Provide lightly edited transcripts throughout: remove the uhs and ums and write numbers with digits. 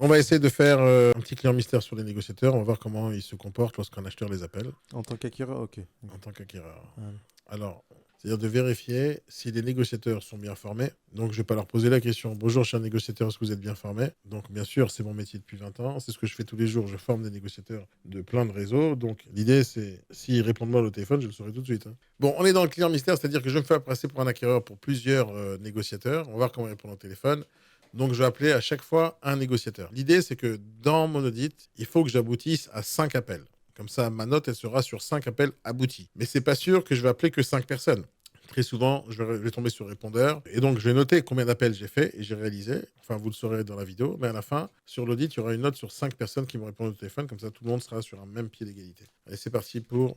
On va essayer de faire un petit client mystère sur les négociateurs. On va voir comment ils se comportent lorsqu'un acheteur les appelle En tant qu'acquéreur, ok. en tant qu'acquéreur. Allez. Alors, c'est-à-dire de vérifier si les négociateurs sont bien formés. Donc, je ne vais pas leur poser la question. Bonjour, cher négociateur, est-ce que vous êtes bien formé? Donc, bien sûr, c'est mon métier depuis 20 ans. C'est ce que je fais tous les jours. Je forme des négociateurs de plein de réseaux. Donc, l'idée, c'est s'ils répondent mal au téléphone, je le saurai tout de suite, hein. Bon, on est dans le client mystère, c'est-à-dire que je vais me faire passer pour un acquéreur pour plusieurs négociateurs. On va voir comment ils répondent au téléphone. Donc, je vais appeler à chaque fois un négociateur. L'idée, c'est que dans mon audit, il faut que j'aboutisse à 5 appels. Comme ça, ma note, elle sera sur 5 appels aboutis. Mais c'est pas sûr que je vais appeler que 5 personnes. Très souvent, je vais tomber sur répondeur. Et donc, je vais noter combien d'appels j'ai fait et j'ai réalisé. Enfin, vous le saurez dans la vidéo. Mais à la fin, sur l'audit, il y aura une note sur 5 personnes qui vont répondre au téléphone. Comme ça, tout le monde sera sur un même pied d'égalité. Allez, c'est parti pour...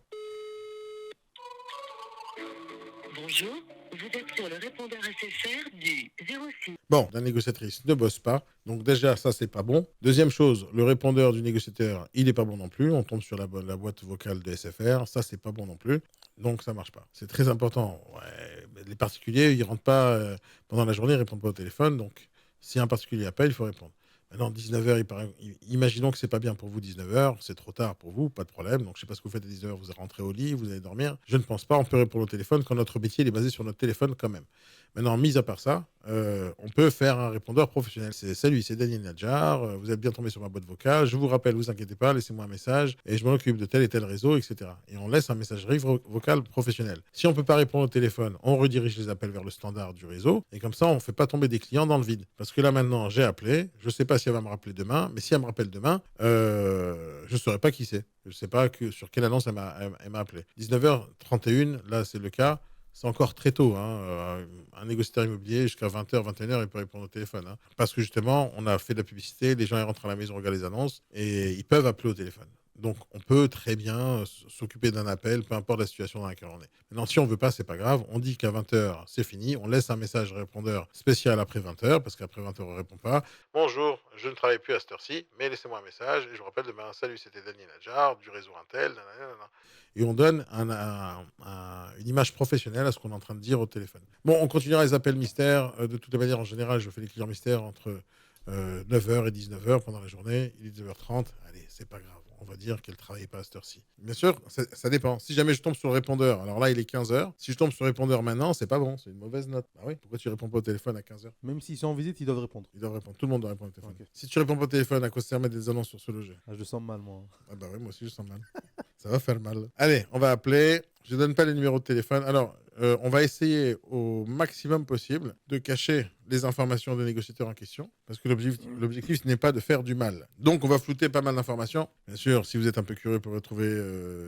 Bonjour, vous êtes sur le répondeur SFR du 06. Bon, la négociatrice ne bosse pas. Donc déjà, ça, c'est pas bon. Deuxième chose, le répondeur du négociateur, il n'est pas bon non plus. On tombe sur la boîte vocale de SFR. Ça, c'est pas bon non plus. Donc, ça marche pas. C'est très important. Ouais, mais les particuliers, ils rentrent pas pendant la journée, ils répondent pas au téléphone. Donc, si un particulier appelle, il faut répondre. Maintenant, 19h, imaginons que c'est pas bien pour vous, 19h, c'est trop tard pour vous, pas de problème. Donc, je sais pas ce que vous faites à 19h, vous rentrez au lit, vous allez dormir. Je ne pense pas, on peut répondre au téléphone quand notre métier il est basé sur notre téléphone quand même. Maintenant, mis à part ça, on peut faire un répondeur professionnel. C'est salut, c'est Daniel Nadjar, vous êtes bien tombé sur ma boîte vocale, je vous rappelle, vous inquiétez pas, laissez-moi un message et je m'en occupe de tel et tel réseau, etc. Et on laisse un messagerie vocale professionnelle. Si on peut pas répondre au téléphone, on redirige les appels vers le standard du réseau et comme ça, on fait pas tomber des clients dans le vide. Parce que là maintenant, j'ai appelé, je sais pas si elle va me rappeler demain, mais si elle me rappelle demain, je saurais pas qui c'est. Je sais pas sur quelle annonce elle m'a appelé. 19h31, là c'est le cas. C'est encore très tôt, hein. Un négociateur immobilier, jusqu'à 20h, 21h, il peut répondre au téléphone, hein. Parce que justement, on a fait de la publicité, les gens ils rentrent à la maison, regardent les annonces et ils peuvent appeler au téléphone. Donc, on peut très bien s'occuper d'un appel, peu importe la situation dans laquelle on est. Maintenant, si on ne veut pas, c'est pas grave. On dit qu'à 20h, c'est fini. On laisse un message répondeur spécial après 20h, parce qu'après 20h, on ne répond pas. Bonjour, je ne travaille plus à cette heure-ci, mais laissez-moi un message et je vous rappelle demain. Salut, c'était Daniel Nadjar, du réseau Intel. Nanana. Et on donne une image professionnelle à ce qu'on est en train de dire au téléphone. Bon, on continuera les appels mystères. De toute manière, en général, je fais les clients mystères entre 9h et 19h pendant la journée. Il est 9h30. Allez, c'est pas grave. On va dire qu'elle ne travaille pas à cette heure-ci. Bien sûr, ça dépend. Si jamais je tombe sur le répondeur, alors là, il est 15h. Si je tombe sur le répondeur maintenant, c'est pas bon. C'est une mauvaise note. Ah oui, pourquoi tu réponds pas au téléphone à 15h? Même s'ils sont en visite, ils doivent répondre. Ils doivent répondre. Tout le monde doit répondre au téléphone. Ok. Si tu réponds pas au téléphone, à quoi ça sert de mettre des annonces sur ce loger? Ah, je le sens mal, moi. Ah bah oui, moi aussi, je sens mal. Ça va faire mal. Allez, on va appeler. Je ne donne pas les numéros de téléphone. Alors, on va essayer au maximum possible de cacher les informations des négociateurs en question, parce que l'objectif ce n'est pas de faire du mal. Donc, on va flouter pas mal d'informations. Bien sûr, si vous êtes un peu curieux, vous pouvez retrouver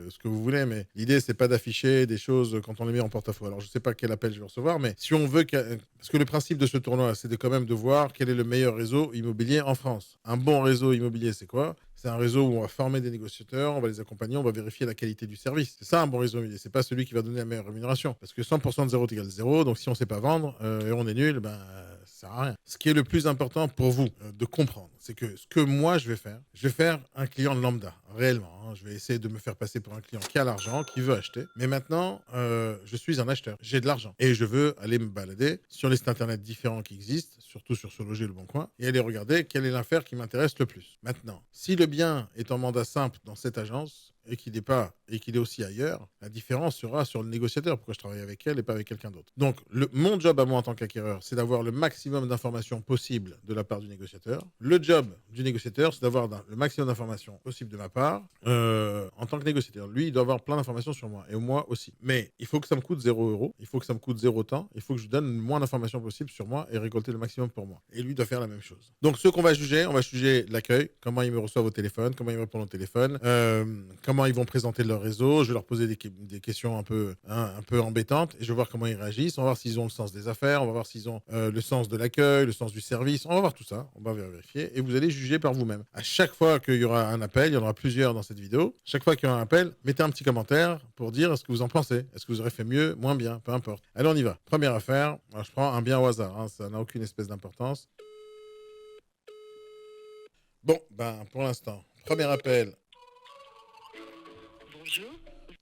ce que vous voulez, mais l'idée, c'est pas d'afficher des choses quand on les met en porte-à-faux. Alors, je ne sais pas quel appel je vais recevoir, mais si on veut... Parce que le principe de ce tournoi, c'est de quand même de voir quel est le meilleur réseau immobilier en France. Un bon réseau immobilier, c'est quoi? C'est un réseau où on va former des négociateurs, on va les accompagner, on va vérifier la qualité du service. C'est ça un bon réseau immobilier. C'est pas celui qui va donner la meilleure rémunération. Parce que 100% de zéro égale zéro. Donc si on ne sait pas vendre et on est nul, ben ça sert à rien. Ce qui est le plus important pour vous de comprendre, c'est que ce que moi je vais faire un client lambda, réellement, hein. Je vais essayer de me faire passer pour un client qui a l'argent, qui veut acheter. Mais maintenant, je suis un acheteur. J'ai de l'argent et je veux aller me balader sur les sites internet différents qui existent, surtout sur ce loger Le Bon Coin, et aller regarder quelle est l'affaire qui m'intéresse le plus. Maintenant, si le bien est en mandat simple dans cette agence et qu'il n'est pas et qu'il est aussi ailleurs, la différence sera sur le négociateur. Pourquoi je travaille avec elle et pas avec quelqu'un d'autre? Donc, mon job à moi en tant qu'acquéreur, c'est d'avoir le maximum d'informations possibles de la part du négociateur. Le job du négociateur, c'est d'avoir le maximum d'informations possibles de ma part en tant que négociateur. Lui, il doit avoir plein d'informations sur moi et moi aussi. Mais il faut que ça me coûte 0 €. Il faut que ça me coûte 0 temps. Il faut que je donne le moins d'informations possible sur moi et récolter le maximum pour moi. Et lui doit faire la même chose. Donc, ce qu'on va juger, on va juger l'accueil, comment ils me reçoivent au téléphone, comment ils me répondent au téléphone, comment ils vont présenter leur réseau. Je vais leur poser des questions un peu embêtantes et je vais voir comment ils réagissent. On va voir s'ils ont le sens des affaires, on va voir s'ils ont le sens de l'accueil, le sens du service. On va voir tout ça, on va vérifier et vous allez juger par vous-même. À chaque fois qu'il y aura un appel, il y en aura plusieurs dans cette vidéo. Chaque fois qu'il y aura un appel, mettez un petit commentaire pour dire ce que vous en pensez. Est-ce que vous aurez fait mieux, moins bien, peu importe. Allez, on y va. Première affaire, alors, je prends un bien au hasard, hein, ça n'a aucune espèce d'importance. Bon, ben pour l'instant, premier appel. Bonjour.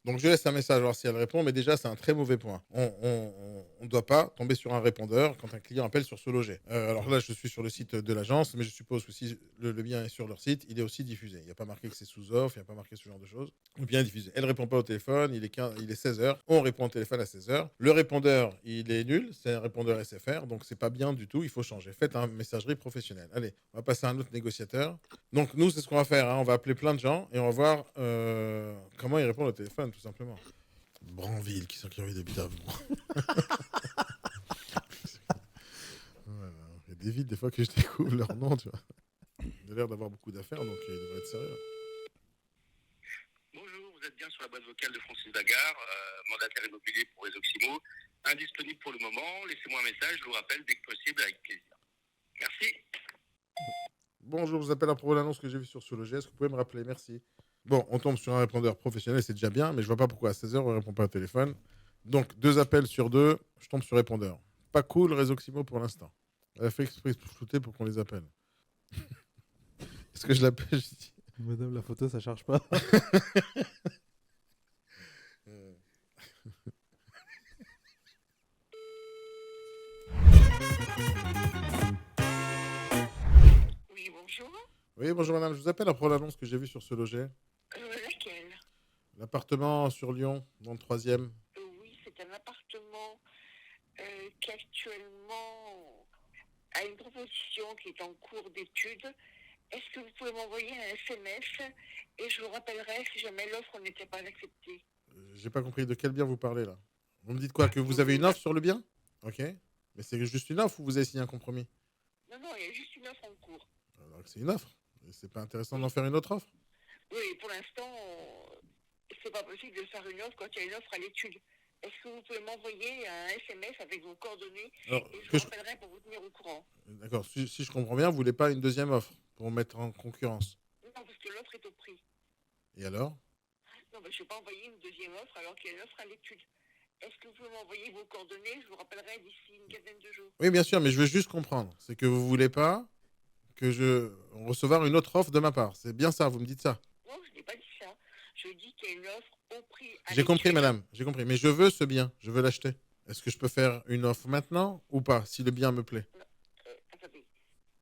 Donc je laisse un message, voir si elle répond, mais déjà c'est un très mauvais point. On ne doit pas tomber sur un répondeur quand un client appelle sur Se Loger. Alors là, je suis sur le site de l'agence, mais je suppose que si le bien est sur leur site, il est aussi diffusé. Il n'y a pas marqué que c'est sous offre, il n'y a pas marqué ce genre de choses. Le bien est diffusé. Elle ne répond pas au téléphone, il est 16h, on répond au téléphone à 16h. Le répondeur, il est nul, c'est un répondeur SFR, donc c'est pas bien du tout, il faut changer. Faites un messagerie professionnelle. Allez, on va passer à un autre négociateur. Donc nous, c'est ce qu'on va faire, hein. On va appeler plein de gens et on va voir comment ils répondent au téléphone, tout simplement. Branville, qui sont qui ont envie d'habiter à Rouen. Voilà. Il y a des villes, des fois, que je découvre leur nom, tu vois. Il a l'air d'avoir beaucoup d'affaires, donc il devrait être sérieux. Bonjour, vous êtes bien sur la boîte vocale de Francis Bagarre, mandataire immobilier pour les Oximo. Indisponible pour le moment, laissez-moi un message, je vous rappelle dès que possible avec plaisir. Merci. Bonjour, je vous appelle à propos de l'annonce que j'ai vue sur Se Loger. Est-ce que vous pouvez me rappeler? Merci. Bon, on tombe sur un répondeur professionnel, c'est déjà bien, mais je vois pas pourquoi à 16h, on ne répond pas au téléphone. Donc, 2 appels sur 2, je tombe sur répondeur. Pas cool, réseau Ximo pour l'instant. Elle a fait exprès de flouter pour qu'on les appelle. Est-ce que je l'appelle? Je dis... Madame, la photo, ça charge pas. Oui, bonjour. Oui, bonjour madame, je vous appelle à propos de l'annonce que j'ai vue sur Se Loger. Laquelle? L'appartement sur Lyon, dans le 3e. Oui, c'est un appartement qui actuellement a une proposition qui est en cours d'étude. Est-ce que vous pouvez m'envoyer un SMS et je vous rappellerai si jamais l'offre n'était pas acceptée? J'ai pas compris de quel bien vous parlez là. Vous me dites quoi? Que vous avez une offre sur le bien? Ok. Mais c'est juste une offre ou vous avez signé un compromis? Non, non, il y a juste une offre en cours. Alors que c'est une offre. Et c'est pas intéressant d'en faire une autre offre? Oui, pour l'instant, c'est pas possible de faire une offre quand il y a une offre à l'étude. Est-ce que vous pouvez m'envoyer un SMS avec vos coordonnées Alors, et je que vous je... rappellerai pour vous tenir au courant? D'accord, si je comprends bien, vous voulez pas une deuxième offre pour mettre en concurrence. Non, parce que l'offre est au prix. Et alors? Non, je ne vais pas envoyer une deuxième offre alors qu'il y a une offre à l'étude. Est-ce que vous pouvez m'envoyer vos coordonnées? Je vous rappellerai d'ici une quinzaine de jours. Oui, bien sûr, mais je veux juste comprendre. C'est que vous voulez pas que je recevoir une autre offre de ma part. C'est bien ça, vous me dites ça. Non, je n'ai pas dit ça. Je dis qu'il y a une offre au prix à J'ai compris, l'étude. madame, j'ai compris. Mais je veux ce bien, je veux l'acheter. Est-ce que je peux faire une offre maintenant ou pas, si le bien me plaît? Attendez,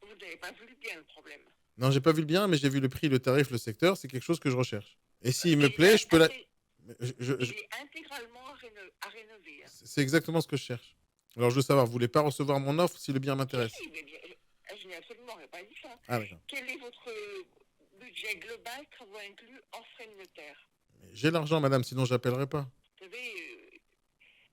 vous n'avez pas vu bien le problème. Non, j'ai pas vu le bien, mais j'ai vu le prix, le tarif, le secteur. C'est quelque chose que je recherche. Et s'il me plaît, je peux la... Il est intégralement à rénover. Hein. C'est exactement ce que je cherche. Alors, je veux savoir, vous voulez pas recevoir mon offre si le bien m'intéresse? Si, mais bien, je n'ai absolument pas dit ça. Ah, d'accord. Quel est votre budget global, travaux inclus, en frais de notaire? J'ai l'argent, madame, sinon j'appellerai pas. Vous savez,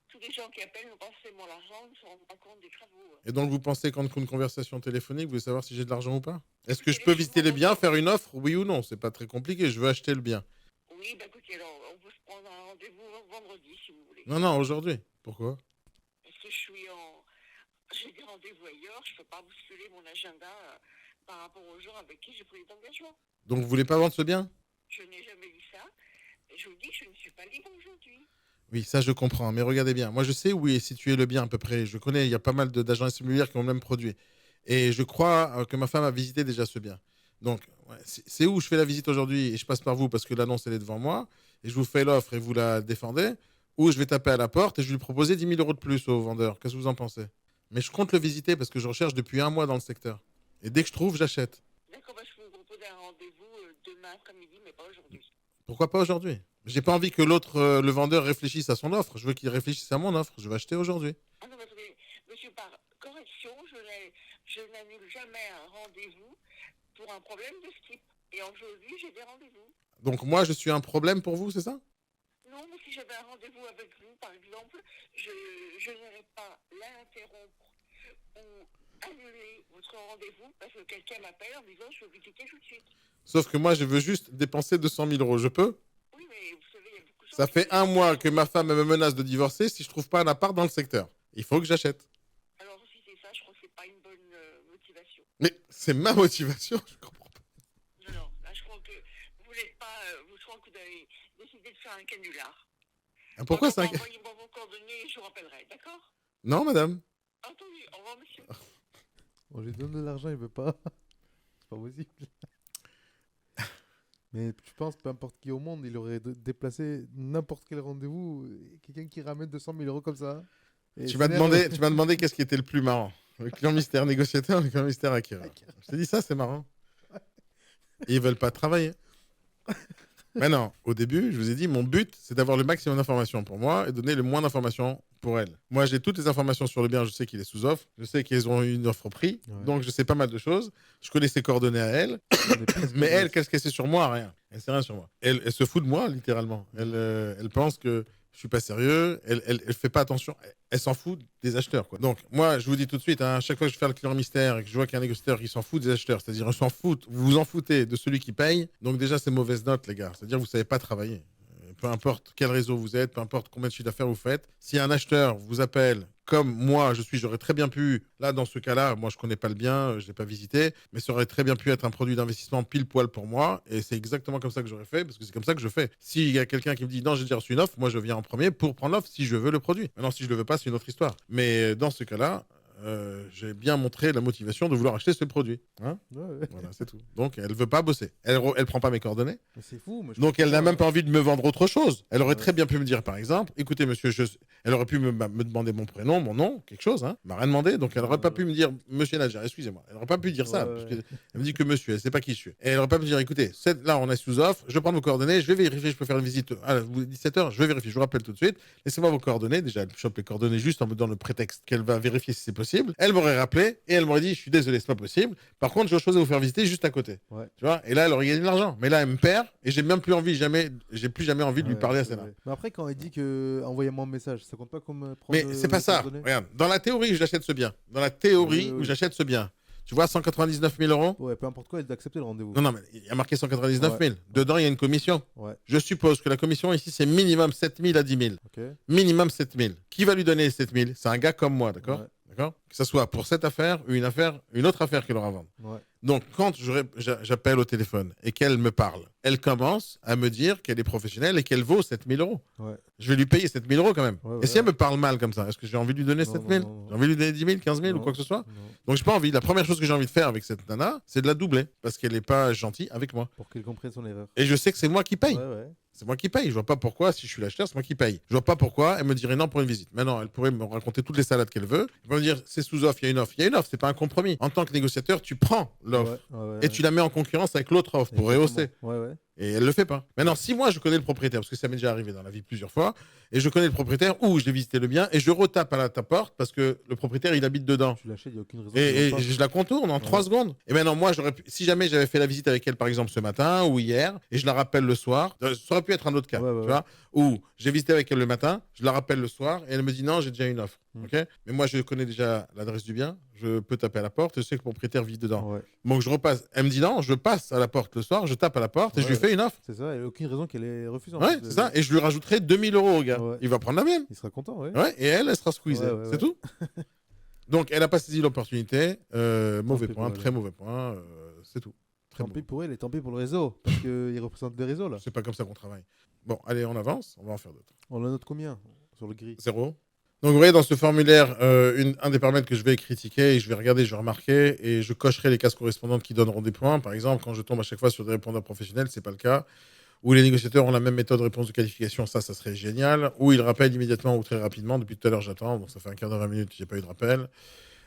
tous les gens qui appellent n'ont pas forcément l'argent, ne se rendent pas compte des travaux. Et donc, vous pensez qu'en une conversation téléphonique, vous voulez savoir si j'ai de l'argent ou pas? Est-ce que je peux visiter les biens, faire une offre, oui ou non? C'est pas très compliqué, je veux acheter le bien. Oui, bah écoutez, alors, on peut se prendre un rendez-vous vendredi, si vous voulez. Non, non, aujourd'hui. Pourquoi? Parce que j'ai des rendez-vous ailleurs, je ne peux pas bousculer mon agenda par rapport aux gens avec qui j'ai pris d'engagement. Donc, vous voulez pas vendre ce bien? Je n'ai jamais dit ça. Je vous dis que je ne suis pas libre aujourd'hui. Oui, ça je comprends, mais regardez bien. Moi, je sais où est situé le bien à peu près. Je connais, il y a pas mal d'agences immobilières qui ont le même produit. Et je crois que ma femme a visité déjà ce bien. Donc, ouais, c'est où je fais la visite aujourd'hui et je passe par vous parce que l'annonce, elle est devant moi et je vous fais l'offre et vous la défendez. Ou je vais taper à la porte et je vais lui proposer 10 000 euros de plus au vendeur. Qu'est-ce que vous en pensez? Mais je compte le visiter parce que je recherche depuis un mois dans le secteur. Et dès que je trouve, j'achète. D'accord, bah, je vous propose un rendez-vous demain après-midi, mais pas aujourd'hui. Pourquoi pas aujourd'hui? J'ai pas envie que l'autre, le vendeur, réfléchisse à son offre. Je veux qu'il réfléchisse à mon offre. Je vais acheter aujourd'hui. Ah non, mais attendez, monsieur, par correction, je n'annule jamais un rendez-vous pour un problème de ce type. Et aujourd'hui, j'ai des rendez-vous. Donc moi, je suis un problème pour vous, c'est ça? Non, mais si j'avais un rendez-vous avec vous, par exemple, je n'irais pas l'interrompre ou annuler votre rendez-vous parce que quelqu'un m'appelle en disant je veux vous quitter tout de suite. Sauf que moi, je veux juste dépenser 200 000 euros. Je peux? Oui, mais vous savez, il y a beaucoup de choses. Ça fait un mois que ma femme me menace de divorcer si je trouve pas un appart dans le secteur. Il faut que j'achète. Alors, si c'est ça, je crois que c'est pas une bonne motivation. Mais c'est ma motivation, je comprends pas. Non, non, là, je crois que vous n'êtes pas. Je crois que vous avez décidé de faire un canular. Ah, pourquoi ça? Envoyez-moi vos coordonnées et je vous rappellerai, d'accord? Non, madame. Entendu, au revoir, monsieur. On lui donne de l'argent, il veut pas. C'est pas possible. Mais tu penses, peu importe qui au monde, il aurait déplacé n'importe quel rendez-vous, quelqu'un qui ramène 200 000 euros comme ça. Et Tu m'as demandé qu'est-ce qui était le plus marrant. Le client mystère négociateur, le client mystère acquéreur. Je t'ai dit ça, c'est marrant. Et ils veulent pas travailler. Mais non, au début, je vous ai dit, mon but, c'est d'avoir le maximum d'informations pour moi et donner le moins d'informations pour elle. Moi, j'ai toutes les informations sur le bien, je sais qu'il est sous offre, je sais qu'ils ont eu une offre au prix, donc je sais pas mal de choses. Je connais ses coordonnées à elle, mais elle, qu'est-ce qu'elle sait sur moi? Rien. Elle sait rien sur moi. Elle se fout de moi, littéralement. Elle pense que je suis pas sérieux, elle fait pas attention, elle s'en fout des acheteurs, quoi. Donc, moi, je vous dis tout de suite, hein, à chaque fois que je fais le client mystère et que je vois qu'il y a un négociateur qui s'en fout des acheteurs, c'est-à-dire on s'en fout, vous vous en foutez de celui qui paye, donc déjà, c'est mauvaise note, les gars. C'est-à-dire que vous savez pas travailler. Peu importe quel réseau vous êtes, peu importe combien de chiffre d'affaires vous faites, si un acheteur vous appelle comme moi, j'aurais très bien pu, là, dans ce cas-là, moi, je connais pas le bien, je l'ai pas visité, mais ça aurait très bien pu être un produit d'investissement pile poil pour moi, et c'est exactement comme ça que j'aurais fait, parce que c'est comme ça que je fais. S'il y a quelqu'un qui me dit, non, j'ai déjà reçu une offre, moi, je viens en premier pour prendre l'offre si je veux le produit. Maintenant, si je le veux pas, c'est une autre histoire. Mais dans ce cas-là, j'ai bien montré la motivation de vouloir acheter ce produit. Hein, voilà, c'est tout. Donc, elle veut pas bosser. Elle prend pas mes coordonnées. Mais c'est fou. Moi, Donc, elle n'a même pas envie de me vendre autre chose. Elle aurait très bien pu me dire, par exemple, écoutez, monsieur, elle aurait pu me demander mon prénom, mon nom, quelque chose. Hein. Elle m'a rien demandé. Donc, elle n'aurait pas pu me dire, monsieur Nadjar, excusez-moi. Elle n'aurait pas pu dire ça. Parce elle me dit que monsieur, elle ne sait pas qui je suis. Et elle n'aurait pas pu me dire, écoutez, là, on est sous offre, je prends vos coordonnées, je vais vérifier, je peux faire une visite à 17h, je vais vérifier, je vous rappelle tout de suite. Laissez-moi vos coordonnées. Déjà, elle chope les coordonnées juste en me donnant le prétexte qu'elle va vérifier si c'est possible. Elle m'aurait rappelé et elle m'aurait dit, je suis désolé, c'est pas possible. Par contre, je vais vous faire visiter juste à côté. Tu vois, et là, elle aurait gagné de l'argent. Mais là, elle me perd et j'ai même plus envie, j'ai plus jamais envie de lui parler à celle-là. Mais après, quand elle dit que envoyez-moi un message, ça compte pas comme prendre. Mais c'est pas ça. Regarde, dans la théorie où j'achète ce bien, où j'achète ce bien, tu vois, 199 000 euros. Ouais, peu importe quoi, elle doit accepter le rendez-vous. Non, mais il y a marqué 199 000. Dedans, il y a une commission. Je suppose que la commission ici, c'est minimum 7 000 à 10 000. Minimum 7 000. Qui va lui donner les 7 000? C'est un gars comme moi, d'accord? D'accord. Que ce soit pour cette affaire ou une autre affaire qu'elle aura à vendre. Donc, quand j'appelle au téléphone et qu'elle me parle, elle commence à me dire qu'elle est professionnelle et qu'elle vaut 7 000 euros. Je vais lui payer 7 000 euros quand même. Et si elle me parle mal comme ça, est-ce que j'ai envie de lui donner 7 000? J'ai envie de lui donner 10 000, 15 000 ou quoi que ce soit? Donc, j'ai pas envie. La première chose que j'ai envie de faire avec cette nana, c'est de la doubler parce qu'elle n'est pas gentille avec moi. Pour qu'elle comprenne son erreur. Et je sais que c'est moi qui paye. C'est moi qui paye. Je vois pas pourquoi, si je suis l'acheteur, c'est moi qui paye. Je vois pas pourquoi elle me dirait non pour une visite. Maintenant, elle pourrait me raconter toutes les salades qu'elle veut. Elle va me dire c'est sous offre, il y a une offre. Il y a une offre, c'est pas un compromis. En tant que négociateur, tu prends l'offre et tu la mets en concurrence avec l'autre offre pour rehausser. Et elle le fait pas. Maintenant, si moi je connais le propriétaire, parce que ça m'est déjà arrivé dans la vie plusieurs fois, et je connais le propriétaire ou j'ai visité le bien et je retape à ta porte parce que le propriétaire il habite dedans. Tu l'achètes, il n'y a aucune raison. Et je la contourne en 3 secondes. Et maintenant, moi, si jamais j'avais fait la visite avec elle, par exemple, ce matin ou hier, et je la rappelle le soir, ça aurait pu être un autre cas. Tu vois, ou j'ai visité avec elle le matin, je la rappelle le soir, et elle me dit non, j'ai déjà une offre. Okay, mais moi, je connais déjà l'adresse du bien, je peux taper à la porte, je sais que le propriétaire vit dedans. Donc je repasse. Elle me dit non, je passe à la porte le soir, je tape à la porte et je lui fais une offre. C'est ça, il n'y a aucune raison qu'elle ait refusé. C'est ça, et je lui rajouterai 2 000 euros au gars. Il va prendre la mienne. Il sera content, et elle sera squeezée. C'est tout. Donc elle n'a pas saisi l'opportunité. Mauvais point, très mauvais point. C'est tout. Tant pis pour elle et tant pis pour le réseau, parce qu'il représente des réseaux là. C'est pas comme ça qu'on travaille. Bon, allez, on avance, on va en faire d'autres. On la note combien sur le gris? 0. Donc vous voyez dans ce formulaire, un des paramètres que je vais critiquer, et je vais regarder, je vais remarquer, et je cocherai les cases correspondantes qui donneront des points. Par exemple, quand je tombe à chaque fois sur des répondeurs professionnels, c'est pas le cas. Où les négociateurs ont la même méthode de réponse de qualification, ça serait génial. Où ils rappellent immédiatement ou très rapidement. Depuis tout à l'heure, j'attends, donc ça fait un quart d'heure, 20 minutes, j'ai pas eu de rappel.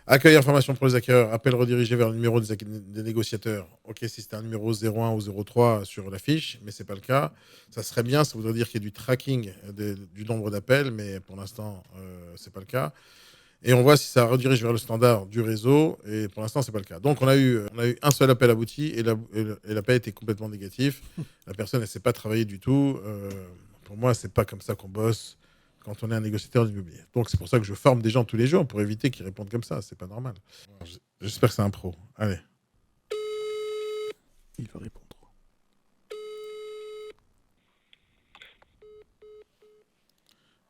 Accueil information pour les acquéreurs, appel redirigé vers le numéro des négociateurs. Ok, si c'était un numéro 01 ou 03 sur la fiche, mais c'est pas le cas. Ça serait bien, ça voudrait dire qu'il y a du tracking du nombre d'appels, mais pour l'instant, c'est pas le cas. Et on voit si ça redirige vers le standard du réseau, et pour l'instant, c'est pas le cas. Donc, on a eu un seul appel abouti, et l'appel était complètement négatif. La personne, elle sait pas travailler du tout. Pour moi, c'est pas comme ça qu'on bosse quand on est un négociateur d'immobilier. Donc, c'est pour ça que je forme des gens tous les jours pour éviter qu'ils répondent comme ça. C'est pas normal. J'espère que c'est un pro. Allez. Il va répondre.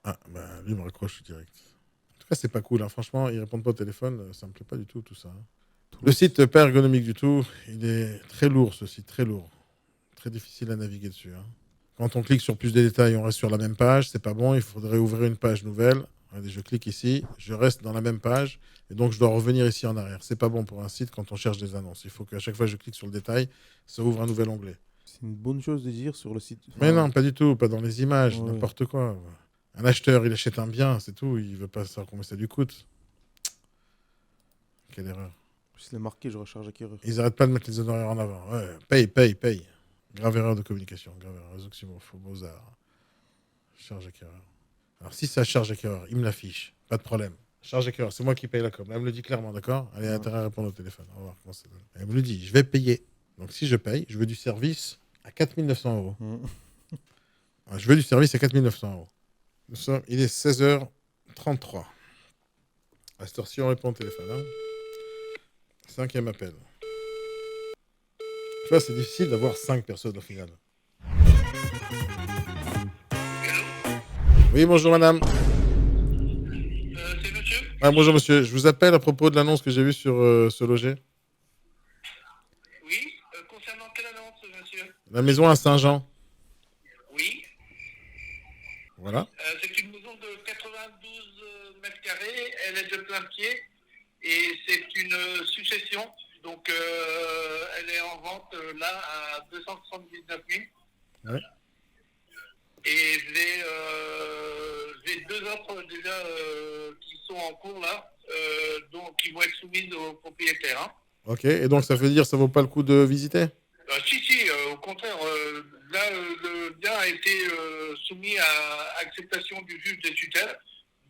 Ah, bah, lui, il me raccroche direct. En tout cas, c'est pas cool. Hein. Franchement, ils répondent pas au téléphone. Ça me plaît pas du tout, tout ça. Le site, pas ergonomique du tout. Il est très lourd, ce site. Très lourd. Très difficile à naviguer dessus. Hein. Quand on clique sur plus de détails, on reste sur la même page. C'est pas bon. Il faudrait ouvrir une page nouvelle. Regardez, je clique ici. Je reste dans la même page. Et donc, je dois revenir ici en arrière. C'est pas bon pour un site quand on cherche des annonces. Il faut qu'à chaque fois que je clique sur le détail, ça ouvre un nouvel onglet. C'est une bonne chose de dire sur le site. Mais Enfin, non, pas du tout, pas dans les images, Ouais. n'importe quoi. Un acheteur, il achète un bien, c'est tout, il veut pas savoir combien ça lui coûte. Quelle erreur. Je l'ai marqué, je recharge acquéreur. Ils arrêtent pas de mettre les honoraires en avant. Ouais, paye. Grave erreur de communication, grave erreur. Les Oxymos, faux Mozart. Charge acquéreur. Alors si ça charge acquéreur, il me l'affiche, pas de problème. Charge acquéreur, c'est moi qui paye la com. Elle me le dit clairement, d'accord? Elle a intérêt à répondre au téléphone. On va voir comment ça donne. Elle me le dit, je vais payer. Donc si je paye, je veux du service à 4 900 euros. Ah, je veux du service à 4 900 euros. Il est 16h33. À cette heure-ci, on répond au téléphone. Hein. 5e appel. Tu vois, c'est difficile d'avoir 5 personnes au final. Oui, bonjour madame. C'est monsieur? Ah, bonjour monsieur, je vous appelle à propos de l'annonce que j'ai vue sur ce loger. Oui. Concernant quelle annonce, monsieur? La maison à Saint-Jean. Oui. Voilà. C'est une maison de 92 mètres carrés. Elle est de plein pied. Et c'est une succession. Donc, elle est en vente là à 279 000. Ouais. Et j'ai 2 offres déjà qui sont en cours là, donc qui vont être soumises aux propriétaires. Hein. Ok, et donc ça veut dire que ça vaut pas le coup de visiter? Si, au contraire, là, le bien a été soumis à acceptation du juge des tutelles.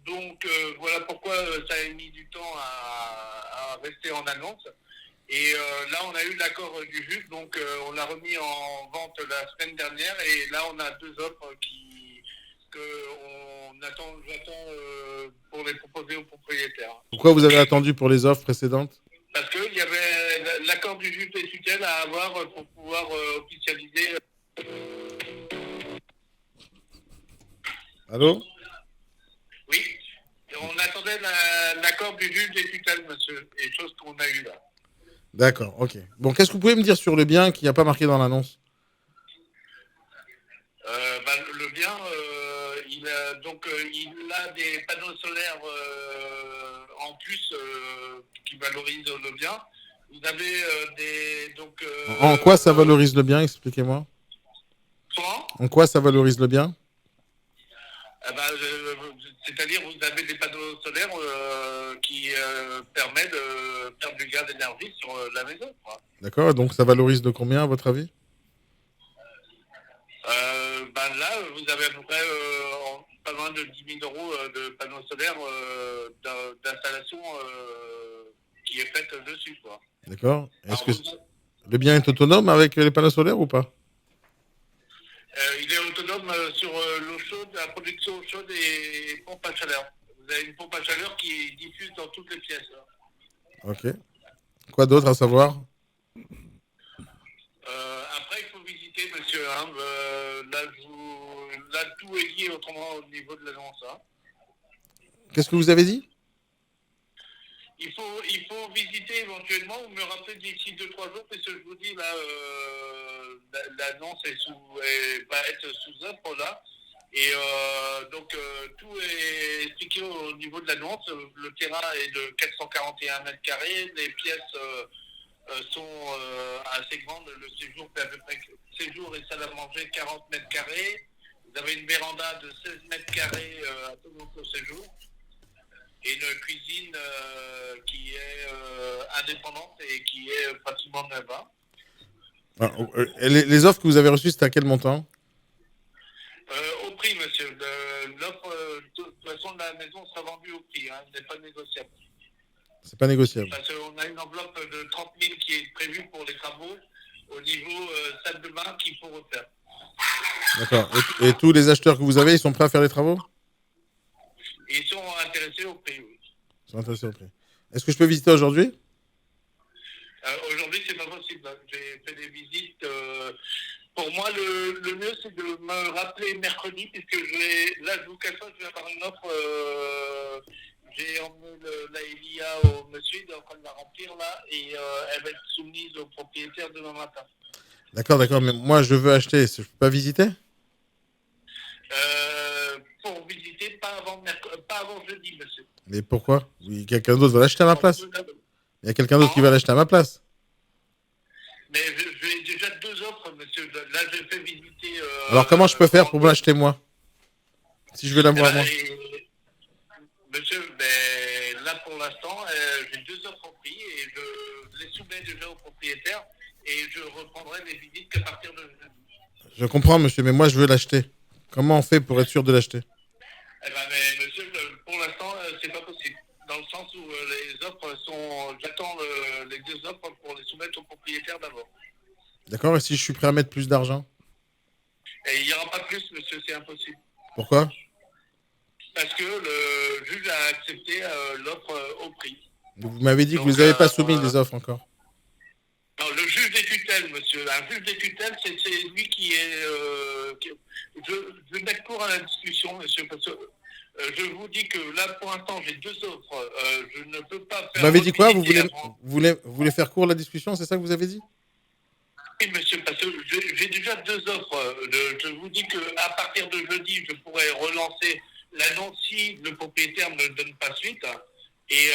Donc, voilà pourquoi ça a mis du temps à rester en annonce. Et là, on a eu l'accord du juge, donc on l'a remis en vente la semaine dernière. Et là, on a 2 offres j'attends pour les proposer aux propriétaires. Pourquoi vous avez attendu pour les offres précédentes? Parce qu'il y avait l'accord du juge des tutelles à avoir pour pouvoir officialiser. Allô? Oui, on attendait l'accord du juge des tutelles, monsieur, et chose qu'on a eu là. D'accord, ok. Bon, qu'est-ce que vous pouvez me dire sur le bien qui n'y a pas marqué dans l'annonce? Le bien, il a des panneaux solaires en plus qui valorisent le bien. Vous avez En quoi ça valorise le bien? Expliquez-moi. Comment? En quoi ça valorise le bien? C'est-à-dire vous avez des panneaux solaires qui permettent de faire du gain d'énergie sur la maison. Quoi. D'accord, donc ça valorise de combien à votre avis? Là, vous avez à peu près pas loin de 10 000 euros de panneaux solaires d'installation qui est faite dessus. Quoi. D'accord. Est-ce que le bien est autonome avec les panneaux solaires ou pas? Il est autonome sur l'eau chaude, la production eau chaude et pompe à chaleur. Vous avez une pompe à chaleur qui diffuse dans toutes les pièces. Là. Ok. Quoi d'autre à savoir? Après, il faut visiter, monsieur. Hein. Là, tout est lié autrement au niveau de l'annonce. Hein. Qu'est-ce que vous avez dit? Il faut visiter éventuellement ou me rappeler d'ici 2-3 jours, parce que je vous dis, là, l'annonce va être sous offre, là. Et donc, tout est expliqué au niveau de l'annonce. Le terrain est de 441 mètres carrés. Les pièces sont assez grandes. Le séjour fait à peu près séjour et salle à manger 40 mètres carrés. Vous avez une véranda de 16 mètres carrés à tout votre séjour. Et une cuisine qui est indépendante et qui est pratiquement neuve. Hein. Les offres que vous avez reçues, c'était à quel montant? Au prix, monsieur. L'offre, de toute façon, la maison sera vendue au prix. Hein. Ce n'est pas négociable. C'est pas négociable. Parce qu'on a une enveloppe de 30 000 qui est prévue pour les travaux au niveau salle de bain qu'il faut refaire. D'accord. Et tous les acheteurs que vous avez, ils sont prêts à faire les travaux? Ils sont intéressés au prix, oui. Ils sont intéressés au prix. Est-ce que je peux visiter aujourd'hui? Aujourd'hui, c'est pas possible. Hein. J'ai fait des visites. Pour moi, le mieux, c'est de me rappeler mercredi, puisque là, je vous cache pas, je vais avoir une offre. J'ai emmené la Elia au monsieur, il est en train de la remplir là, et elle va être soumise au propriétaire demain matin. D'accord, mais moi, je veux acheter. Je peux pas visiter? Pour visiter, pas avant jeudi, monsieur. Mais pourquoi? Quelqu'un d'autre va l'acheter à ma place? Il y a quelqu'un d'autre qui va l'acheter à ma place. Mais je déjà 2 offres, monsieur. Là, je fais visiter. Alors, comment je peux faire pour me l'acheter, moi? Si je veux l'avoir, moi. Monsieur, ben, là, pour l'instant, j'ai 2 offres en prix et je les soumets déjà au propriétaire et je reprendrai les visites qu'à partir de jeudi. Je comprends, monsieur, mais moi, je veux l'acheter. Comment on fait pour être sûr de l'acheter? Eh ben, mais monsieur, pour l'instant, c'est pas possible. Dans le sens où les offres sont. J'attends les 2 offres pour les soumettre au propriétaire d'abord. D'accord, et si je suis prêt à mettre plus d'argent? Et il n'y aura pas plus, monsieur, c'est impossible. Pourquoi? Parce que le juge a accepté l'offre au prix. Vous m'avez dit que Donc, vous n'avez pas soumis les offres encore. Non, le juge des tutelles, monsieur. Un juge des tutelles, c'est lui qui est. Je vais mettre court à la discussion, monsieur, parce que je vous dis que là, pour l'instant, j'ai 2 offres. Je ne peux pas faire. Vous m'avez dit quoi? Vous avant. voulez faire court la discussion? C'est ça que vous avez dit? Oui, monsieur, parce que j'ai déjà 2 offres. Je vous dis qu'à partir de jeudi, je pourrais relancer l'annonce si le propriétaire ne donne pas suite. Et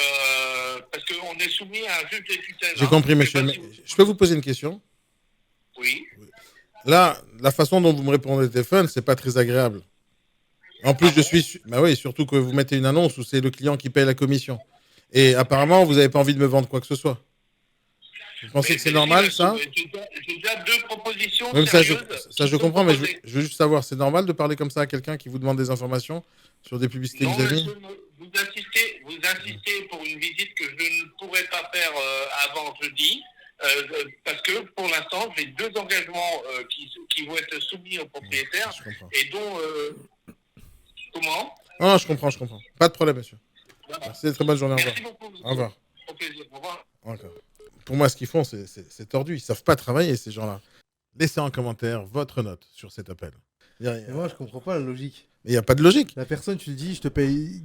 parce qu'on est soumis à un juge des tutelles. J'ai compris, monsieur. Mais je peux vous poser une question? Oui. Là, la façon dont vous me répondez au téléphone, c'est pas très agréable. En plus, je suis. Bah oui, surtout que vous mettez une annonce où c'est le client qui paye la commission. Et apparemment, vous n'avez pas envie de me vendre quoi que ce soit. Vous pensez que c'est normal, ça? J'ai déjà 2 propositions. Oui, sérieuses ça, je comprends, mais je veux juste savoir, c'est normal de parler comme ça à quelqu'un qui vous demande des informations sur des publicités que Non, vous avez mis? monsieur, vous insistez pour une visite que je ne pourrais pas faire avant jeudi, parce que pour l'instant, j'ai 2 engagements qui vont être soumis au propriétaire, Je comprends. et dont... comment? Non, je comprends. Pas de problème, monsieur. Voilà. Merci, très bonne journée. Au revoir. Merci beaucoup. Monsieur. Au revoir. Au plaisir. Au revoir. Encore. Pour moi, ce qu'ils font, c'est tordu. Ils savent pas travailler, ces gens-là. Laissez en commentaire votre note sur cet appel. Et moi, je comprends pas la logique. Il n'y a pas de logique. La personne, tu le dis, je te paye.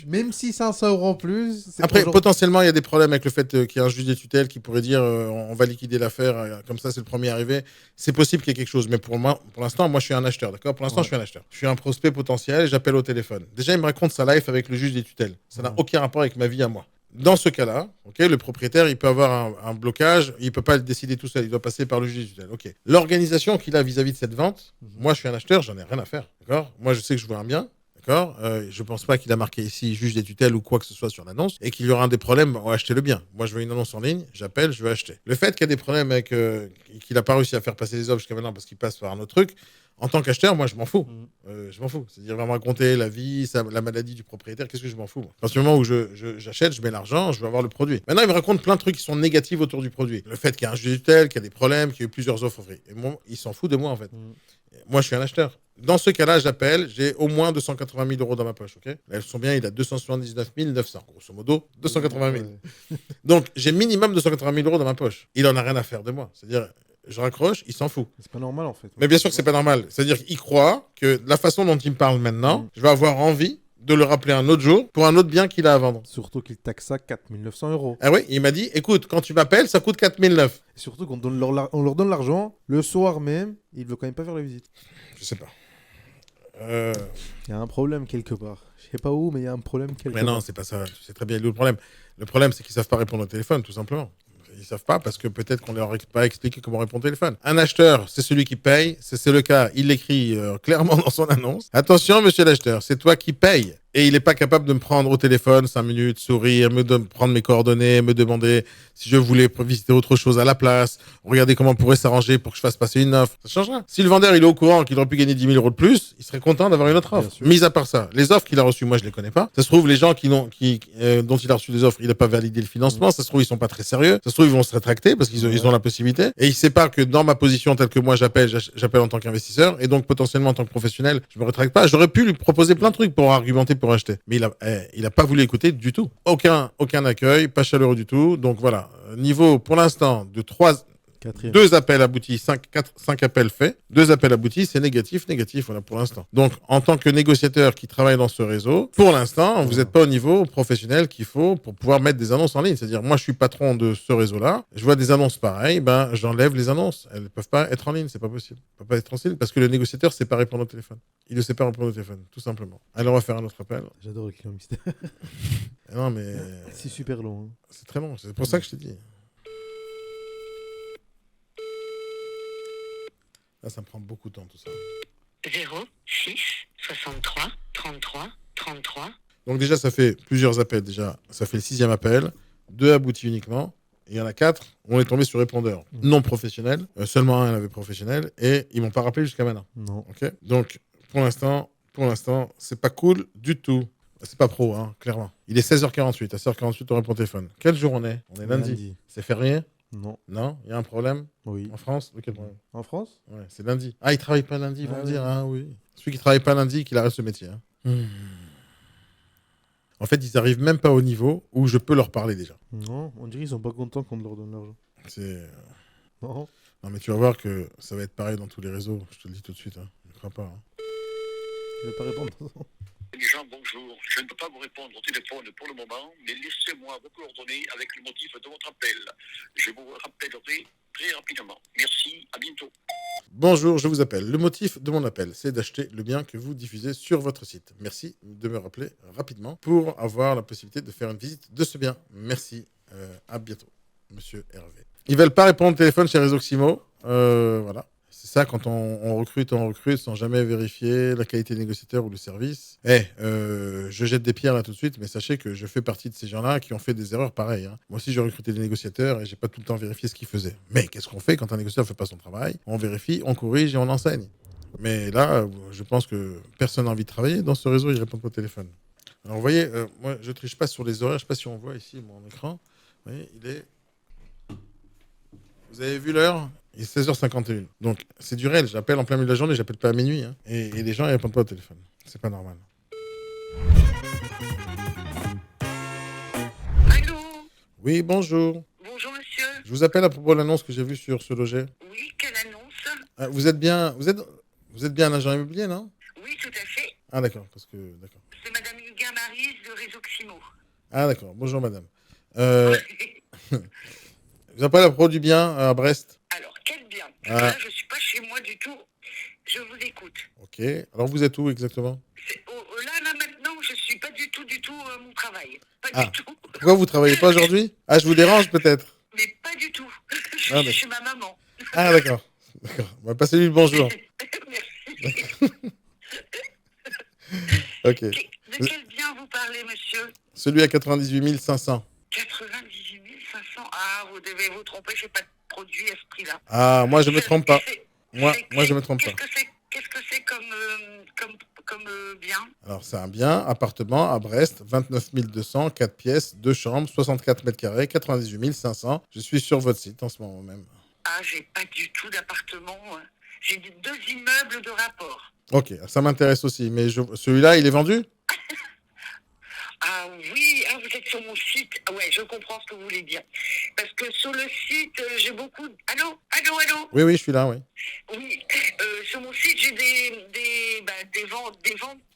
Même si 500 € en plus. Après, potentiellement, il y a des problèmes avec le fait qu'il y ait un juge des tutelles qui pourrait dire on va liquider l'affaire, comme ça, c'est le premier arrivé. C'est possible qu'il y ait quelque chose. Mais pour moi, pour l'instant, moi, je suis un acheteur. D'accord? Pour l'instant, je suis un acheteur. Je suis un prospect potentiel et j'appelle au téléphone. Déjà, il me raconte sa life avec le juge des tutelles. Ça n'a aucun rapport avec ma vie à moi. Dans ce cas-là, le propriétaire, il peut avoir un blocage, il ne peut pas le décider tout seul, il doit passer par le juge des tutelles. L'organisation qu'il a vis-à-vis de cette vente, moi je suis un acheteur, j'en ai rien à faire. Moi je sais que je veux un bien, je ne pense pas qu'il a marqué ici juge des tutelles ou quoi que ce soit sur l'annonce et qu'il y aura un des problèmes à acheter le bien. Moi je veux une annonce en ligne, j'appelle, je veux acheter. Le fait qu'il y a des problèmes avec qu'il n'a pas réussi à faire passer les offres jusqu'à maintenant parce qu'il passe par un autre truc, en tant qu'acheteur, moi, je m'en fous. Je m'en fous. C'est-à-dire, il va me raconter la vie, la maladie du propriétaire. Qu'est-ce que je m'en fous, moi. À partir du moment où j'achète, je mets l'argent, je veux avoir le produit. Maintenant, il me raconte plein de trucs qui sont négatifs autour du produit. Le fait qu'il y a un juge tutelle, qu'il y a des problèmes, qu'il y a eu plusieurs offres. Et moi, il s'en fout de moi, en fait. Moi, je suis un acheteur. Dans ce cas-là, j'appelle, j'ai au moins 280 000 € dans ma poche. Là, elles sont bien, il a 279 900. Grosso modo, 280 000. Donc, j'ai minimum 280 000 € dans ma poche. Il en a rien à faire de moi. C'est-à-dire, je raccroche, il s'en fout. C'est pas normal en fait. Mais bien sûr que c'est pas normal. C'est-à-dire qu'il croit que la façon dont il me parle maintenant, je vais avoir envie de le rappeler un autre jour pour un autre bien qu'il a à vendre. Surtout qu'il taxe ça 4 900 €. Ah oui, il m'a dit, écoute, quand tu m'appelles, ça coûte 4 900. Et surtout qu'on on leur donne l'argent, le soir même, ils veulent quand même pas faire la visite. Je sais pas. Il y a un problème quelque part. Je sais pas où, mais il y a un problème quelque part. Mais non, c'est pas ça. Tu sais très bien le problème. Le problème, c'est qu'ils savent pas répondre au téléphone, tout simplement. Ils savent pas parce que peut-être qu'on leur a pas expliqué comment répondre au téléphone. Un acheteur, c'est celui qui paye. C'est le cas. Il l'écrit clairement dans son annonce. Attention, monsieur l'acheteur, c'est toi qui paye. Et il n'est pas capable de me prendre au téléphone 5 minutes, sourire, prendre mes coordonnées, me demander si je voulais visiter autre chose à la place, regarder comment on pourrait s'arranger pour que je fasse passer une offre. Ça changera. Si le vendeur il est au courant qu'il aurait pu gagner 10 000 € de plus, il serait content d'avoir une autre offre. Mis à part ça, les offres qu'il a reçues, moi je les connais pas. Ça se trouve, les gens dont il a reçu des offres, il n'a pas validé le financement. Ça se trouve, ils sont pas très sérieux. Ça se trouve, ils vont se rétracter parce qu'ils ont la possibilité. Et il sait pas que dans ma position telle que moi j'appelle en tant qu'investisseur et donc potentiellement en tant que professionnel, je me rétracte pas. J'aurais pu lui proposer plein de trucs pour argumenter pour acheter. Mais il a pas voulu écouter du tout. Aucun accueil, pas chaleureux du tout. Donc voilà, niveau pour l'instant de 2 appels aboutis, 5 appels faits. 2 appels aboutis, c'est négatif, voilà, pour l'instant. Donc, en tant que négociateur qui travaille dans ce réseau, pour l'instant, vous n'êtes pas au niveau professionnel qu'il faut pour pouvoir mettre des annonces en ligne. C'est-à-dire, moi, je suis patron de ce réseau-là. Je vois des annonces pareilles, j'enlève les annonces. Elles ne peuvent pas être en ligne, c'est pas possible. Elles ne peuvent pas être en ligne parce que le négociateur ne sait pas répondre au téléphone. Il ne sait pas répondre au téléphone, tout simplement. Alors, on va faire un autre appel. J'adore le client mystère. Non, mais... C'est super long. C'est très long, c'est pour ça que je t'ai dit. Là, ça me prend beaucoup de temps, tout ça. 06 63 33 33. Donc déjà, ça fait plusieurs appels. Déjà, ça fait le 6e appel. 2 aboutis uniquement. Et il y en a 4. On est tombé sur répondeur non professionnel. Seulement un avait professionnel. Et ils m'ont pas rappelé jusqu'à maintenant. Non. Ok. Donc, pour l'instant, c'est pas cool du tout. C'est pas pro, hein, clairement. Il est 16h48. À 16h48, on répond au téléphone. Quel jour on est? On est lundi. C'est férié? Non. Non? Il y a un problème Oui. en France? De quel problème? En France? Ouais, c'est lundi. Ah, il travaille pas lundi, ils vont Ah me oui. dire. Ah oui. Celui qui travaille pas lundi, qu'il arrête ce métier. Hein. En fait, ils arrivent même pas au niveau où je peux leur parler déjà. Non, on dirait qu'ils sont pas contents qu'on leur donne l'argent. C'est... Non. Non, mais tu vas voir que ça va être pareil dans tous les réseaux. Je te le dis tout de suite. Hein. Ne crois pas. Hein. Il va pas répondre. Les gens, bonjour. Je ne peux pas vous répondre au téléphone pour le moment, mais laissez-moi vos coordonnées avec le motif de votre appel. Je vous rappellerai très rapidement. Merci, à bientôt. Bonjour, je vous appelle. Le motif de mon appel, c'est d'acheter le bien que vous diffusez sur votre site. Merci de me rappeler rapidement pour avoir la possibilité de faire une visite de ce bien. Merci. À bientôt, monsieur Hervé. Ils veulent pas répondre au téléphone chez Résoximo. Voilà. C'est ça, quand on recrute sans jamais vérifier la qualité des négociateurs ou le service. Je jette des pierres là tout de suite, mais sachez que je fais partie de ces gens-là qui ont fait des erreurs pareilles. Hein. Moi aussi, j'ai recruté des négociateurs et j'ai pas tout le temps vérifié ce qu'ils faisaient. Mais qu'est-ce qu'on fait quand un négociateur fait pas son travail? On vérifie, on corrige et on enseigne. Mais là, je pense que personne n'a envie de travailler. Dans ce réseau, ils répondent pas au téléphone. Alors, vous voyez, moi, je triche pas sur les horaires. Je sais pas si on voit ici mon écran. Vous voyez, il est... Vous avez vu l'heure? Il est 16h51. Donc, c'est du réel. J'appelle en plein milieu de la journée, j'appelle pas à minuit. Hein. Et les gens, ils répondent pas au téléphone. C'est pas normal. Allô? Oui, bonjour. Bonjour, monsieur. Je vous appelle à propos de l'annonce que j'ai vue sur Ce Loger. Oui, quelle annonce? Vous êtes bien un agent immobilier, non? Oui, tout à fait. Ah, d'accord. D'accord. C'est madame Huguin Marise de Résoximo. Ah, d'accord. Bonjour, madame. Je vous appelle à propos du bien à Brest. Alors, quel bien? Ah. Là, je suis pas chez moi du tout. Je vous écoute. Ok. Alors, vous êtes où exactement? Là, maintenant, je suis pas du tout à mon travail. Pas Ah. du tout. Pourquoi vous travaillez pas aujourd'hui? Ah, je vous dérange peut-être? Mais pas du tout. Je Ah, suis d'accord. chez ma maman. Ah, d'accord. Bah, passez-lui le bonjour. Merci. Ok. De quel bien vous parlez, monsieur? Celui à 98 500. 98 500. Ah, vous devez vous tromper, j'ai pas de produit à ce prix-là. Ah, moi, je me trompe pas. Moi, je me trompe pas. Qu'est-ce que c'est comme bien? Alors, c'est un bien, appartement à Brest, 29 200, 4 pièces, 2 chambres, 64 mètres carrés, 98 500. Je suis sur votre site en ce moment même. Ah, j'ai pas du tout d'appartement. J'ai 2 immeubles de rapport. Ok, ça m'intéresse aussi. Mais celui-là, il est vendu? Ah oui, vous êtes sur mon site. Ouais, je comprends ce que vous voulez dire. Parce que sur le site, j'ai beaucoup... Allô? Oui, je suis là, oui. Oui, sur mon site, j'ai des ventes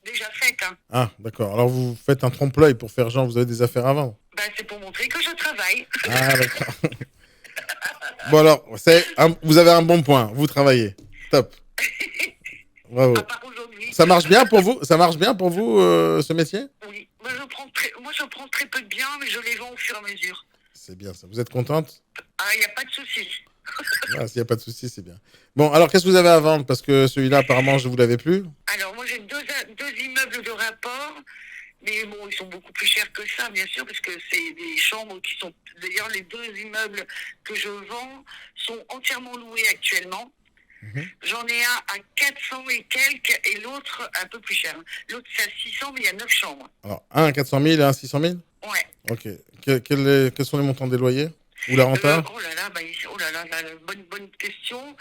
déjà faites. Hein. Ah, d'accord. Alors, vous faites un trompe-l'œil pour faire genre, vous avez des affaires à vendre. C'est pour montrer que je travaille. Ah, d'accord. Bon, alors, vous avez un bon point. Vous travaillez. Top. Bravo. À part aujourd'hui. Ça marche bien pour vous? Ce métier? Oui. Moi, je prends très peu de biens, mais je les vends au fur et à mesure. C'est bien ça. Vous êtes contente? Ah, il n'y a pas de souci. S'il n'y a pas de souci, c'est bien. Bon, alors, qu'est-ce que vous avez à vendre? Parce que celui-là, apparemment, je ne vous l'avais plus. Alors, moi, j'ai deux immeubles de rapport. Mais bon, ils sont beaucoup plus chers que ça, bien sûr, parce que c'est des chambres qui sont... D'ailleurs, les 2 immeubles que je vends sont entièrement loués actuellement. J'en ai un à 400 et quelques et l'autre un peu plus cher. L'autre, c'est à 600, mais il y a 9 chambres. Alors, un à 400 000 et un à 600 000? Ouais. Ok. Quels sont les montants des loyers? Ou la renta? Oh là là, bonne question.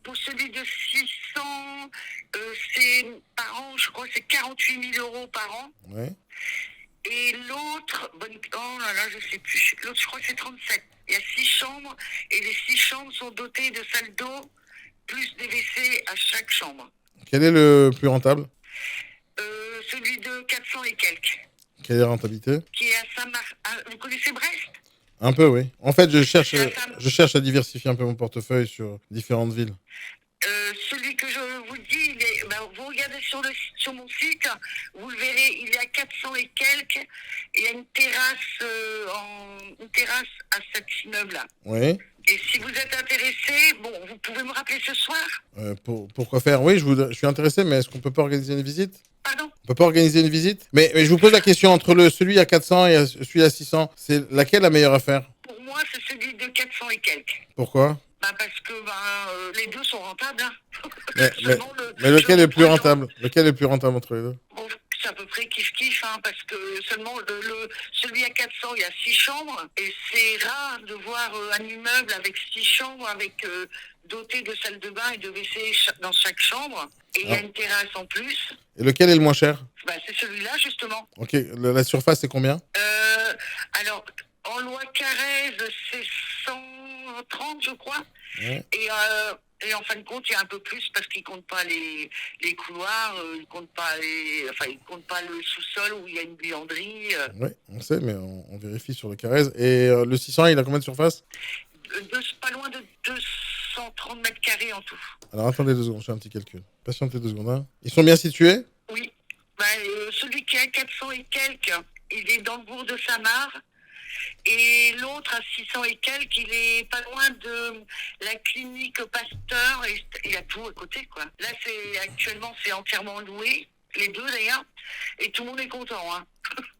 Pour celui de 600, c'est par an, je crois que c'est 48 000 euros par an. Ouais. Et l'autre, oh là là, je sais plus. L'autre, je crois que c'est 37. Il y a 6 chambres et les 6 chambres sont dotées de salles d'eau plus des WC à chaque chambre. Quel est le plus rentable? Celui de 400 et quelques. Quelle est la rentabilité? Qui est à Saint-Marc. Vous connaissez Brest? Un peu, oui. En fait, je cherche à diversifier un peu mon portefeuille sur différentes villes. Celui que je vous dis, vous regardez sur mon site, vous le verrez, il est à 400 et quelques. Et il y a une terrasse à cet immeuble-là. Oui. Et si vous êtes intéressé, bon, vous pouvez me rappeler ce soir? Pourquoi faire? Oui, je suis intéressé, mais est-ce qu'on peut pas organiser une visite? Pardon? On peut pas organiser une visite? Mais je vous pose la question, entre celui à 400 et celui à 600, c'est laquelle la meilleure affaire? Pour moi, c'est celui de 400 et quelques. Pourquoi? Parce que les deux sont rentables. Hein. mais Mais lequel est le plus rentable? Lequel est le plus rentable entre les deux? Bon, c'est à peu près kiff-kiff, hein, parce que seulement celui à 400, il y a 6 chambres, et c'est rare de voir un immeuble avec 6 chambres, avec doté de salle de bain et de WC dans chaque chambre, et il y a une terrasse en plus. Et lequel est le moins cher? C'est celui-là, justement. Ok, la surface, c'est combien? Alors, en loi Carrez, c'est 130, je crois. Ouais. Et en fin de compte, il y a un peu plus parce qu'ils ne comptent pas les couloirs, ils ne comptent pas le sous-sol où il y a une buanderie. Oui, on sait, mais on vérifie sur le Carrez. Et le 600, il a combien de surface? Pas loin de 230 mètres carrés en tout. Alors attendez 2 secondes, je fais un petit calcul. Patientez 2 secondes. Hein. Ils sont bien situés? Oui. Celui qui est à 400 et quelques, il est dans le bourg de Samar. Et l'autre à 600 et quelques, il est pas loin de la clinique Pasteur. Et il y a tout à côté, quoi. Là, actuellement, c'est entièrement loué. Les deux, d'ailleurs. Et tout le monde est content, hein.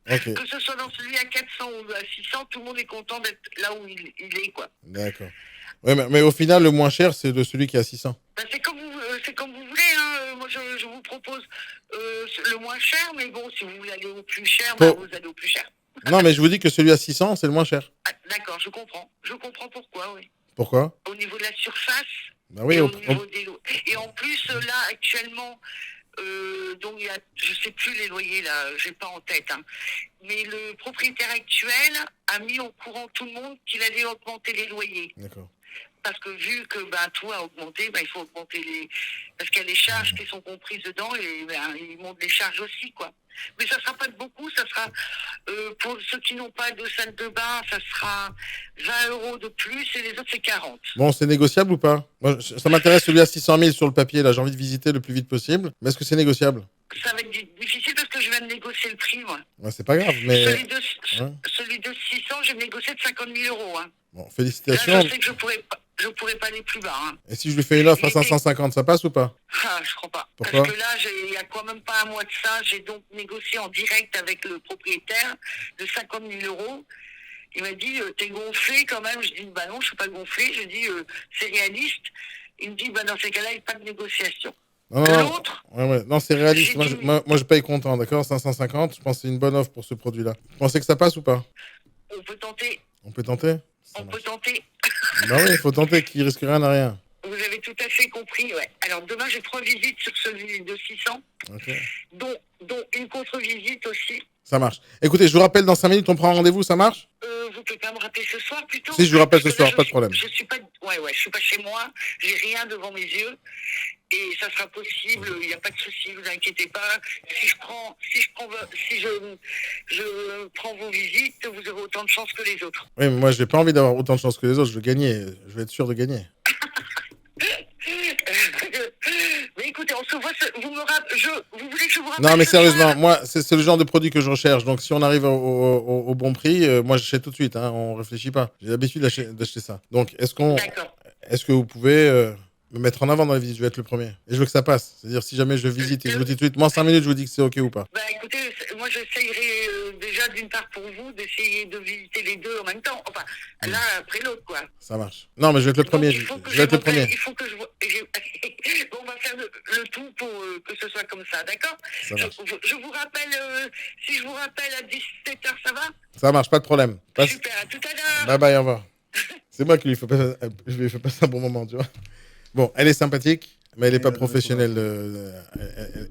Okay. Que ce soit dans celui à 400 ou à 600, tout le monde est content d'être là où il est, quoi. D'accord. Ouais, mais au final, le moins cher, c'est de celui qui est à 600. C'est comme vous voulez, hein. Moi, je vous propose le moins cher, mais bon, si vous voulez aller au plus cher, vous allez au plus cher. Non, mais je vous dis que celui à 600, c'est le moins cher. Ah, d'accord, je comprends. Je comprends pourquoi, oui. Pourquoi? Au niveau de la surface, oui, et au niveau des lots. Et en plus, là, actuellement, donc il y a, je sais plus les loyers, là, j'ai pas en tête, hein. Mais le propriétaire actuel a mis au courant tout le monde qu'il allait augmenter les loyers. D'accord. Parce que vu que tout a augmenté, il faut augmenter parce qu'il y a les charges qui sont comprises dedans et ils montent les charges aussi, quoi. Mais ça ne sera pas de beaucoup, ça sera pour ceux qui n'ont pas de salle de bain, ça sera 20 € de plus et les autres c'est 40. Bon, c'est négociable ou pas? Moi, ça m'intéresse celui à 600 000 sur le papier, là, j'ai envie de visiter le plus vite possible. Mais est-ce que c'est négociable? Ça va être difficile parce que je viens de négocier le prix, moi. Ouais, c'est pas grave, mais... Celui de 600, j'ai négocié de 50 000 €. Hein. Bon, félicitations. Là, je sais que je pourrais pas aller plus bas. Hein. Et si je lui fais une offre à 550, ça passe ou pas? Je crois pas. Pourquoi? Parce que là, il y a quand même pas un mois de ça, j'ai donc négocié en direct avec le propriétaire de 50 000 €. Il m'a dit, t'es gonflé quand même. Je dis, non, je suis pas gonflé. Je dis, c'est réaliste. Il me dit, dans ces cas-là, il n'y a pas de négociation. L'autre, non, c'est réaliste. Moi, je paye content, d'accord? 550, je pense que c'est une bonne offre pour ce produit-là. Vous pensez que ça passe ou pas? On peut tenter. On peut tenter? On peut tenter. Oui, il faut tenter, qui risque rien à rien. Vous avez tout à fait compris, ouais. Alors, demain, j'ai 3 visites sur celui de 600, dont une contre-visite aussi. Ça marche. Écoutez, je vous rappelle dans 5 minutes, on prend un rendez-vous, ça marche? Vous pouvez pas me rappeler ce soir, plutôt? Si, je vous rappelle ce soir, pas de problème. Je suis pas chez moi, j'ai rien devant mes yeux. Et ça sera possible, il n'y a pas de souci, vous inquiétez pas. Si je prends vos visites, vous aurez autant de chance que les autres. Oui, mais moi, j'ai pas envie d'avoir autant de chance que les autres. Je veux gagner. Je veux être sûr de gagner. Mais écoutez, on se voit. Vous voulez que je vous rappelle? Non, mais sérieusement, moi, c'est le genre de produit que je recherche. Donc, si on arrive au bon prix, moi, j'achète tout de suite. Hein, on réfléchit pas. J'ai l'habitude d'acheter ça. Donc, est-ce que vous pouvez me mettre en avant dans les visites? Je vais être le premier. Et je veux que ça passe. C'est-à-dire, si jamais je visite et je vous dis tout de suite, moi, en 5 minutes, je vous dis que c'est OK ou pas. Écoutez, moi, j'essayerai déjà, d'une part pour vous, d'essayer de visiter les deux en même temps. Enfin, l'un après l'autre, quoi. Ça marche. Non, mais je vais être le premier. Il faut que je Bon, on va faire le tout pour que ce soit comme ça, d'accord? Je vous rappelle, si je vous rappelle à 17h, ça va? Ça marche, pas de problème. Super, à tout à l'heure. Bye bye, au revoir. C'est moi qui lui fais passer un bon moment, tu vois. Bon, elle est sympathique, mais elle n'est pas professionnelle.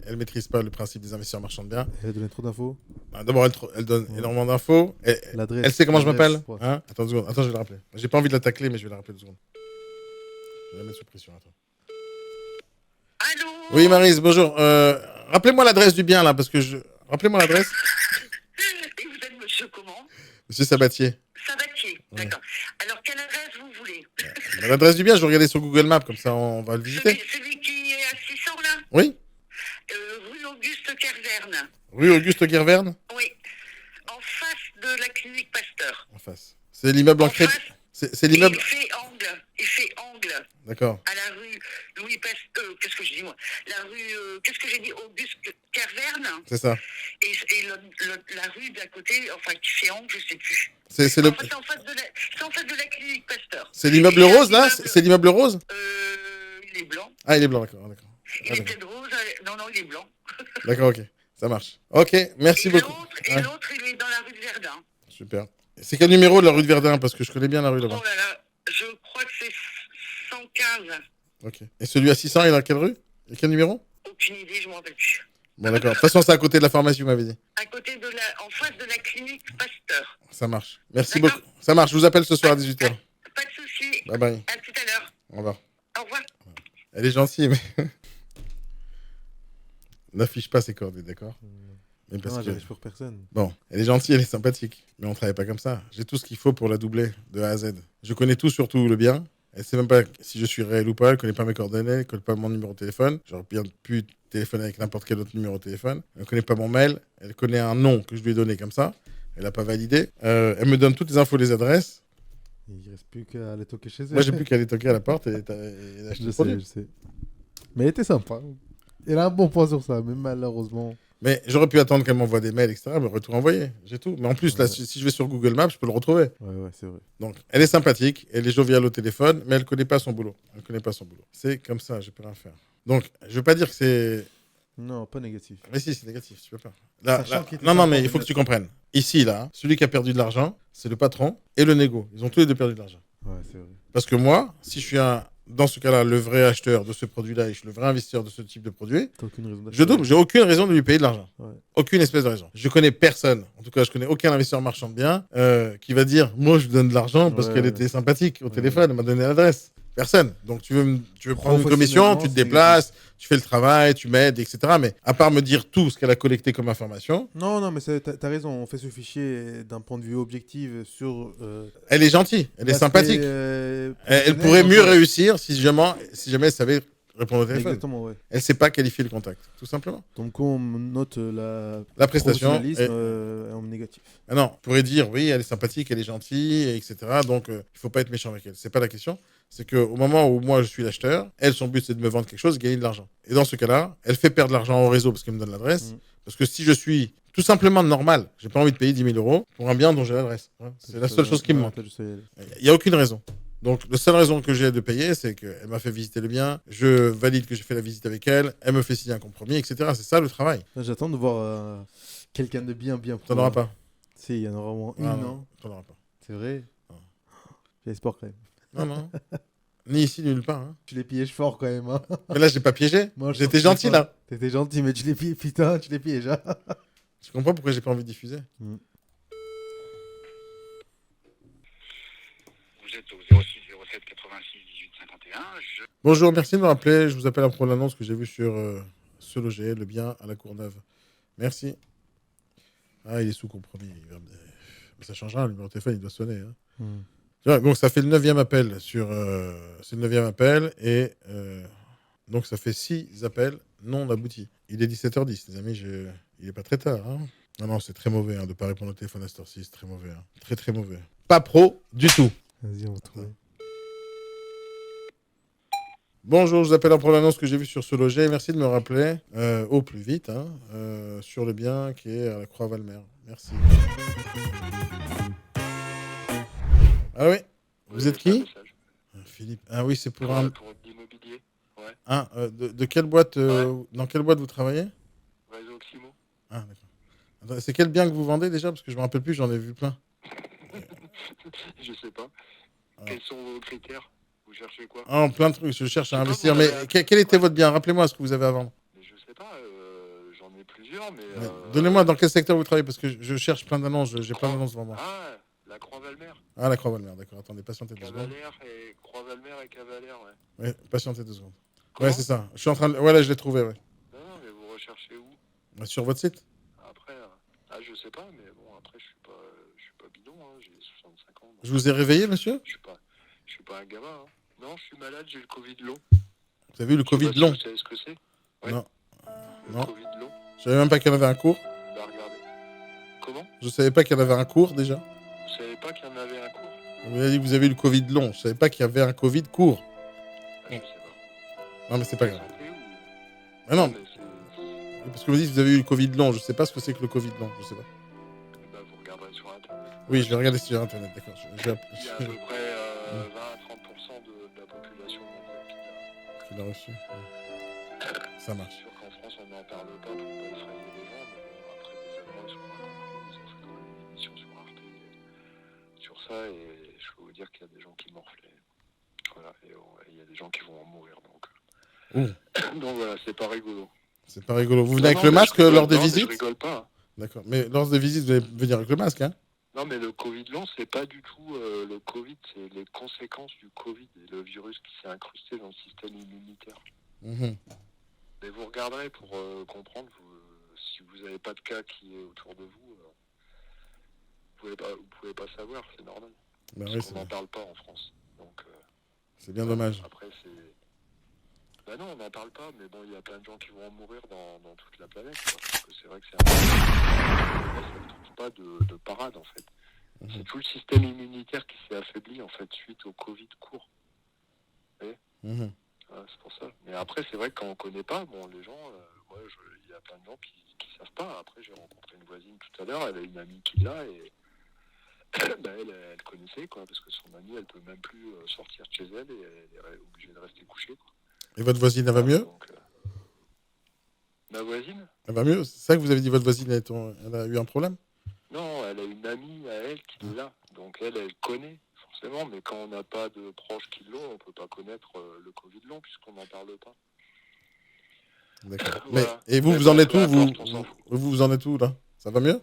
Elle maîtrise pas le principe des investisseurs marchands de biens. Elle a donné trop d'infos. D'abord, elle donne énormément d'infos. Elle sait comment je m'appelle, hein? Attends 2 secondes. Attends, je vais la rappeler. J'ai pas envie de la tacler, mais je vais la rappeler 2 secondes. Je vais la mettre sous pression. Attends. Allô? Oui, Maryse, bonjour. Rappelez-moi l'adresse du bien, là, parce que Rappelez-moi l'adresse. Et vous êtes monsieur comment? Monsieur Sabatier. Sabatier, d'accord. Alors, quelle adresse vous voulez? L'adresse du bien, je vais regarder sur Google Maps, comme ça on va le visiter. Celui qui est à 600, là? Oui. Rue Auguste Kerverne. Rue Auguste Kerverne? Oui. En face de la clinique Pasteur. En face. C'est l'immeuble en crédit. C'est l'immeuble. Il fait angle. il fait angle D'accord. à la rue Louis Pasteur, qu'est-ce que je dis moi? La rue, qu'est-ce que j'ai dit? Auguste Kerverne, C'est ça. et la rue d'à côté, enfin qui fait angle, je sais plus. C'est le... Enfin, c'est en face de la clinique Pasteur. C'est l'immeuble Et rose, là? l'immeuble- C'est l'immeuble rose? Il est blanc. Ah, il est blanc, d'accord. D'accord, Il Ah, est d'accord. peut-être rose. Non, il est blanc. D'accord, ok. Ça marche. Ok, merci Et beaucoup. Ouais, l'autre, il est dans la rue de Verdun. super. C'est quel numéro de la rue de Verdun? Parce que je connais bien la rue là-bas. Oh là là, je crois que c'est 115. Ok. Et celui à 600, il est dans quelle rue? Et quel numéro? Aucune idée, je m'en rappelle plus. Bon, d'accord. De toute façon, c'est à côté de la pharmacie, vous m'avez dit. En face de la clinique Pasteur. Ça marche. Merci D'accord. beaucoup. Ça marche. Je vous appelle ce soir à 18h. Pas de souci. Bye bye. À tout à l'heure. Au revoir. Au revoir. Elle est gentille, mais. N'affiche pas ses coordonnées, d'accord? Mais parce Non, que... j'arrive pour personne. Bon, elle est gentille, elle est sympathique. Mais on travaille pas comme ça. J'ai tout ce qu'il faut pour la doubler de A à Z. Je connais tout, surtout le bien. Elle sait même pas si je suis réel ou pas. Elle connaît pas mes coordonnées. Elle connaît pas mon numéro de téléphone. J'aurais bien pu téléphoner avec n'importe quel autre numéro de téléphone. Elle connaît pas mon mail. Elle connaît un nom que je lui ai donné comme ça. Elle a pas validé. Elle me donne toutes les infos, les adresses. Il reste plus qu'à aller toquer chez elle. Moi, j'ai plus qu'à aller toquer à la porte et acheter Je le sais, produit. je sais. Mais elle était sympa. Elle a un bon point sur ça, mais malheureusement. Mais j'aurais pu attendre qu'elle m'envoie des mails, etc. Me retour envoyé. J'ai tout. Mais en plus, là, Ouais. si je vais sur Google Maps, je peux le retrouver. Ouais, c'est vrai. Donc, elle est sympathique, elle est joviale au téléphone, mais elle connaît pas son boulot. Elle connaît pas son boulot. C'est comme ça, je peux rien faire. Donc, je veux pas dire que c'est... Non, pas négatif. Mais si, c'est négatif, tu peux pas. Là, Sachant qu'il était non, sympa, mais il mais faut que là- tu comprennes. Ici, là, celui qui a perdu de l'argent, c'est le patron et le négo. Ils ont tous les deux perdu de l'argent. Ouais, c'est vrai. Parce que moi, si je suis dans ce cas-là, le vrai acheteur de ce produit-là et je suis le vrai investisseur de ce type de produit, T'as aucune raison d'acheter. je double, j'ai aucune raison de lui payer de l'argent. Ouais. Aucune espèce de raison. Je connais personne, en tout cas, je connais aucun investisseur marchand de biens qui va dire moi, je lui donne de l'argent parce Ouais, qu'elle ouais. était sympathique au téléphone, elle m'a donné l'adresse. Personne. Donc, tu veux prendre une commission, Professionnellement, tu te c'est déplaces, tu fais le travail, tu m'aides, etc. Mais à part me dire tout ce qu'elle a collecté comme information, Non, mais t'as raison. On fait ce fichier d'un point de vue objectif sur. elle est gentille, elle est l'aspect, sympathique. Elle professionnel, pourrait donc, mieux réussir si jamais elle savait répondre au téléphone. Exactement, ouais. Elle sait pas qualifier le contact, tout simplement. Donc, on note la La prestation. professionnalisme en négatif. Ah non, on pourrait dire oui, elle est sympathique, elle est gentille, etc. Donc il faut pas être méchant avec elle. C'est pas la question. C'est qu'au moment où moi je suis l'acheteur, elle, son but c'est de me vendre quelque chose, gagner de l'argent. Et dans ce cas-là, elle fait perdre l'argent au réseau parce qu'elle me donne l'adresse. Mm. Parce que si je suis tout simplement normal, j'ai pas envie de payer 10 000 euros pour un bien dont j'ai l'adresse. Hein, c'est la seule chose qui me manque. Il n'y a aucune raison. Donc, la seule raison que j'ai de payer, c'est qu'elle m'a fait visiter le bien, je valide que j'ai fait la visite avec elle, elle me fait signer un compromis, etc. C'est ça le travail. J'attends de voir quelqu'un de bien pour. T'en auras pas. Si, il y en aura au moins une, Ah, non? T'en auras pas. C'est vrai? Non. J'ai espoir quand même. Non, non. Ni ici, ni nulle part. Hein. Tu les pièges fort quand même. Hein. Mais là, j'ai pas piégé. Moi, je J'étais pense gentil, pas. là. T'étais gentil, mais tu les pièges. Putain, tu les pièges. Hein. Je comprends pourquoi j'ai pas envie de diffuser. Vous êtes au 06 07 86 18 51. Bonjour, merci de me rappeler. Je vous appelle après l'annonce que j'ai vue sur Se Loger, le bien à la Courneuve. Merci. Ah, il est sous compromis. Mais ça changera, le numéro de téléphone, il doit sonner. Hein. Tu vois, donc, ça fait le 9e appel sur... c'est le 9e appel et... donc, ça fait 6 appels non aboutis. Il est 17h10, les amis. Il est pas très tard. Hein. Non, c'est très mauvais de ne pas répondre au téléphone à cette heure-ci. C'est très mauvais. Hein. Très, très mauvais. Pas pro du tout. Vas-y, on va trouver. Bonjour, je vous appelle pour l'annonce que j'ai vue sur Se Loger. Merci de me rappeler au plus vite hein, sur le bien qui est à la Croix-Valmer. Merci. Ah oui. Vous êtes qui? Philippe. Ah oui, c'est pour un... Pour l'immobilier. Ouais. Ah, de quelle boîte dans quelle boîte vous travaillez? Réseau Oximo. Ah, d'accord. Attends, c'est quel bien que vous vendez déjà? Parce que je me rappelle plus, j'en ai vu plein. Je sais pas. Quels sont vos critères? Vous cherchez quoi? Ah, plein de trucs, je cherche à Je sais pas, investir. vous Mais avez- quel était votre bien? Rappelez-moi ce que vous avez à vendre. Mais je sais pas, j'en ai plusieurs, mais. Mais donnez-moi dans quel secteur vous travaillez, parce que je cherche plein d'annonces, j'ai plein d'annonces devant moi. Ah, la Croix-Valmer. Ah, la Croix-Valmer, d'accord. Attendez, patientez 2 secondes. Cavalère et Croix-Valmer et Cavalère, ouais. Ouais, patientez 2 secondes. Comment? Ouais, c'est ça. Je suis en train de... Ouais, là, je l'ai trouvé, ouais. Non, mais vous recherchez où? Sur votre site? Après, je sais pas, mais bon, après, je suis pas bidon, hein, j'ai 65 ans. donc Je vous ai réveillé, monsieur? Je suis pas un gamin, hein. Non, je suis malade, j'ai le Covid long. Vous avez vu le Je sais Covid pas si long? Vous savez ce que c'est? Ouais. Non. Le Non. Covid long? Je savais même pas qu'il y en avait un cours. Bah, regardez. Comment? Je savais pas qu'il y en avait un cours, déjà. Vous savez pas qu'il y en avait un cours? Vous avez dit que vous avez eu le Covid long. Je savais pas qu'il y avait un Covid court. Je sais pas. Non, mais c'est pas grave. Santé ou... Ah non, mais c'est... parce que vous dites que vous avez eu le Covid long. Je sais pas ce que c'est que le Covid long. Je sais pas. Bah, vous regarderez sur Internet. Oui, je vais regarder sur Internet, d'accord. Il y a à peu près 20 à 30% de la population mondiale qui l'a. Qu'il a reçu. Ça marche. C'est sûr qu'en France, on n'en parle pas pour pas effrayer les gens, mais bon, après, les Allemands, ils sont pas conclus. Ils ont fait quand même une émission sur Arte sur ça, et je peux vous dire qu'il y a des gens qui morflaient. Voilà, et il y a des gens qui vont en mourir, donc. Donc voilà, c'est pas rigolo. C'est pas rigolo. Vous venez avec Non, le mais masque je rigole- lors des non, mais visites? Je rigole pas. Hein. D'accord. Mais lors des visites, vous allez venir avec le masque, hein? Non, mais le Covid long, c'est pas du tout le Covid, c'est les conséquences du Covid et le virus qui s'est incrusté dans le système immunitaire. Mhm. Mais vous regarderez pour comprendre, si vous n'avez pas de cas qui est autour de vous, vous pouvez pas savoir, c'est normal. Bah Parce oui, qu'on n'en parle pas en France. Donc, c'est bien dommage. après, c'est... Ben non, on n'en parle pas, mais bon, il y a plein de gens qui vont en mourir dans toute la planète. Quoi. Parce que c'est vrai que c'est un... Ça ne trouve pas de parade, en fait. Mhm. C'est tout le système immunitaire qui s'est affaibli, en fait, suite au Covid court. Mhm. Voilà, c'est pour ça. Mais après, c'est vrai que quand on ne connaît pas, bon, les gens... il y a plein de gens qui ne savent pas. Après, j'ai rencontré une voisine tout à l'heure, elle a une amie qui l'a, et... ben, elle connaissait, quoi, parce que son amie, elle peut même plus sortir de chez elle, et elle est obligée de rester couchée, quoi. Et votre voisine, elle va mieux? Donc, ma voisine? Elle va mieux? C'est ça que vous avez dit, votre voisine, elle a eu un problème? Non, elle a une amie à elle qui l'a. Donc elle connaît, forcément, mais quand on n'a pas de proches qui l'ont, on ne peut pas connaître le Covid long, puisqu'on n'en parle pas. D'accord. Voilà. Et vous, Mais vous en bon, êtes peu où, importe, on s'en fout. vous en êtes où, là? Ça va mieux?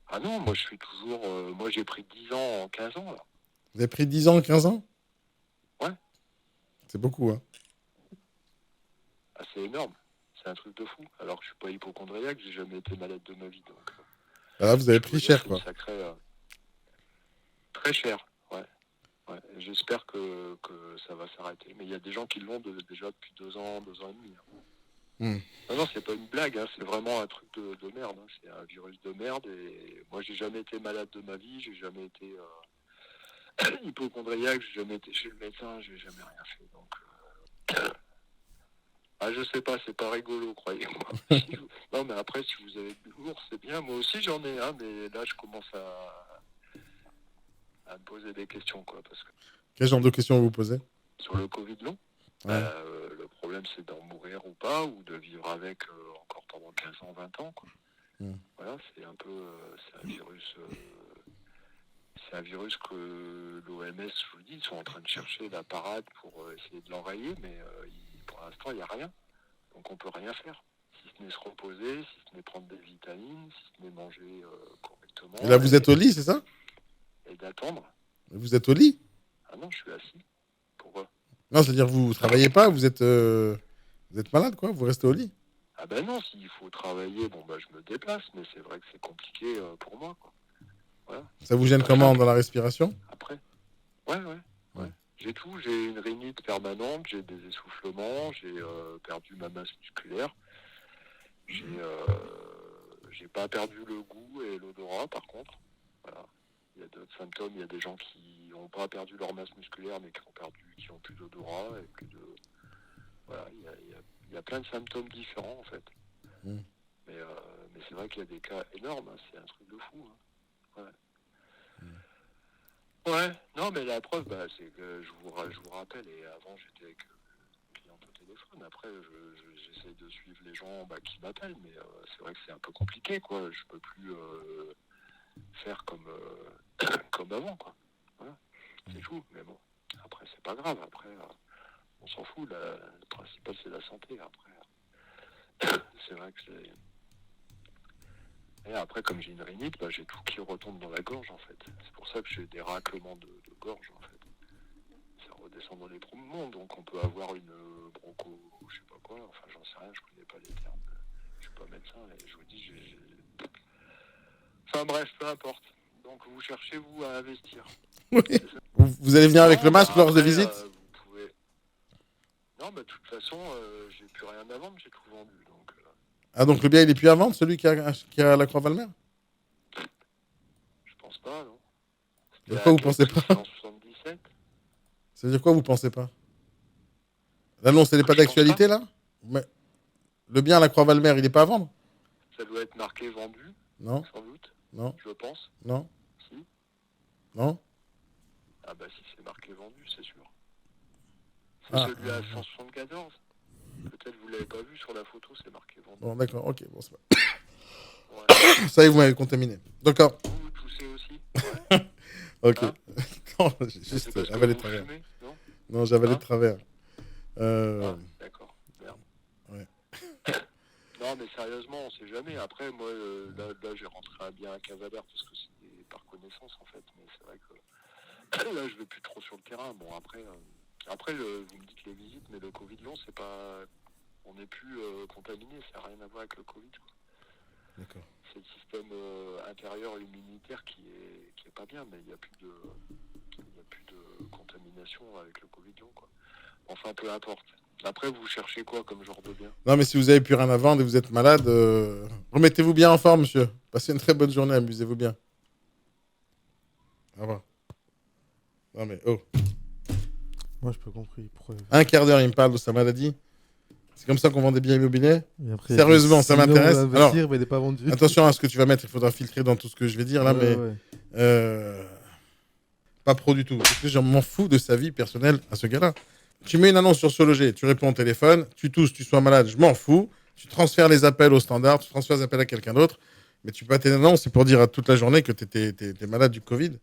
Ah non, moi je suis toujours... moi j'ai pris 10 ans en 15 ans, là. Vous avez pris 10 ans, 15 ans? Ouais. C'est beaucoup, hein? Ah, c'est énorme. C'est un truc de fou. Alors que je suis pas hypocondriaque, j'ai jamais été malade de ma vie. Donc, Là, vous avez je peux pris dire cher, que quoi. c'est sacré, très cher, ouais. Ouais. J'espère que ça va s'arrêter. Mais il y a des gens qui l'ont déjà depuis 2 ans et demi. Hmm. Non, c'est pas une blague, hein, c'est vraiment un truc de merde. Hein. C'est un virus de merde. Et moi, j'ai jamais été malade de ma vie, j'ai jamais été hypocondriaque, j'ai jamais été chez le médecin, j'ai jamais rien fait. Donc, ah, je sais pas, c'est pas rigolo, croyez-moi. Non, mais après, si vous avez de l'humour, c'est bien. Moi aussi, j'en ai, hein, mais là, je commence à me poser des questions, quoi, parce que Quel genre de questions vous posez? sur le Covid long, Ouais. le problème, c'est d'en mourir ou pas, ou de vivre avec encore pendant 15 ans, 20 ans, quoi. Voilà, c'est un peu... c'est un virus que l'OMS, je vous le dis, ils sont en train de chercher la parade pour essayer de l'enrayer, mais pour l'instant, il n'y a rien. Donc on peut rien faire. Si ce n'est se reposer, si ce n'est prendre des vitamines, si ce n'est manger correctement. Et là, vous êtes au lit, c'est ça? Et d'attendre. Vous êtes au lit? Ah non, je suis assis. Pourquoi? Non, c'est-à-dire vous travaillez pas, vous êtes malade, quoi, vous restez au lit. Ah ben non, s'il faut travailler, bon bah je me déplace, mais c'est vrai que c'est compliqué pour moi, quoi. Voilà. Ça vous gêne comment dans la respiration? Après. Ouais. J'ai tout, j'ai une rhinite permanente, j'ai des essoufflements, j'ai perdu ma masse musculaire, j'ai pas perdu le goût et l'odorat par contre. Voilà. Il y a d'autres symptômes, il y a des gens qui n'ont pas perdu leur masse musculaire mais qui ont plus d'odorat et plus de... Voilà, il y a plein de symptômes différents en fait. Mais c'est vrai qu'il y a des cas énormes, hein, c'est un truc de fou. Hein. Ouais. Ouais, non, mais la preuve, bah, c'est que je vous rappelle, et avant j'étais avec une cliente au téléphone, après j'essaye de suivre les gens qui m'appellent, mais c'est vrai que c'est un peu compliqué, quoi. Je peux plus faire comme avant, quoi. Voilà, c'est tout, mais bon, après c'est pas grave, après on s'en fout, le principal c'est la santé, après c'est vrai que c'est... Et après, comme j'ai une rhinite, j'ai tout qui retombe dans la gorge, en fait. C'est pour ça que j'ai des raclements de gorge, en fait. Ça redescend dans les poumons, donc on peut avoir une broncho, je sais pas quoi, enfin j'en sais rien, je connais pas les termes. Je suis pas médecin, et je vous dis, Enfin bref, peu importe. Donc vous cherchez, vous, à investir. Oui. Vous allez venir avec le masque lors des après, visites? Vous pouvez... Non, de toute façon, j'ai plus rien à vendre, j'ai tout vendu, donc... Ah, donc le bien, il est plus à vendre, celui qui a la Croix-Valmer? Je pense pas, non. De quoi vous pensez pas? 177. Ça veut dire quoi, vous pensez pas? L'annonce, elle n'est pas Je pense d'actualité, là? Mais le bien à la Croix-Valmer, il n'est pas à vendre? Ça doit être marqué vendu, Non, sans doute, non, je pense. non, Si. non. Ah bah si c'est marqué vendu, c'est sûr. C'est Ah, celui à 174. Peut-être vous l'avez pas vu sur la photo, c'est marqué vendu. Bon, d'accord, ok. Bon, c'est pas... Ouais. Ça y est, vous m'avez contaminé. D'accord, Vous toussez aussi. Ouais. ok. Hein Non, j'ai C'est juste parce que avalé de vous travers. fumez, non? Non, j'ai avalé de Hein travers. Ah, d'accord. Merde. Ouais. Non, mais sérieusement, on sait jamais. Après, moi, là j'ai rentré un bien à Cavadar parce que c'est par connaissance, en fait. Mais c'est vrai que là, je vais plus trop sur le terrain. Bon, après, vous me dites les visites, mais le Covid long, c'est pas... On n'est plus contaminé, ça n'a rien à voir avec le Covid, quoi. D'accord. C'est le système intérieur immunitaire qui est pas bien, mais il n'y a plus de contamination avec le Covid long, quoi. Enfin, peu importe. Après, vous cherchez quoi comme genre de bien? Non, mais si vous avez plus rien à vendre et vous êtes malade, remettez-vous bien en forme, monsieur. Passez une très bonne journée, amusez-vous bien. Au revoir. Non, mais oh. Moi, je peux compris. Pourquoi... Un quart d'heure, il me parle de sa maladie. C'est comme ça qu'on vend des biens immobiliers? Et après, Sérieusement, ça m'intéresse. Alors, mais il n'est pas vendu. Attention à ce que tu vas mettre, il faudra filtrer dans tout ce que je vais dire là, Ouais, mais ouais. pas pro du tout. Parce que je m'en fous de sa vie personnelle à ce gars-là. Tu mets une annonce sur Se Loger, tu réponds au téléphone, tu tousses, tu sois malade, je m'en fous. Tu transfères les appels au standard, tu transfères les appels à quelqu'un d'autre, mais tu peux pas t'annoncer, c'est pour dire à toute la journée que t'es malade du Covid.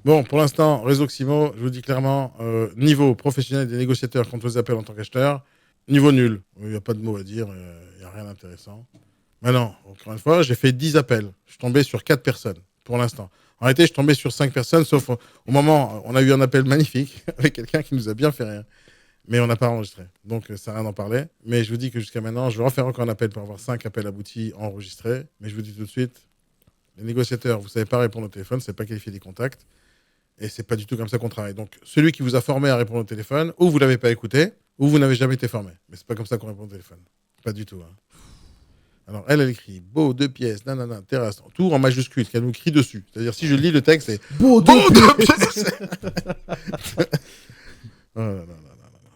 Bon, pour l'instant, Réseau Ximo, je vous dis clairement, niveau professionnel des négociateurs contre les appels en tant qu'acheteur, niveau nul. Il n'y a pas de mots à dire, il n'y a rien d'intéressant. Maintenant, encore une fois, j'ai fait 10 appels. Je suis tombé sur 4 personnes, pour l'instant. En réalité, je suis tombé sur 5 personnes, sauf au moment, on a eu un appel magnifique avec quelqu'un qui nous a bien fait rire. Mais on n'a pas enregistré. Donc, ça n'a rien d'en parler. Mais je vous dis que jusqu'à maintenant, je vais refaire encore un appel pour avoir 5 appels aboutis enregistrés. Mais je vous dis tout de suite, les négociateurs, vous ne savez pas répondre au téléphone, c'est pas qualifier des contacts. Et c'est pas du tout comme ça qu'on travaille. Donc, celui qui vous a formé à répondre au téléphone, ou vous l'avez pas écouté, ou vous n'avez jamais été formé. Mais c'est pas comme ça qu'on répond au téléphone. Pas du tout. Hein. Alors, elle écrit beau, 2 pièces, nanana, terrasse, tout en majuscule, qu'elle nous crie dessus. C'est-à-dire, si je lis le texte, c'est Beau, beau, 2 pièces. Oh là là là là là.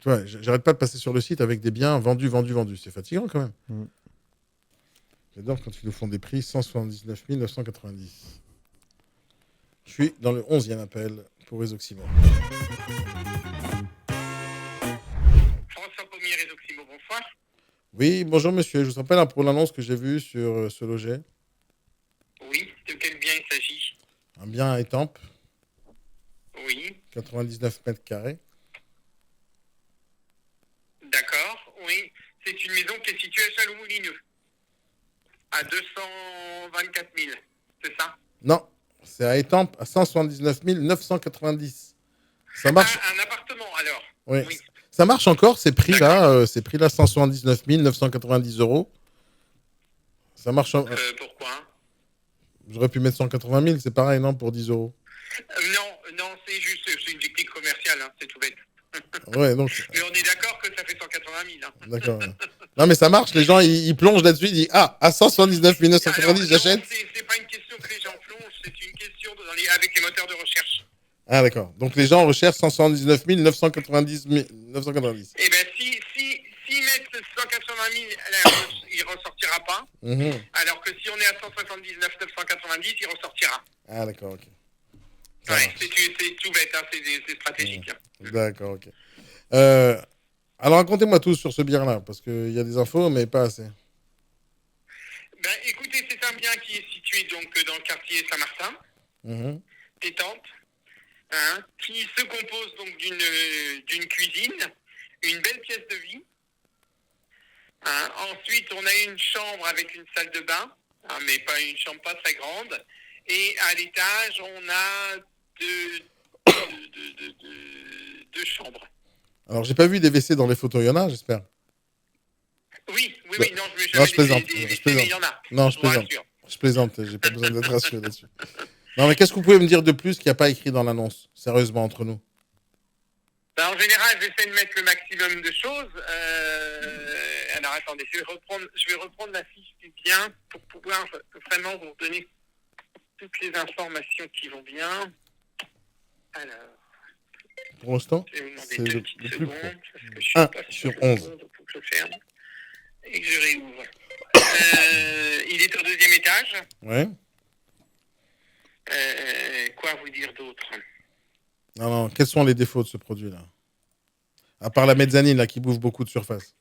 Tu vois, j'arrête pas de passer sur le site avec des biens vendus. C'est fatigant quand même. Mm. J'adore quand ils nous font des prix 179 990. Je suis dans le 11e appel pour Réseau Ximo. François Pommier, Réseau Ximo, bonsoir. Oui, bonjour monsieur, je vous rappelle pour l'annonce que j'ai vue sur Se Loger. Oui, de quel bien il s'agit? Un bien à Étampes, Oui, 99 mètres carrés. d'accord, oui. C'est une maison qui est située à Châlons-Moulineux, à 224 000, c'est ça? Non, c'est à Étampes, à 179 990. Ça marche. Ah, un appartement, alors? Oui. Oui. Ça marche encore, ces prix-là, 179 990 euros. Ça marche. Pourquoi? J'aurais pu mettre 180 000, c'est pareil, non, pour 10 euros. Non, c'est juste, c'est une technique commerciale, hein, c'est tout bête. Ouais, donc. Mais on est d'accord que ça fait 180 000. Hein. D'accord. Ouais. Non, mais ça marche, les gens, ils plongent là-dessus, ils disent ah, à 179 990, j'achète. Non, c'est pas une question que les gens plongent, c'est une question avec les moteurs de recherche. Ah, d'accord. Donc les gens recherchent 179 990. Eh bien, s'ils mettent 180 000, il ne ressortira pas. Mm-hmm. Alors que si on est à 179 990, il ressortira. Ah, d'accord, ok. Ouais, c'est tout bête, hein, c'est stratégique. Hein. D'accord, ok. Alors racontez-moi tout sur ce bien-là, parce qu'il y a des infos, mais pas assez. Ben, écoutez, c'est un bien qui est situé donc dans le quartier Saint-Martin, Mm-hmm. Étampes, hein, qui se compose donc d'une cuisine, une belle pièce de vie. Hein. Ensuite, on a une chambre avec une salle de bain, hein, mais pas une chambre pas très grande. Et à l'étage, on a deux chambres. Alors, j'ai pas vu des WC dans les photos, il y en a, j'espère. Oui, non, Non, je plaisante. Mais il y en a. Non, je plaisante. Je plaisante, j'ai pas besoin d'être rassuré là-dessus. Non, mais qu'est-ce que vous pouvez me dire de plus qu'il n'y a pas écrit dans l'annonce, sérieusement, entre nous? Ben, en général, j'essaie de mettre le maximum de choses. Alors, attendez, je vais reprendre la fiche du bien pour pouvoir vraiment vous donner toutes les informations qui vont bien. Alors, Pour l'instant, je vais vous demander c'est 2 le petites plus secondes, pro. parce que je suis 1 pas sur le 11. bon, donc il faut que je ferme et que je réouvre. Il est au 2e étage. Ouais. Quoi vous dire d'autre? Non, quels sont les défauts de ce produit-là? À part la mezzanine, là, qui bouffe beaucoup de surface.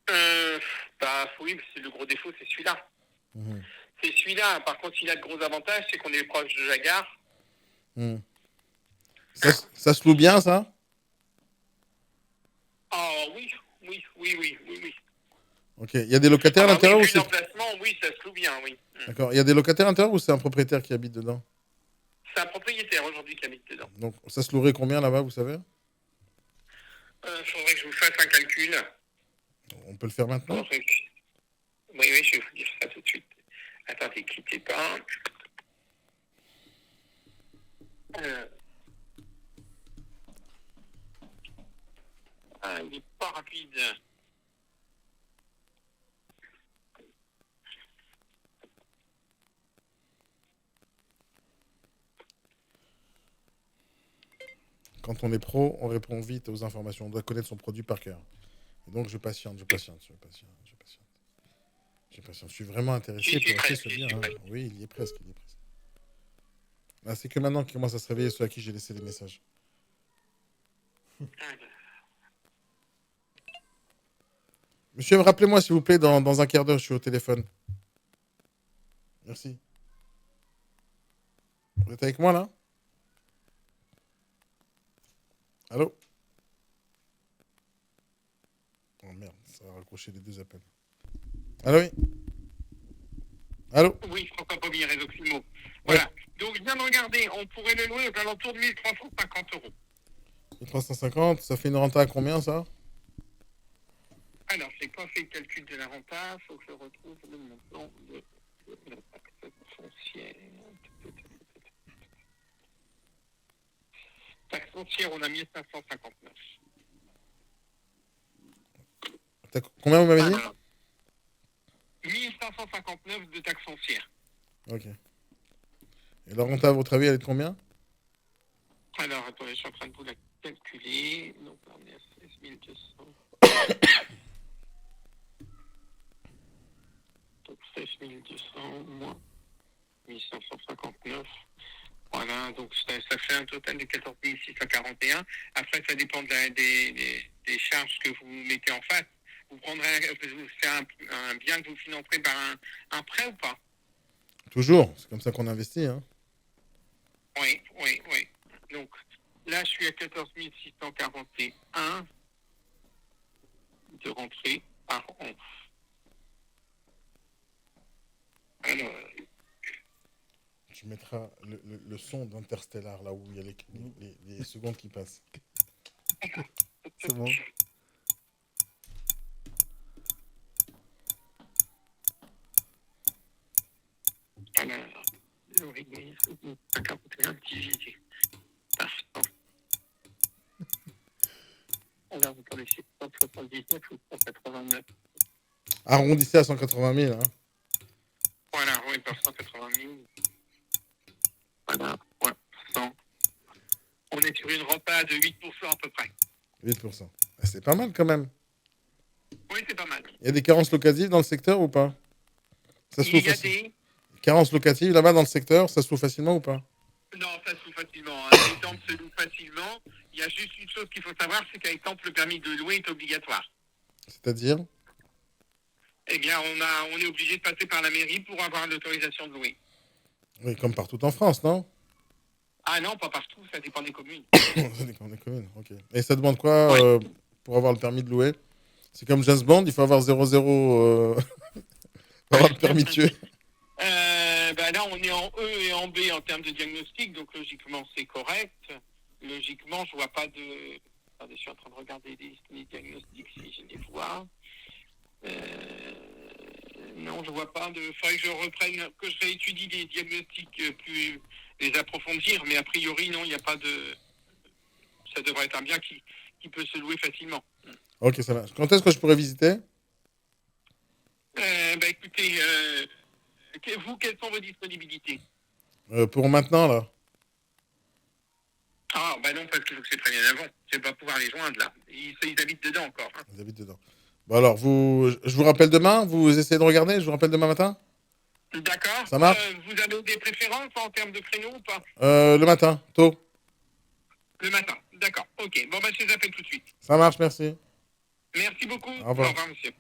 Bah oui, c'est le gros défaut, c'est celui-là. Mhm. C'est celui-là. Par contre, il a de gros avantages, c'est qu'on est proche de la gare. Mhm. Ça se loue bien, ça? Ah oui. Ok. Il y a des locataires à Ah l'intérieur oui, ou vu c'est... l'emplacement, oui, ça se loue bien, oui. D'accord. Il y a des locataires à l'intérieur ou c'est un propriétaire qui habite dedans? C'est un propriétaire aujourd'hui qui habite dedans. Donc, ça se louerait combien là-bas, vous savez? Faudrait que je vous fasse un calcul. On peut le faire maintenant? Faudrait que- Oui, je vais vous dire ça tout de suite. Attendez, quittez pas. Il n'est pas rapide. Quand on est pro, on répond vite aux informations. On doit connaître son produit par cœur. Et donc, je patiente. Je suis vraiment intéressé J'y suis pour acheter presque, ce j'y bien. suis Hein. presque. Oui, il y est presque. Là, c'est que maintenant qu'il commence à se réveiller ceux à qui j'ai laissé des messages. Monsieur, rappelez-moi, s'il vous plaît, dans un quart d'heure, je suis au téléphone. Merci. Vous êtes avec moi, là? Allô? Oh merde, ça va raccrocher les 2 appels. Allô, oui? Allô? Oui, François Pommier, réseau Climo. Voilà. Donc, je viens de regarder, on pourrait le louer aux alentours de 1350 €. 1350, ça fait une renta à combien, ça? Alors, je n'ai pas fait le calcul de la renta, il faut que je retrouve le montant de la taxe foncière. Taxe foncière, on a 1559. Combien vous m'avez dit? Alors, 1559 de taxe foncière. Ok. Et la renta, à votre avis, elle est de combien? Alors, attendez, je suis en train de vous la calculer. Donc, on est à 16 200. Donc, 16 200 moins 1559. Voilà, donc ça fait un total de 14 641. Après, ça dépend des charges que vous mettez en face. C'est un bien que vous financerez par un prêt ou pas? Toujours, c'est comme ça qu'on investit. Hein. Oui. Donc, là, je suis à 14 641 de rentrée par an. Alors, Tu mettras le son d'Interstellar, là où il y a les secondes qui passent. C'est bon. alors, l'origine, 51 divisé par 100. Alors, vous connaissez 179 ou 189. Arrondissez à 180 000. Hein. Voilà, oui, par 180 000. Voilà, ouais, 100. On est sur une renta de 8% à peu près. 8%. Ah, c'est pas mal quand même. Oui, c'est pas mal. Il y a des carences locatives dans le secteur ou pas? Ça se Il loue y a facilement. des... Carences locatives là-bas dans le secteur, ça se loue facilement ou pas? Non, ça se loue facilement. Hein. Les temples se louent facilement. Il y a juste une chose qu'il faut savoir, c'est qu'avec Temple, le permis de louer est obligatoire. C'est-à-dire? Eh bien, on est obligé de passer par la mairie pour avoir l'autorisation de louer. Oui, comme partout en France, non? Ah non, pas partout, ça dépend des communes. Ça dépend des communes, ok. Et ça demande quoi pour avoir le permis de louer? C'est comme James Bond, il faut avoir 0,0 pour avoir le permis de tuer. Là, on est en E et en B en termes de diagnostic, donc logiquement, c'est correct. Logiquement, je vois pas de... Attendez, je suis en train de regarder les diagnostics si je les vois. Non, je vois pas de... Il faudrait que je reprenne, que je réétudie les diagnostics plus... les approfondir, mais a priori, non, il n'y a pas de... Ça devrait être un bien qui peut se louer facilement. Ok, ça marche. Quand est-ce que je pourrais visiter? Écoutez, Vous, quelles sont vos disponibilités? Pour maintenant, là. Ah, bah non, parce qu'il faut que c'est prévu en avant. Je vais pas pouvoir les joindre, là. Ils habitent dedans encore. Hein. Vous habitez dedans. Bon, alors, je vous rappelle demain. Vous essayez de regarder. Je vous rappelle demain matin. D'accord. Ça marche Vous avez des préférences en termes de créneaux ou pas? Le matin, tôt. Le matin. D'accord. Ok. Bon, bah, je les appelle tout de suite. Ça marche, merci. Merci beaucoup. Au revoir. Monsieur.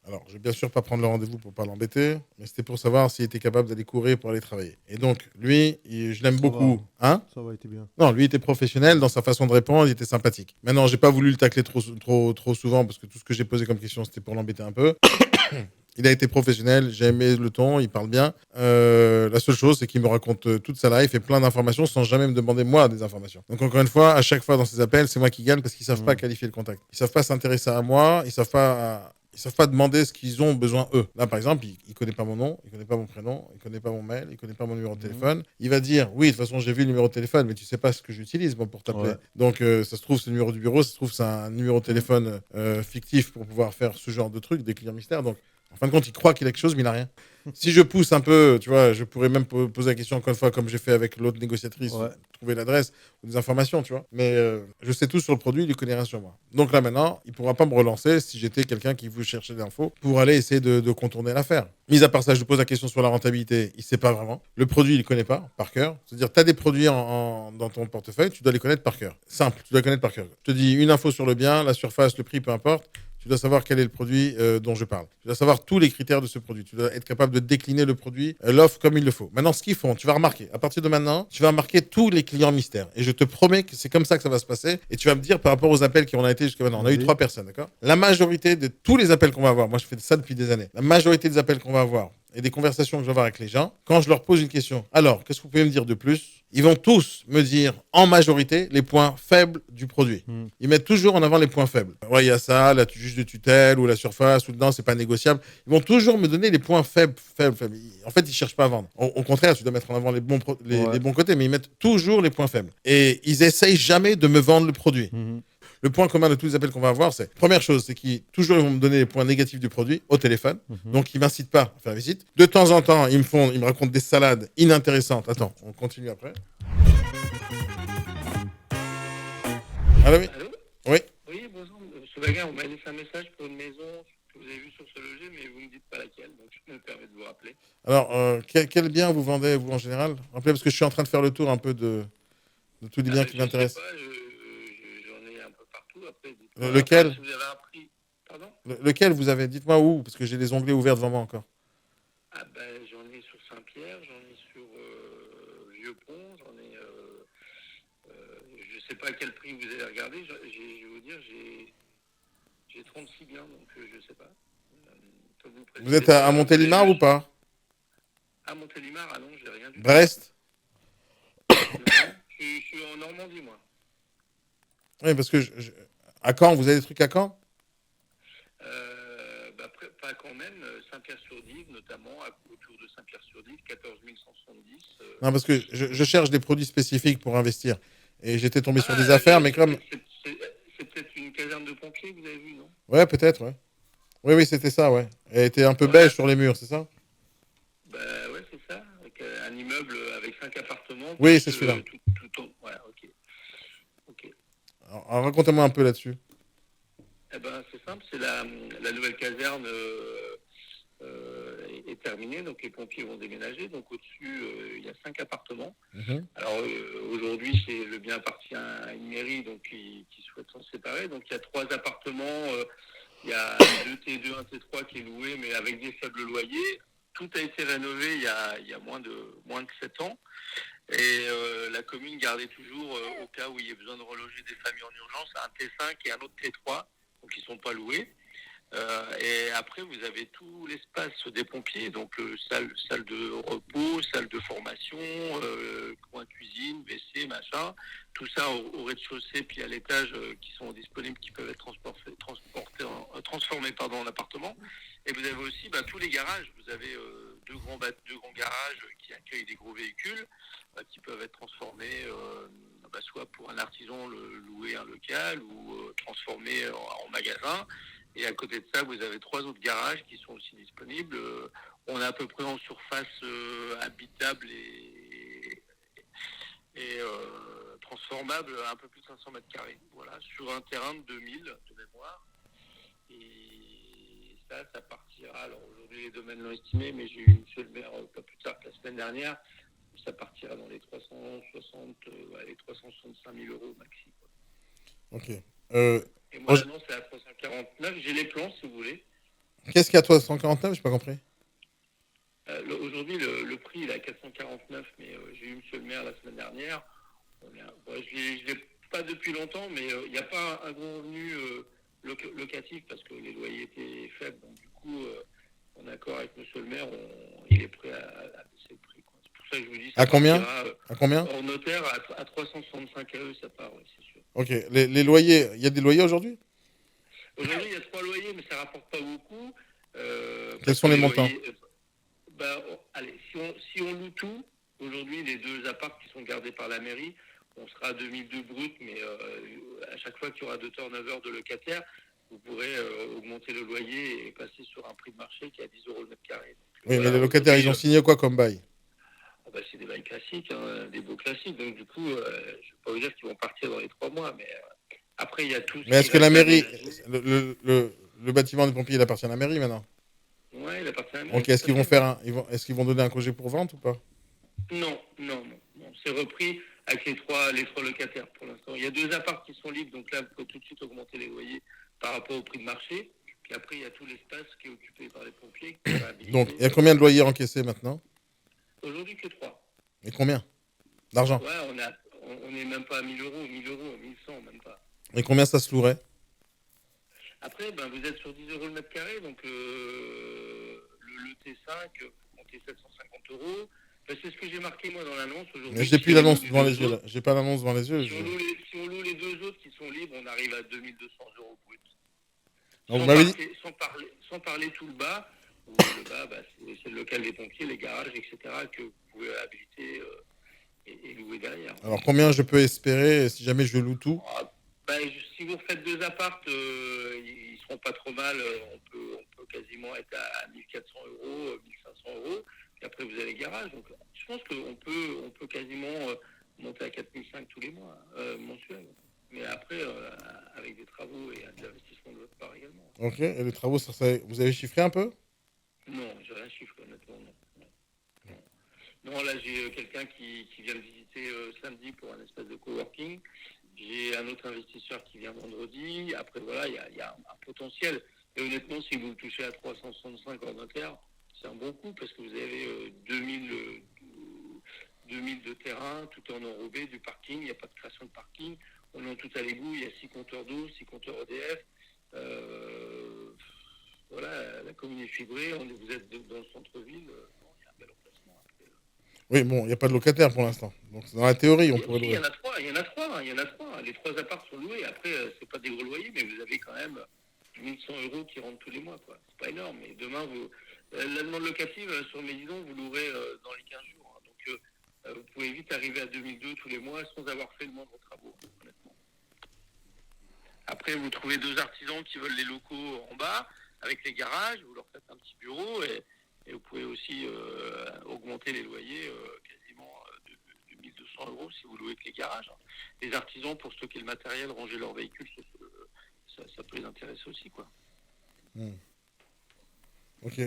Alors, je vais bien sûr pas prendre le rendez-vous pour pas l'embêter, mais c'était pour savoir s'il était capable d'aller courir pour aller travailler. Et donc, lui, je l'aime Ça beaucoup. Hein? Ça va, été bien. Non, lui était professionnel dans sa façon de répondre, il était sympathique. Maintenant, j'ai pas voulu le tacler trop souvent parce que tout ce que j'ai posé comme question, c'était pour l'embêter un peu. Il a été professionnel, j'ai aimé le ton, il parle bien. La seule chose, c'est qu'il me raconte toute sa life et plein d'informations sans jamais me demander moi des informations. Donc encore une fois, à chaque fois dans ses appels, c'est moi qui gagne parce qu'ils savent pas qualifier le contact. Ils savent pas s'intéresser à moi, ils savent pas demander ce qu'ils ont besoin eux. Là, par exemple, il connaît pas mon nom, il connaît pas mon prénom, il connaît pas mon mail, il connaît pas mon numéro de téléphone. Il va dire, oui, de toute façon, j'ai vu le numéro de téléphone, mais tu sais pas ce que j'utilise moi, pour t'appeler. Ouais. Donc, ça se trouve, c'est le numéro du bureau, ça se trouve, c'est un numéro de téléphone fictif pour pouvoir faire ce genre de trucs, des clients mystères. Donc, en fin de compte, il croit qu'il a quelque chose, mais il n'a rien. Si je pousse un peu, tu vois, je pourrais même poser la question encore une fois, comme j'ai fait avec l'autre négociatrice, trouver l'adresse ou des informations, tu vois. Mais je sais tout sur le produit, il ne connaît rien sur moi. Donc là, maintenant, il ne pourra pas me relancer si j'étais quelqu'un qui veut chercher des infos pour aller essayer de contourner l'affaire. Mis à part ça, je lui pose la question sur la rentabilité, il ne sait pas vraiment. Le produit, il ne connaît pas par cœur. C'est-à-dire, tu as des produits dans ton portefeuille, tu dois les connaître par cœur. Simple, tu dois connaître par cœur. Je te dis une info sur le bien, la surface, le prix, peu importe. Tu dois savoir quel est le produit dont je parle. Tu dois savoir tous les critères de ce produit. Tu dois être capable de décliner le produit, l'offre comme il le faut. Maintenant, ce qu'ils font, tu vas remarquer, à partir de maintenant, tu vas remarquer tous les clients mystères. Et je te promets que c'est comme ça que ça va se passer. Et tu vas me dire par rapport aux appels qui ont été jusqu'à maintenant. On a eu 3 personnes, d'accord? La majorité de tous les appels qu'on va avoir, moi je fais ça depuis des années, la majorité des appels qu'on va avoir et des conversations que je vais avoir avec les gens, quand je leur pose une question, alors, qu'est-ce que vous pouvez me dire de plus? Ils vont tous me dire, en majorité, les points faibles du produit. Ils mettent toujours en avant les points faibles. Ouais, il y a ça, la juge de tutelle, ou la surface, ou dedans, c'est pas négociable. Ils vont toujours me donner les points faibles. En fait, ils cherchent pas à vendre. Au contraire, tu dois mettre en avant les bons côtés, mais ils mettent toujours les points faibles. Et ils essayent jamais de me vendre le produit. Le point commun de tous les appels qu'on va avoir, c'est, première chose, c'est qu'ils toujours ils vont me donner les points négatifs du produit au téléphone. Donc, ils ne m'incitent pas à faire visite. De temps en temps, ils me racontent des salades inintéressantes. Attends, on continue après. Allô, oui. Allô? Oui. Oui, bonjour. Monsieur Baguin, vous m'avez laissé un message pour une maison que vous avez vue sur ce loger, mais vous ne me dites pas laquelle, donc je me permets de vous rappeler. Alors, quel bien vous vendez, vous, en général? Rappelez, parce que je suis en train de faire le tour un peu de tous les biens qui m'intéressent. J'en ai un peu partout. Après, Lequel? Après, si vous avez un prix. Pardon? Lequel vous avez? Dites-moi où, parce que j'ai les onglets ouverts devant moi encore. Ah ben, j'en ai sur Saint-Pierre, j'en ai sur Vieux-Pont, j'en ai... je ne sais pas à quel prix vous allez regarder. Je vais vous dire, j'ai 36 biens, donc je ne sais pas. Vous êtes à Montélimar ou pas? À Montélimar, ah non, j'ai rien du tout. Brest? Non, je suis en Normandie, moi. Oui, parce que à Caen, vous avez des trucs à Caen? Pas quand même, Saint-Pierre-sur-Dive, notamment, autour de Saint-Pierre-sur-Dive, 14 170. Non, parce que je cherche des produits spécifiques pour investir. Et j'étais tombé sur des affaires, mais comme... C'est peut-être une caserne de pompiers que vous avez vue, non? Ouais, peut-être, ouais. Oui, c'était ça, ouais. Elle était un peu beige sur les murs, c'est ça? Bah ouais, c'est ça. Avec un immeuble avec 5 appartements. Oui, c'est celui-là. Voilà, ok. Alors, racontez-moi un peu là-dessus. Eh ben, c'est simple, c'est la nouvelle caserne est terminée, donc les pompiers vont déménager. Donc au-dessus, il y a 5 appartements. Alors aujourd'hui, le bien appartient à une mairie, donc qui souhaite s'en séparer. Donc il y a 3 appartements, il y a 2 T2, un T3 qui est loué, mais avec des faibles loyers. Tout a été rénové il y a moins de 7 ans. Et la commune gardait toujours, au cas où il y ait besoin de reloger des familles en urgence, un T5 et un autre T3, donc ils ne sont pas loués. Et après, vous avez tout l'espace des pompiers, donc salle de repos, salle de formation, coin cuisine, WC, machin. Tout ça au rez-de-chaussée, puis à l'étage, qui sont disponibles, qui peuvent être transformés en appartements. Et vous avez aussi tous les garages. Vous avez deux grands garages qui accueillent des gros véhicules qui peuvent être transformés soit pour un artisan louer un local ou transformer en magasin. Et à côté de ça, vous avez 3 autres garages qui sont aussi disponibles. On est à peu près en surface habitable et transformable un peu plus de 500 mètres carrés. Voilà, sur un terrain de 2000 de mémoire. Et ça partira. Alors aujourd'hui, les domaines l'ont estimé, mais j'ai eu monsieur le maire pas plus tard que la semaine dernière. Ça partira dans les 365 000 euros maxi. Quoi. Ok. Et moi, l'annonce est à 349. J'ai les plans, si vous voulez. Qu'est-ce qu'il y a à 349? J'ai pas compris. Aujourd'hui, le prix il est à 449, mais j'ai eu monsieur le maire la semaine dernière. Je ne l'ai pas depuis longtemps, mais il n'y a pas un gros revenu locatif parce que les loyers étaient faibles. Donc, du coup, en accord avec monsieur le maire, il est prêt à baisser le prix. Quoi. C'est pour ça que je vous dis ça. À combien? Partira, À combien? hors notaire, à 365 à eux, ça part, oui, c'est sûr. Ok. Les loyers, il y a des loyers aujourd'hui? Aujourd'hui, il y a 3 loyers, mais ça ne rapporte pas beaucoup. Quels sont les montants? Loyers, allez, si on loue tout, aujourd'hui, les 2 apparts qui sont gardés par la mairie, on sera à 2002 brut, mais à chaque fois qu'il y aura 2 turnovers de locataires, vous pourrez augmenter le loyer et passer sur un prix de marché qui est à 10 euros le mètre carré. Donc, Oui, voilà, mais les locataires, ils ont signé quoi comme bail? C'est des bails classiques, hein, des beaux classiques. Donc, du coup, je ne vais pas vous dire qu'ils vont partir dans les 3 mois, mais après, il y a tout. Mais est-ce que la mairie, le bâtiment des pompiers, il appartient à la mairie maintenant? Oui, il appartient à la mairie. Donc, est-ce qu'ils vont est-ce qu'ils vont donner un congé pour vente ou pas? Non. C'est repris avec les trois locataires pour l'instant. Il y a 2 apparts qui sont libres, donc là, vous pouvez tout de suite augmenter les loyers par rapport au prix de marché. Puis après, il y a tout l'espace qui est occupé par les pompiers. Donc, il y a combien de loyers encaissés maintenant? Aujourd'hui, que 3. Et combien d'argent? Ouais, on n'est même pas à 1000 euros, 1100, même pas. Et combien ça se louerait? Après, vous êtes sur 10 euros le mètre carré, donc le T5, vous comptez 750 euros. C'est ce que j'ai marqué moi dans l'annonce aujourd'hui. Mais j'ai plus l'annonce devant les yeux. J'ai pas l'annonce devant les yeux. Si on loue les 2 autres qui sont libres, on arrive à 2200 euros brut. Sans parler tout le bas. Où le bas, c'est le local des pompiers, les garages, etc. que vous pouvez habiliter et louer derrière. Alors combien je peux espérer si jamais je loue tout? Si vous refaites 2 apparts, ils seront pas trop mal. On peut quasiment être à 1400 euros, 1500 euros. Et après, vous avez les garages. Donc, je pense qu'on peut quasiment monter à 4500 tous les mois, mensuels. Mais après, avec des travaux et de l'investissement de votre part également. Ok. Et les travaux, vous avez chiffré un peu? Non, j'ai rien chiffré, honnêtement. Non, là, j'ai quelqu'un qui vient me visiter samedi pour un espace de coworking. J'ai un autre investisseur qui vient vendredi. Après, voilà, il y a un potentiel. Et honnêtement, si vous le touchez à 365 hors notaire, c'est un bon coup parce que vous avez 2000 de terrain, tout en enrobé, du parking. Il n'y a pas de création de parking. On est tout à l'égout. Il y a 6 compteurs d'eau, 6 compteurs EDF. Voilà, la commune est fibrée. Vous êtes dans le centre-ville. Il y a un bel emplacement. Oui, bon, il n'y a pas de locataire pour l'instant. Donc, dans la théorie, on pourrait louer. Il y en a 3. Les 3 apparts sont loués. Après, c'est pas des gros loyers, mais vous avez quand même 1100 euros qui rentrent tous les mois. Quoi. C'est pas énorme. Mais demain, la demande locative sur Mésidon, vous louerez dans les 15 jours. Hein. Donc, vous pouvez vite arriver à 2002 tous les mois sans avoir fait le moindre travaux, honnêtement. Après, vous trouvez 2 artisans qui veulent les locaux en bas, avec les garages. Vous leur faites un petit bureau et vous pouvez aussi augmenter les loyers quasiment de 1200 euros si vous louez que les garages. Les artisans, pour stocker le matériel, ranger leurs véhicules, ça peut les intéresser aussi, quoi. Ok.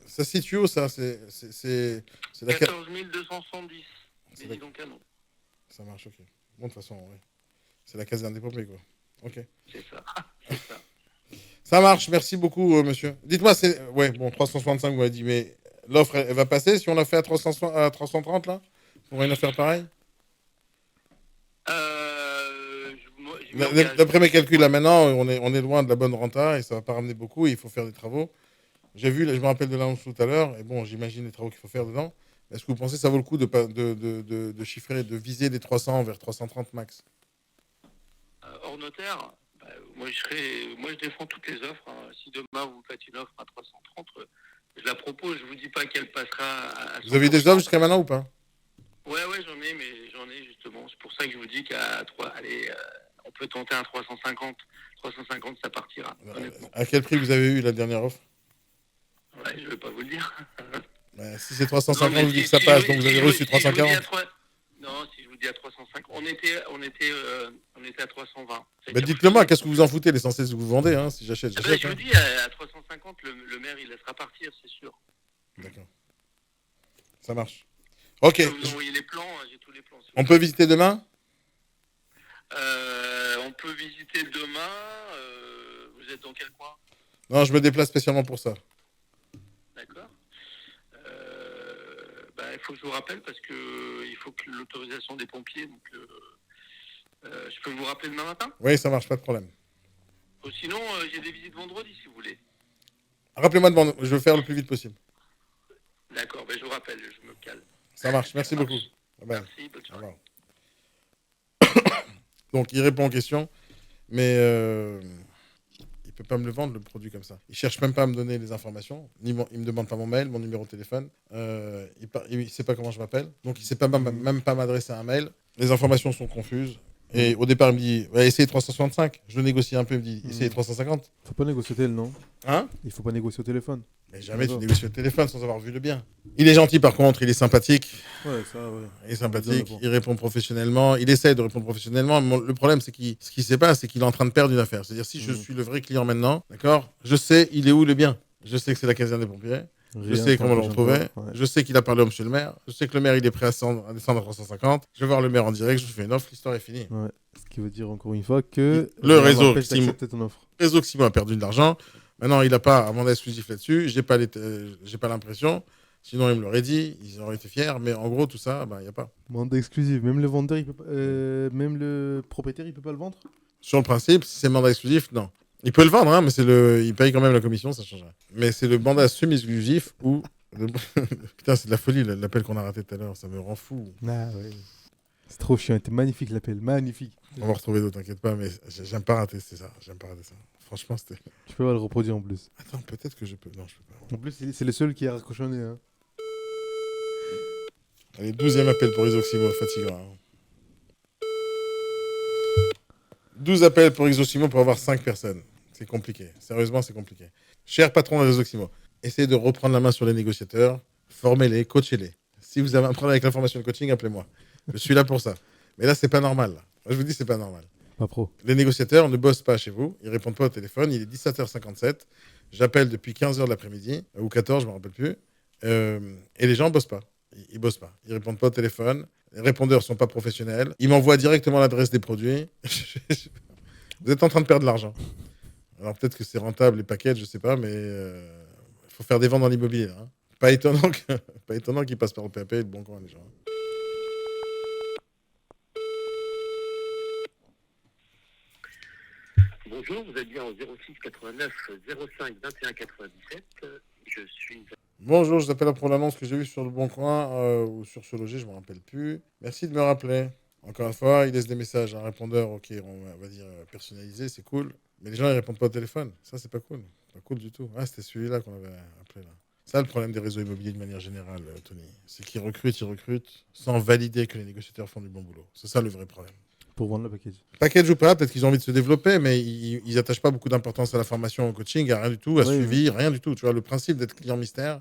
Ça se situe où, ça? C'est la 14 270. Mésidon Canon. Ça marche, ok. Bon, de toute façon, oui. C'est la caserne des pompiers, quoi. Ok. C'est ça. Ça marche, merci beaucoup, monsieur. Dites-moi, ouais, bon, 365, vous m'avez dit, mais l'offre, elle va passer si on l'a fait à 330, là? Pour une affaire pareille? D'après mes calculs, là, maintenant, on est loin de la bonne renta et ça va pas ramener beaucoup. Il faut faire des travaux. J'ai vu, là, je me rappelle de l'annonce tout à l'heure, et bon, j'imagine les travaux qu'il faut faire dedans. Est-ce que vous pensez que ça vaut le coup de chiffrer, de viser des 300 vers 330 max? Hors notaire, moi je défends toutes les offres. Hein. Si demain vous faites une offre à 330, je la propose. Je vous dis pas qu'elle passera à 100%. Vous avez des offres jusqu'à maintenant ou pas? Ouais, j'en ai justement. C'est pour ça que je vous dis qu'à 3, allez, on peut tenter un 350. 350, ça partira, honnêtement. À quel prix vous avez eu la dernière offre? Ouais, je vais pas vous le dire. Si c'est 350, Non, mais vous dites que ça passe, donc vous avez reçu 340. Non, si je vous dis à 305, on était à 320. Bah, dites-le moi, qu'est-ce que vous en foutez? L'essentiel, c'est que vous vendez, hein. Si j'achète, Je j'achète. vous dis, à 350, le maire, il laissera partir, c'est sûr. D'accord. Ça marche. Ok. Je peux vous envoyer les plans, j'ai tous les plans. On peut visiter demain? On peut visiter demain. Vous êtes dans quel coin? Non, je me déplace spécialement pour ça. D'accord. Il faut que je vous rappelle parce que il faut que l'autorisation des pompiers. Donc, je peux vous rappeler demain matin? Oui, ça marche, pas de problème. Ou sinon, j'ai des visites vendredi si vous voulez. Rappelez-moi de je veux faire le plus vite possible. D'accord, je vous rappelle, je me cale. Ça marche, merci beaucoup. Bye. Merci, bonne soirée. Donc, il répond aux questions, mais il peut pas me le vendre, le produit comme ça. Il cherche même pas à me donner les informations. Il me demande pas mon mail, mon numéro de téléphone. Il sait pas comment je m'appelle. Donc, il sait pas même pas m'adresser un mail. Les informations sont confuses. Et au départ, il me dit, essayez 365. Je le négocie un peu, il me dit, essayez 350. Faut pas négocier au téléphone, non? Hein? Il faut pas négocier au téléphone. Mais jamais tu négocies au téléphone sans avoir vu le bien. Il est gentil par contre, il est sympathique. Ouais, ça, ouais. Il est sympathique, il répond professionnellement, il essaie de répondre professionnellement. Le problème, c'est ce qui se passe, c'est qu'il est en train de perdre une affaire. C'est-à-dire, si je suis le vrai client maintenant, d'accord, je sais, il est où le bien. Je sais que c'est la caserne des pompiers. Je sais comment le retrouver. Ouais. Je sais qu'il a parlé au monsieur le maire. Je sais que le maire, il est prêt à descendre à 350. Je vais voir le maire en direct, je lui fais une offre, l'histoire est finie. Ouais. Ce qui veut dire encore une fois que le réseau Ximo a perdu de l'argent. Maintenant, il n'a pas un mandat exclusif là-dessus. J'ai pas l'impression. Sinon, il me l'aurait dit. Ils auraient été fiers. Mais en gros, tout ça, il n'y a pas. Mandat exclusif. Même le vendeur, il peut pas, même le propriétaire, il peut pas le vendre? Sur le principe, si c'est mandat exclusif, non. Il peut le vendre, hein, mais il paye quand même la commission, ça change rien. Mais c'est le mandat semi-exclusif où... Putain, c'est de la folie, l'appel qu'on a raté tout à l'heure. Ça me rend fou. Ah, ouais. C'est trop chiant. C'était magnifique, l'appel. Magnifique. On va retrouver d'autres, t'inquiète pas. Mais j'aime pas rater, c'est ça. J'aime pas rater ça. Franchement, c'était... Tu peux pas le reproduire en plus. Attends, peut-être que je peux. Non, je peux pas. En plus, c'est le seul qui a raccrochonné. Hein. Allez, 12e appel pour Isoximo, fatigant. 12 appels pour Isoximo pour avoir 5 personnes. C'est compliqué. Sérieusement, c'est compliqué. Cher patron de Isoximo, essayez de reprendre la main sur les négociateurs, formez-les, coachez-les. Si vous avez un problème avec l'information de coaching, appelez-moi. Je suis là pour ça. Mais là, c'est pas normal. Là. Moi, je vous dis, c'est pas normal. Pas pro. Les négociateurs ne bossent pas chez vous. Ils répondent pas au téléphone. Il est 17h57. J'appelle depuis 15h de l'après-midi, ou 14, je ne me rappelle plus. Et les gens ne bossent pas. Ils bossent pas. Ils répondent pas au téléphone. Les répondeurs sont pas professionnels. Ils m'envoient directement l'adresse des produits. Vous êtes en train de perdre de l'argent. Alors peut-être que c'est rentable les packages, je sais pas, mais il faut faire des ventes dans l'immobilier. Hein. Pas étonnant qu'ils passent par le PAP et le Bon Coin, les gens. Bonjour, vous êtes bien au 06 89 05 21 97. Je suis... Bonjour, je vous appelle pour l'annonce que j'ai vue sur le Bon Coin ou sur Ce Loger, je ne me rappelle plus. Merci de me rappeler. Encore une fois, il laisse des messages à un répondeur, ok, on va dire personnalisé, c'est cool. Mais les gens, ils répondent pas au téléphone. Ça, c'est pas cool. Pas cool du tout. Ah, c'était celui-là qu'on avait appelé là. Ça, le problème des réseaux immobiliers de manière générale, Tony, c'est qu'ils recrutent sans valider que les négociateurs font du bon boulot. C'est ça le vrai problème. Pour vendre le package. Package ou pas, peut-être qu'ils ont envie de se développer, mais ils n'attachent pas beaucoup d'importance à la formation, au coaching, à rien du tout, à suivi, rien du tout. Tu vois, le principe d'être client mystère.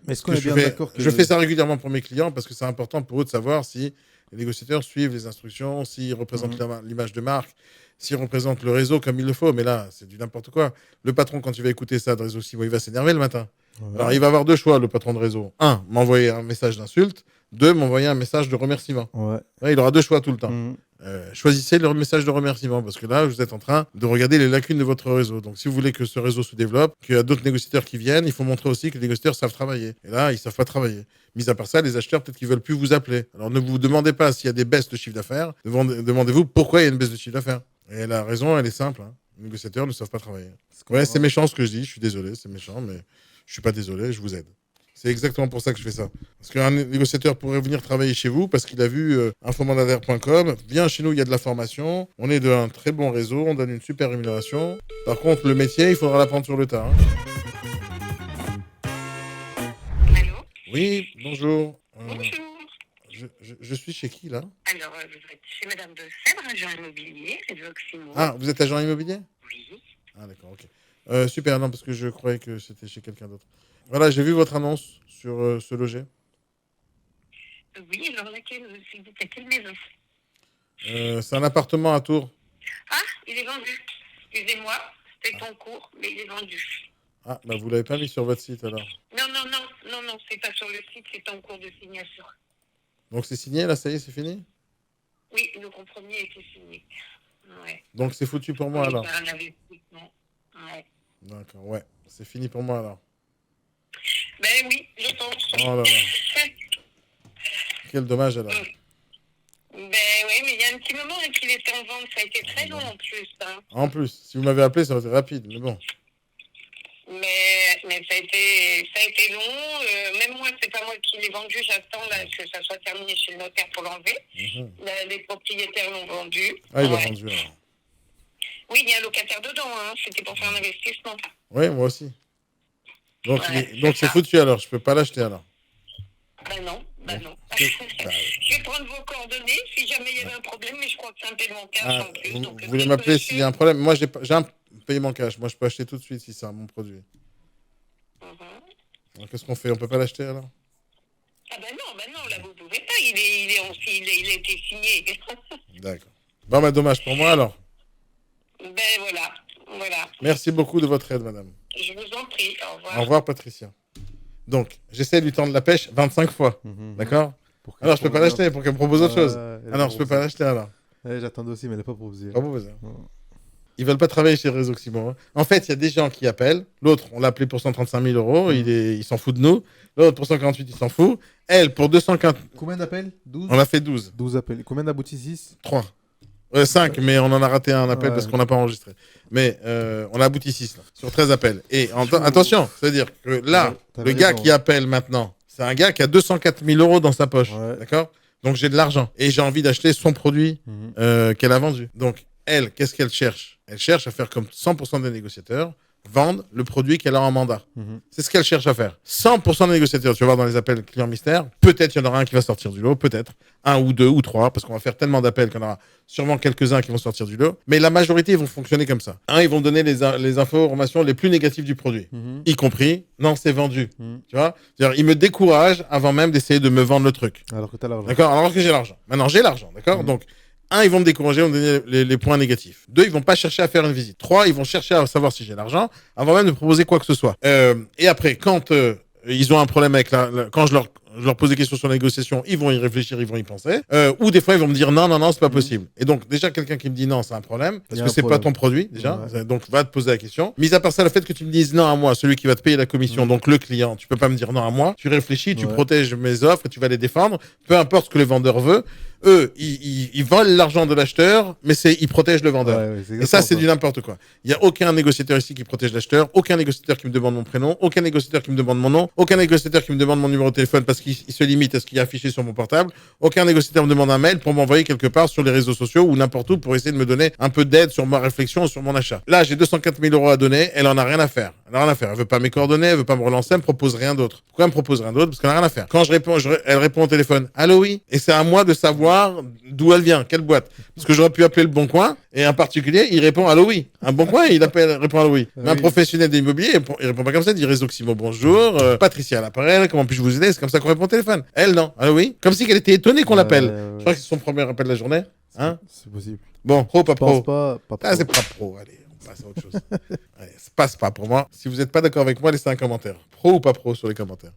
Mais est-ce qu'on est bien d'accord que... Je fais ça régulièrement pour mes clients parce que c'est important pour eux de savoir si les négociateurs suivent les instructions, s'ils représentent l'image de marque, s'ils représentent le réseau comme il le faut. Mais là, c'est du n'importe quoi. Le patron, quand il va écouter ça de réseau Ximo, il va s'énerver le matin. Ouais. Alors, il va avoir deux choix, le patron de réseau. 1, m'envoyer un message d'insulte. 2, m'envoyer un message de remerciement. Ouais. Là, il aura deux choix tout le temps. Choisissez le message de remerciement parce que là, vous êtes en train de regarder les lacunes de votre réseau. Donc, si vous voulez que ce réseau se développe, qu'il y a d'autres négociateurs qui viennent, il faut montrer aussi que les négociateurs savent travailler. Et là, ils ne savent pas travailler. Mis à part ça, les acheteurs, peut-être qu'ils ne veulent plus vous appeler. Alors, ne vous demandez pas s'il y a des baisses de chiffre d'affaires. Demandez-vous pourquoi il y a une baisse de chiffre d'affaires. Et la raison, elle est simple. Hein. Les négociateurs ne savent pas travailler. Ouais, c'est méchant ce que je dis. Je suis désolé, c'est méchant, mais je ne suis pas désolé, je vous aide. C'est exactement pour ça que je fais ça. Parce qu'un négociateur pourrait venir travailler chez vous parce qu'il a vu infomandataire.com. Viens chez nous, il y a de la formation. On est d'un très bon réseau, on donne une super rémunération. Par contre, le métier, il faudra l'apprendre sur le tas. Hein. Allô ? Oui, bonjour. Bonjour. je suis chez qui, là? Alors, vous êtes chez Madame de Sèvres, agent immobilier, réseau Oximo. Ah, vous êtes agent immobilier? Oui. Ah, d'accord, ok. Super, non, parce que je croyais que c'était chez quelqu'un d'autre. Voilà, j'ai vu votre annonce sur ce loger. Oui, alors laquelle, s'il vous plaît, quelle maison? C'est un appartement à Tours. Ah, il est vendu. Excusez-moi, c'était en cours, mais il est vendu. Ah, bah vous l'avez pas mis sur votre site, alors. Non, c'est pas sur le site, c'est en cours de signature. Donc c'est signé, là, ça y est, c'est fini? Oui, le compromis a été signé. Ouais. Donc c'est foutu pour moi, Oui, alors. c'est un investissement. Ouais. D'accord, ouais. C'est fini pour moi, alors. Ben oui, je pense. Oui. Oh là là. Quel dommage, alors. Ben oui, mais il y a un petit moment qu'il était en vente, ça a été très long en plus. Hein. En plus, si vous m'avez appelé, ça aurait été rapide, mais bon. Mais ça a été long. Même moi, c'est pas moi qui l'ai vendu. J'attends là, que ça soit terminé chez le notaire pour l'enlever. Les propriétaires l'ont vendu. Ah, il l'a Ouais. vendu, alors. Oui, il y a un locataire dedans. Hein. C'était pour faire un investissement. Oui, moi aussi. Donc Ouais, donc c'est foutu, alors. Je peux pas l'acheter, alors. Ben non. Bah, Je vais prendre vos coordonnées si jamais il y avait un problème, mais je crois que c'est un paiement cash Ah, en plus. vous Donc, voulez m'appeler s'il y a un problème? Moi, j'ai un paiement cash. Moi, je peux acheter tout de suite si c'est mon produit. Alors, qu'est-ce qu'on fait? On peut pas l'acheter, alors? Ah ben non, là, vous pouvez pas. Il a été signé. D'accord. Bon, bah, dommage pour moi, alors. Ben voilà. Merci beaucoup de votre aide, madame. Je vous en prie. Au revoir. Au revoir, Patricia. Donc, j'essaie de lui tendre la pêche 25 fois. D'accord? Alors, je peux pas l'acheter pour qu'elle me propose autre chose. Alors, je peux pas l'acheter, alors. Ouais, j'attendais aussi, mais elle n'est pas proposée. Pas proposé. Ils veulent pas travailler chez Réseau Oximo. Hein. En fait, il y a des gens qui appellent. L'autre, on l'a appelé pour 135 000 euros. Il s'en fout de nous. L'autre, pour 148, il s'en fout. Elle, pour 215... Combien d'appels? 12? On a fait 12. 12 appels. Combien d'aboutis? 6? 3. 5, mais on en a raté un appel parce qu'on n'a pas enregistré. Mais on a abouti 6 là, sur 13 appels. Et attention, c'est-à-dire que là, le gars qui appelle maintenant, c'est un gars qui a 204 000 euros dans sa poche. D'accord? Donc j'ai de l'argent. Et j'ai envie d'acheter son produit qu'elle a vendu. Donc elle, qu'est-ce qu'elle cherche? Elle cherche à faire comme 100% des négociateurs, vendre le produit qu'elle a en mandat. C'est ce qu'elle cherche à faire. 100% des négociateurs, tu vas voir dans les appels clients mystères, peut-être il y en aura un qui va sortir du lot, peut-être. Un ou deux ou trois, parce qu'on va faire tellement d'appels qu'il y en aura sûrement quelques-uns qui vont sortir du lot. Mais la majorité, ils vont fonctionner comme ça. Ils vont donner les informations les plus négatives du produit, y compris, non, c'est vendu. Tu vois? C'est-à-dire, ils me découragent avant même d'essayer de me vendre le truc. Alors que tu as l'argent. D'accord? Alors que j'ai l'argent. Maintenant, j'ai l'argent. D'accord? Donc, ils vont me décourager, ils vont me donner les points négatifs. 2, ils vont pas chercher à faire une visite. 3, ils vont chercher à savoir si j'ai l'argent avant même de proposer quoi que ce soit. Et après, quand ils ont un problème avec quand je leur pose des questions sur la négociation, ils vont y réfléchir, ils vont y penser. Ou des fois, ils vont me dire non, c'est pas possible. Et donc, déjà, quelqu'un qui me dit non, c'est un problème, parce que c'est pas ton produit, déjà. Donc, va te poser la question. Mis à part ça, le fait que tu me dises non à moi, celui qui va te payer la commission, donc le client, tu peux pas me dire non à moi. Tu réfléchis, tu protèges mes offres et tu vas les défendre, peu importe ce que le vendeur veut. Eux, ils volent l'argent de l'acheteur, mais ils protègent le vendeur. Et ça, c'est du n'importe quoi. Il n'y a aucun négociateur ici qui protège l'acheteur, aucun négociateur qui me demande mon prénom, aucun négociateur qui me demande mon nom, aucun négociateur qui me demande mon numéro de téléphone parce qu'il se limite à ce qui est affiché sur mon portable, aucun négociateur me demande un mail pour m'envoyer quelque part sur les réseaux sociaux ou n'importe où pour essayer de me donner un peu d'aide sur ma réflexion ou sur mon achat. Là, j'ai 204 000 euros à donner, elle en a rien à faire. Elle n'a rien à faire. Elle veut pas mes coordonnées, elle veut pas me relancer, elle me propose rien d'autre. Pourquoi elle me propose rien d'autre? Parce qu'elle n'a rien à faire. Quand je réponds, elle répond au téléphone. Allô, oui. Et c'est à moi de savoir d'où elle vient, quelle boîte. Parce que j'aurais pu appeler le Bon Coin et un particulier, il répond allô, oui. Un Bon Coin, il répond allô, oui. Mais un professionnel de l'immobilier, il répond pas comme ça, il dit Réseau Oximo, bonjour. Patricia à l'appareil, comment puis-je vous aider? C'est comme ça qu'on répond au téléphone. Elle, non. Allô, oui. Comme si elle était étonnée qu'on l'appelle. Je crois que c'est son premier appel de la journée. Hein? C'est possible. Bon, pro, pas pro. Pas Ah, c'est pas pro, allez. On passe à autre chose. Allez, ça passe pas pour moi. Si vous n'êtes pas d'accord avec moi, laissez un commentaire. Pro ou pas pro sur les commentaires.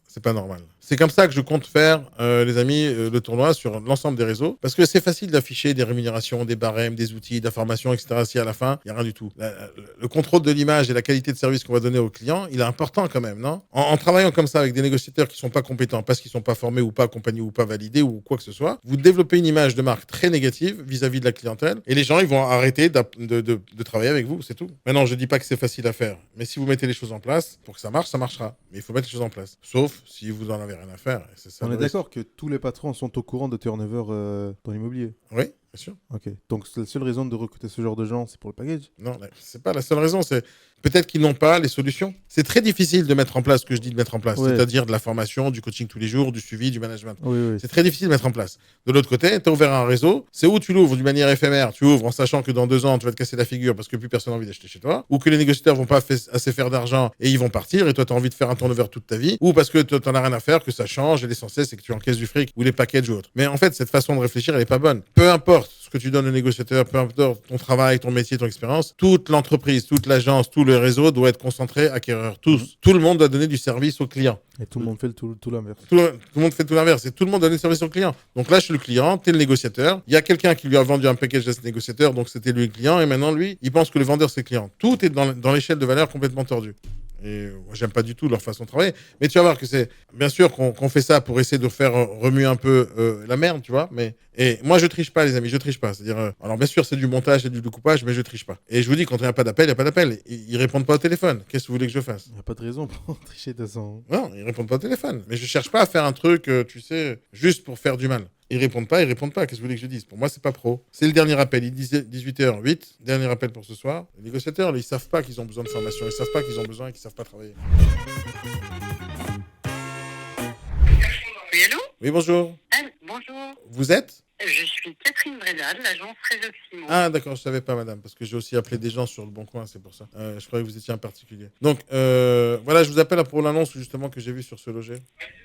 C'est pas normal. C'est comme ça que je compte faire, les amis, le tournoi sur l'ensemble des réseaux. Parce que c'est facile d'afficher des rémunérations, des barèmes, des outils, d'informations, etc. Si à la fin, il n'y a rien du tout. Le contrôle de l'image et la qualité de service qu'on va donner aux clients, il est important quand même, non? En travaillant comme ça avec des négociateurs qui ne sont pas compétents, parce qu'ils ne sont pas formés ou pas accompagnés ou pas validés ou quoi que ce soit, vous développez une image de marque très négative vis-à-vis de la clientèle. Et les gens, ils vont arrêter de travailler avec vous, c'est tout. Maintenant, je ne dis pas que c'est facile à faire. Mais si vous mettez les choses en place, pour que ça marche, ça marchera. Mais il faut mettre les choses en place. Sauf si vous en avez rien à faire. C'est ça, on est d'accord que tous les patrons sont au courant de turnover dans l'immobilier. Oui, Bien sûr. Ok. Donc c'est la seule raison de recruter ce genre de gens, c'est pour le package. Non, c'est pas la seule raison. C'est peut-être qu'ils n'ont pas les solutions. C'est très difficile de mettre en place ce que je dis de mettre en place, Ouais. c'est-à-dire de la formation, du coaching tous les jours, du suivi, du management. Oui, oui. C'est très difficile de mettre en place. De l'autre côté, tu as ouvert un réseau. C'est où tu l'ouvres d'une manière éphémère. Tu ouvres en sachant que dans 2 ans, tu vas te casser la figure parce que plus personne n'a envie d'acheter chez toi. Ou que les négociateurs vont pas assez faire d'argent et ils vont partir. Et toi, tu as envie de faire un turnover toute ta vie. Ou parce que tu n'en as rien à faire, que ça change. Et l'essentiel, c'est que tu encaisses du fric ou les packages ou autre. Mais en fait, cette façon de réfléchir, elle est pas bonne. Peu importe ce que tu donnes au négociateur, peu importe ton travail, ton métier, ton expérience, toute l'entreprise, toute l'agence, tout le réseau doit être concentré acquéreur. Tous. Tout le monde doit donner du service au client. Et tout le monde fait tout l'inverse. Tout le monde fait tout l'inverse. Et tout le monde donne le service au client. Donc là, je suis le client, tu es le négociateur. Il y a quelqu'un qui lui a vendu un package à ce négociateur, donc c'était lui le client. Et maintenant, lui, il pense que le vendeur, c'est le client. Tout est dans l'échelle de valeur complètement tordue. Et moi, j'aime pas du tout leur façon de travailler. Mais tu vas voir que c'est bien sûr qu'on fait ça pour essayer de faire remuer un peu la merde, tu vois. Et moi, je triche pas, les amis, je triche pas. C'est-à-dire, alors bien sûr, c'est du montage et du découpage, mais je triche pas. Et je vous dis, quand il n'y a pas d'appel, il n'y a pas d'appel. Ils répondent pas au téléphone. Qu'est-ce que vous voulez que je fasse? Il n'y a pas de raison pour tricher de façon. Non, ils répondent pas au téléphone. Mais je cherche pas à faire un truc, tu sais, juste pour faire du mal. Ils répondent pas. Qu'est-ce que vous voulez que je dise? Pour moi, c'est pas pro. C'est le dernier appel. Il disait 18h08. Dernier appel pour ce soir. Les négociateurs, ils savent pas qu'ils ont besoin de formation. Ils savent pas qu'ils ont besoin et qu'ils savent pas travailler. Oui, allô? Oui, bonjour. Bonjour. Vous êtes? Je suis Catherine Brédal, l'agence Résoximo. Ah, d'accord, je savais pas, madame, parce que j'ai aussi appelé des gens sur le Bon Coin, c'est pour ça. Je croyais que vous étiez un particulier. Donc, voilà, je vous appelle pour l'annonce justement que j'ai vue sur ce loger.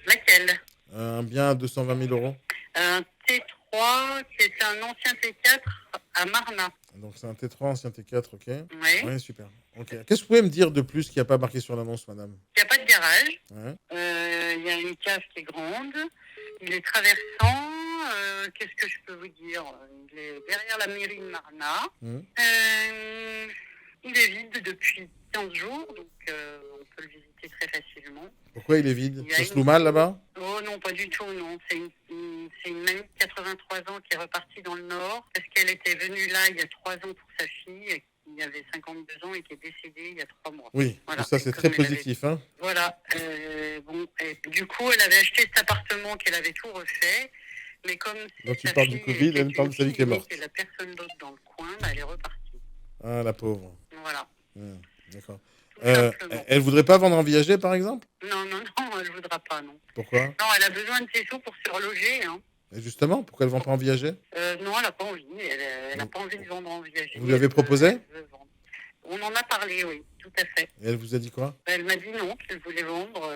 Laquelle? Un bien à 220 000 €. Un T3 qui est un ancien T4 à Marna. Donc, c'est un T3, ancien T4, ok. Oui. Ouais, super. Ok. Qu'est-ce que vous pouvez me dire de plus qu'il n'y a pas marqué sur l'annonce, madame? Il n'y a pas de garage. Ouais. Il y a une cave qui est grande. Il est traversant. Qu'est-ce que je peux vous dire? Il est derrière la mairie de Marna. Mhm. Il est vide depuis 15 jours, donc on peut le visiter très facilement. Pourquoi il est vide? Il y a Ça se une- loue mal là-bas? Oh non, pas du tout, non. C'est une mamie de 83 ans qui est repartie dans le Nord parce qu'elle était venue là il y a 3 ans pour sa fille qui avait 52 ans et qui est décédée il y a 3 mois. Oui, Voilà. ça c'est Et très comme elle positif. Hein. Voilà. Bon, et du coup, elle avait acheté cet appartement qu'elle avait tout refait. Mais comme Donc tu sa parles du fille Covid, était elle parle de sa vie qui est une morte. fille unique et la personne d'autre dans le coin, bah, elle est repartie. Ah, la pauvre. Voilà. D'accord. Tout simplement. Elle voudrait pas vendre en viager, par exemple? Non, elle voudra pas, non. Pourquoi? Non, elle a besoin de ses sous pour se reloger, hein. Et justement, pourquoi elle vend pas en viager? Non, elle n'a pas envie. Elle n'a pas envie de vendre en viager. Vous lui avez proposé? Elle veut vendre. On en a parlé, oui, tout à fait. Et elle vous a dit quoi? Elle m'a dit non, qu'elle voulait vendre.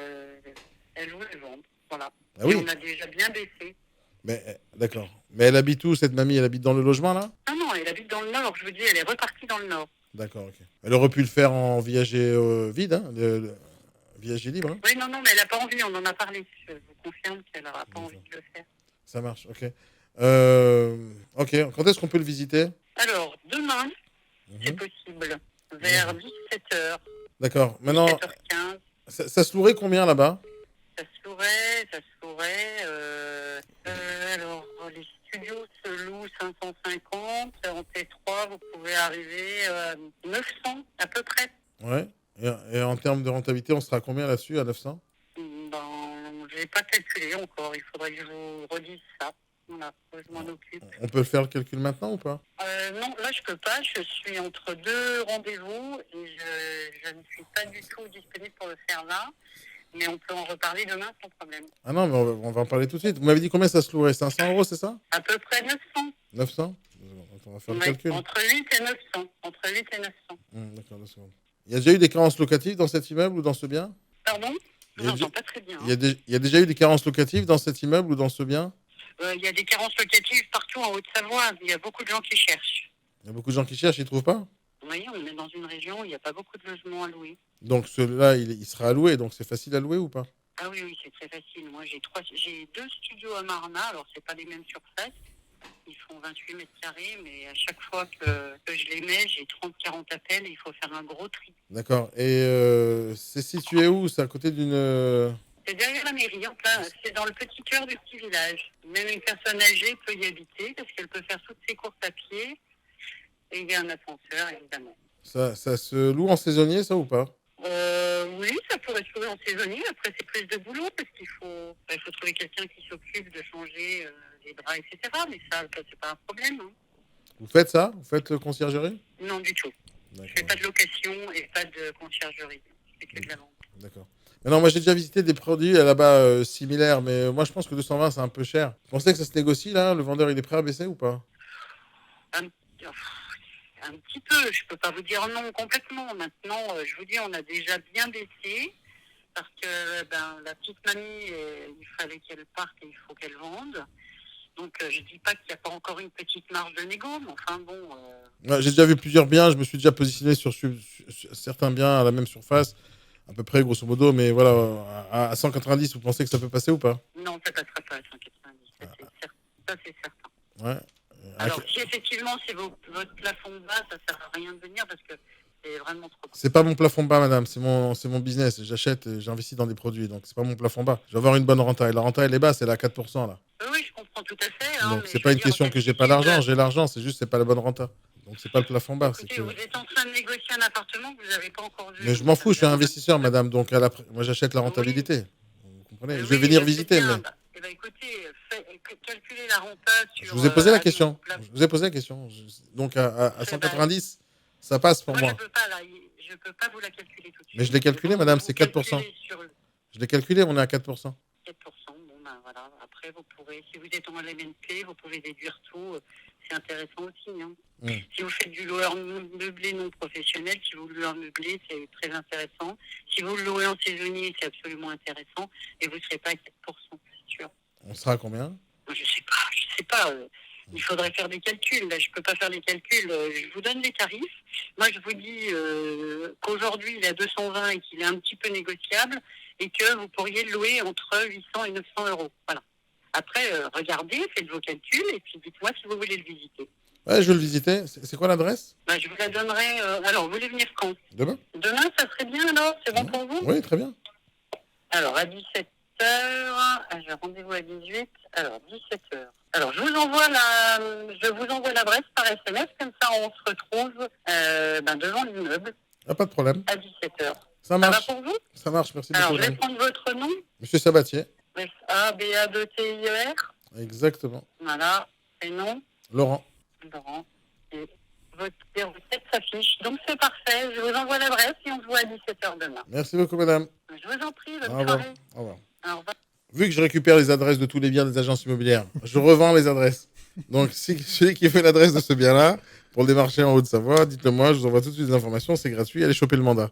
Elle voulait vendre, voilà. Ah oui. Et on a déjà bien baissé. Mais d'accord. Mais elle habite où, cette mamie? Elle habite dans le logement, là? Non, elle habite dans le Nord. Je vous dis, elle est repartie dans le Nord. D'accord, ok. Elle aurait pu le faire en viager vide, hein, le viager libre. Hein. Oui, non, mais elle n'a pas envie. On en a parlé. Je vous confirme qu'elle n'aura pas envie de le faire. Ça marche, ok. Ok, quand est-ce qu'on peut le visiter? Alors, demain, c'est possible. Vers 17h, D'accord. Maintenant, 17h15. ça se louerait combien là-bas? Ça se louerait. Alors, les studios se louent 550. En T3, vous pouvez arriver à 900 à peu près. Ouais. Et en termes de rentabilité, on sera à combien là-dessus, à 900? Je n'ai pas calculé encore. Il faudrait que je vous redise ça. Voilà, je m'en occupe. On peut faire le calcul maintenant ou pas? Non, là, je peux pas. Je suis entre 2 rendez-vous et je ne suis pas du tout disponible pour le faire là. Mais on peut en reparler demain sans problème. Ah non, mais on va en parler tout de suite. Vous m'avez dit combien ça se louerait? 500 €, c'est ça? À peu près 900. 900? On va faire le Ouais, calcul. entre 8 et 900. Entre 8 et 900. D'accord, 2 secondes. Il y a déjà eu des carences locatives dans cet immeuble ou dans ce bien? Pardon? Je Il y a n'entends pas très bien. Il y a déjà eu des carences locatives dans cet immeuble ou dans ce bien? Il y a des carences locatives partout en Haute-Savoie. Il y a beaucoup de gens qui cherchent. Il y a beaucoup de gens qui cherchent, ils ne trouvent pas? Oui, on est dans une région où il n'y a pas beaucoup de logements à louer. Donc celui-là, il sera alloué, donc c'est facile à louer ou pas? Ah oui, c'est très facile. Moi, j'ai 2 studios à Marna. Alors, c'est pas les mêmes surfaces. Ils font 28 mètres carrés, mais à chaque fois que je les mets, j'ai 30-40 appels et il faut faire un gros tri. D'accord. Et c'est situé où? C'est à côté d'une... C'est derrière la mairie, en plein. C'est dans le petit cœur du petit village. Même une personne âgée peut y habiter parce qu'elle peut faire toutes ses courses à pied. Et il y a un ascenseur, évidemment. Ça se loue en saisonnier, ça ou pas? Oui, ça pourrait se trouver en saisonnier. Après, c'est plus de boulot parce qu'il faut trouver quelqu'un qui s'occupe de changer les bras, etc. Mais ça c'est pas un problème. Hein. Vous faites ça? Vous faites conciergerie? Non, du tout. Je fais D'accord. pas de location et pas de conciergerie. C'est que de la vente. D'accord. Mais non, moi j'ai déjà visité des produits là-bas similaires, mais moi je pense que 220 c'est un peu cher. Vous pensez que ça se négocie là? Le vendeur il est prêt à baisser ou pas? Un petit peu, je peux pas vous dire non complètement. Maintenant, je vous dis, on a déjà bien baissé parce que la petite mamie, il fallait qu'elle parte et il faut qu'elle vende. Donc, je dis pas qu'il n'y a pas encore une petite marge de négo, mais enfin bon. Ouais, j'ai déjà vu plusieurs biens, je me suis déjà positionné sur certains biens à la même surface, à peu près grosso modo, mais voilà, à 190, vous pensez que ça peut passer ou pas? Non, ça passera pas à 190, ça c'est certain. Ouais. Alors, si effectivement c'est votre plafond bas, ça sert à rien de venir parce que c'est vraiment trop. C'est pas mon plafond bas, madame, c'est mon business. J'achète, j'investis dans des produits, donc c'est pas mon plafond bas. Je vais avoir une bonne renta, et la renta elle est basse, elle est à 4% là. Oui, je comprends tout à fait. Hein, Donc mais c'est je pas veux une dire, question en que j'ai fait, pas si l'argent, vous- j'ai l'argent, c'est juste c'est pas la bonne renta. Donc c'est pas le plafond bas. Écoutez, vous êtes en train de négocier un appartement que vous n'avez pas encore vu. Mais je m'en fous, je suis un investisseur, madame, donc moi j'achète la rentabilité. Vous comprenez? Je vais venir visiter, mais. Eh ben, écoutez, calculez la renta sur. Je vous ai posé la allez, question. Je vous ai posé la question. Donc à 190, ça passe pour moi. Je peux pas là, je peux pas vous la calculer tout de suite. Mais je l'ai calculé, madame, c'est 4%. Je l'ai calculé, on est à 4%. 4%, bon ben voilà. Après, vous pourrez, si vous êtes en LMNP, vous pouvez déduire tout. C'est intéressant aussi. Hein. Si vous faites du loueur meublé non professionnel, si vous le louez en meublé, c'est très intéressant. Si vous le louez en saisonnier, c'est absolument intéressant. Et vous ne serez pas à 4%, c'est sûr. On sera à combien? Je sais pas. Il faudrait faire des calculs. Là, je peux pas faire les calculs. Je vous donne les tarifs. Moi, je vous dis qu'aujourd'hui, il est à 220 et qu'il est un petit peu négociable et que vous pourriez le louer entre 800 et 900 euros. Voilà. Après, regardez, faites vos calculs et puis dites-moi si vous voulez le visiter. Ouais, je veux le visiter. C'est quoi l'adresse? Je vous la donnerai. Alors, vous voulez venir quand? Demain? Demain, ça serait bien alors? C'est bon pour vous? Oui, très bien. Alors, à 17h. J'ai rendez-vous à 18. Alors, 17h. Alors, je vous envoie l'adresse par SMS, comme ça on se retrouve devant l'immeuble. Pas de problème. À 17h. Ça marche. Ça va pour vous? Ça marche, merci Alors, beaucoup. je vais prendre votre nom. Monsieur Sabatier. S-A-B-A-2-T-I-E-R. Exactement. Voilà. Prénom. Laurent. Laurent. Et votre 07 s'affiche. Donc, c'est parfait. Je vous envoie l'adresse et on se voit à 17h demain. Merci beaucoup, madame. Je vous en prie. Bonne Au revoir. soirée. Au revoir. Au revoir. Vu que je récupère les adresses de tous les biens des agences immobilières, je revends les adresses. Donc, si celui qui fait l'adresse de ce bien-là, pour le démarcher en Haute-Savoie, dites-le moi, je vous envoie tout de suite les informations, c'est gratuit, allez choper le mandat.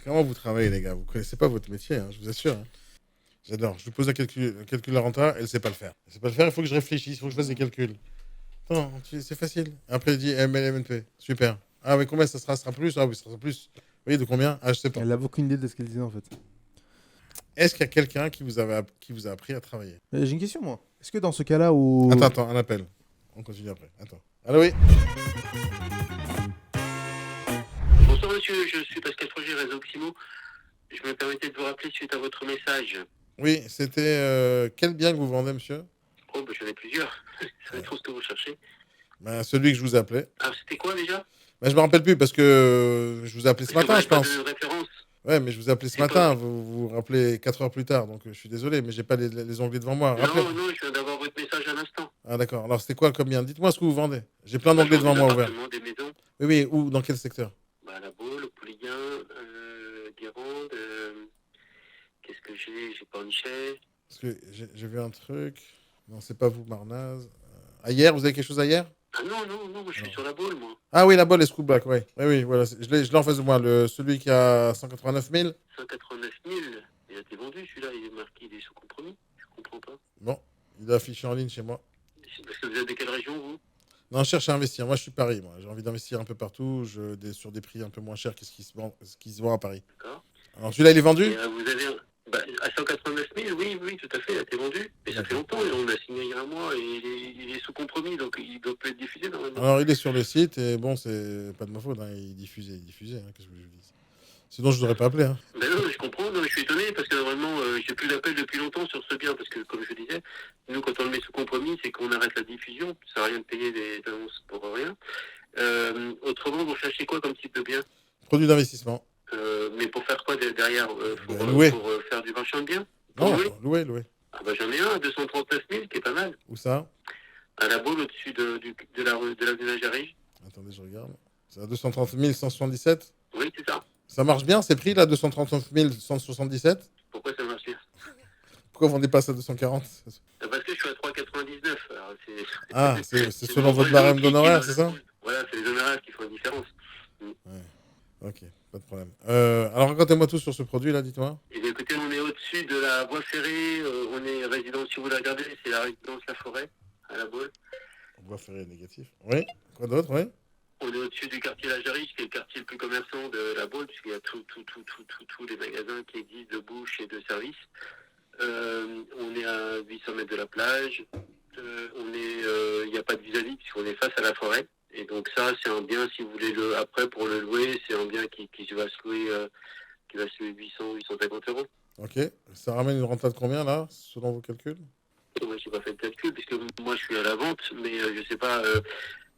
Comment vous travaillez, les gars? Vous connaissez pas votre métier, hein, je vous assure. Hein. J'adore. Je lui pose un calcul de la renta, elle sait pas le faire. Elle sait pas le faire, il faut que je réfléchisse, il faut que je fasse des calculs. Non, c'est facile. Après, elle dit MLMNP. Super. Ah, mais combien ça sera plus? Ah oui, ça sera plus. Vous voyez, de combien? Ah, je sais pas. Elle n'avait aucune idée de ce qu'elle disait en fait. Est-ce qu'il y a quelqu'un qui vous a appris à travailler? J'ai une question moi. Est-ce que dans ce cas-là où... Attends, un appel. On continue après. Attends. Allô, oui. Bonsoir monsieur, je suis Pascal Froger, réseau Oximo. Je me permettais de vous rappeler suite à votre message. Oui, c'était quel bien que vous vendez, monsieur? Oh, j'en ai plusieurs. Ça dépend ce que vous cherchez. Celui que je vous appelais. Ah, c'était quoi déjà? Je me rappelle plus parce que je vous ai appelé ce matin, je pense. Pas de référence. Ouais, mais je vous ai appelé ce matin. Vous vous rappelez 4 heures plus tard, donc je suis désolé, mais j'ai pas les onglets devant moi. Non, je viens d'avoir votre message à l'instant. Ah d'accord. Alors c'était quoi comme bien? Dites-moi ce que vous vendez. J'ai plein d'onglets devant moi ouverts. Des maisons. Oui, où? Dans quel secteur? La Baule, Pouliguen, Guérande. Qu'est-ce que j'ai? J'ai Pornichet. Parce que j'ai vu un truc. Non, c'est pas vous, Marnaz. Hier, vous avez quelque chose à hier? Ah non, moi je suis sur la Baule, moi. Ah oui, la Baule, Escroc Black, oui. Oui, voilà. Je l'ai en face de moi. Celui qui a 189 000. 189 000. Il a été vendu, celui-là. Il est marqué, il est sous compromis. Je comprends pas. Bon, il est affiché en ligne chez moi. Parce que vous êtes de quelle région, vous? Non, je cherche à investir. Moi, je suis Paris. J'ai envie d'investir un peu partout, sur des prix un peu moins chers que ce qui se vend à Paris. D'accord. Alors, celui-là, il est vendu? Et, vous avez à 189 000, oui, tout à fait, il a été vendu. Mais ça fait longtemps, et on l'a signé il y a un mois, et il est sous compromis, donc il doit peut être diffusé normalement. Alors, il est sur le site, et bon, c'est pas de ma faute. Hein, il diffusait. Hein, qu'est-ce que je vous dis? Sinon, je ne vous aurais pas appelé. Hein. Ben non, je comprends. Non, je suis étonné parce que normalement, j'ai plus d'appels depuis longtemps sur ce bien. Parce que, comme je disais, nous, quand on le met sous compromis, c'est qu'on arrête la diffusion. Ça sert à rien de payer des annonces pour rien. Autrement, vous cherchez quoi comme type de bien? Produit d'investissement. Mais pour faire quoi derrière? Pour louer. Pour faire du marchand de biens? Non, louer. Ah bah j'en ai un à 239 000 qui est pas mal. Où ça? À la Baule, au-dessus de la rue de l'avenue de la Jarry. Attendez, je regarde. C'est à 230 177. Oui, c'est ça. Ça marche bien ces prix là, 239 177? Pourquoi ça marche bien? Pourquoi vous vendez pas ça à 240? Parce que je suis à 3,99. Alors, Ah, c'est c'est selon mon votre vrai barème prix d'honoraires, qui c'est va- ça? Voilà, c'est les honoraires qui font la différence. Ok, pas de problème. Alors racontez-moi tout sur ce produit là, dites-moi. Et bien, écoutez, on est au-dessus de la voie ferrée. On est résidence, si vous la regardez, c'est la résidence La Forêt, à la Baule. On voit ferré négatif. Oui. Quoi d'autre, oui? On est au-dessus du quartier La Jarry, qui est le quartier le plus commerçant de la Baule, puisqu'il y a tous les magasins qui existent de bouche et de services. On est à 800 mètres de la plage. Il n'y a pas de vis-à-vis, puisqu'on est face à la forêt. Et donc ça, c'est un bien, si vous voulez après pour le louer, c'est un bien qui va se louer, 800-850 euros. Ok. Ça ramène une renta de combien là, selon vos calculs? Moi, je n'ai pas fait le calcul, puisque moi, je suis à la vente, mais je ne sais pas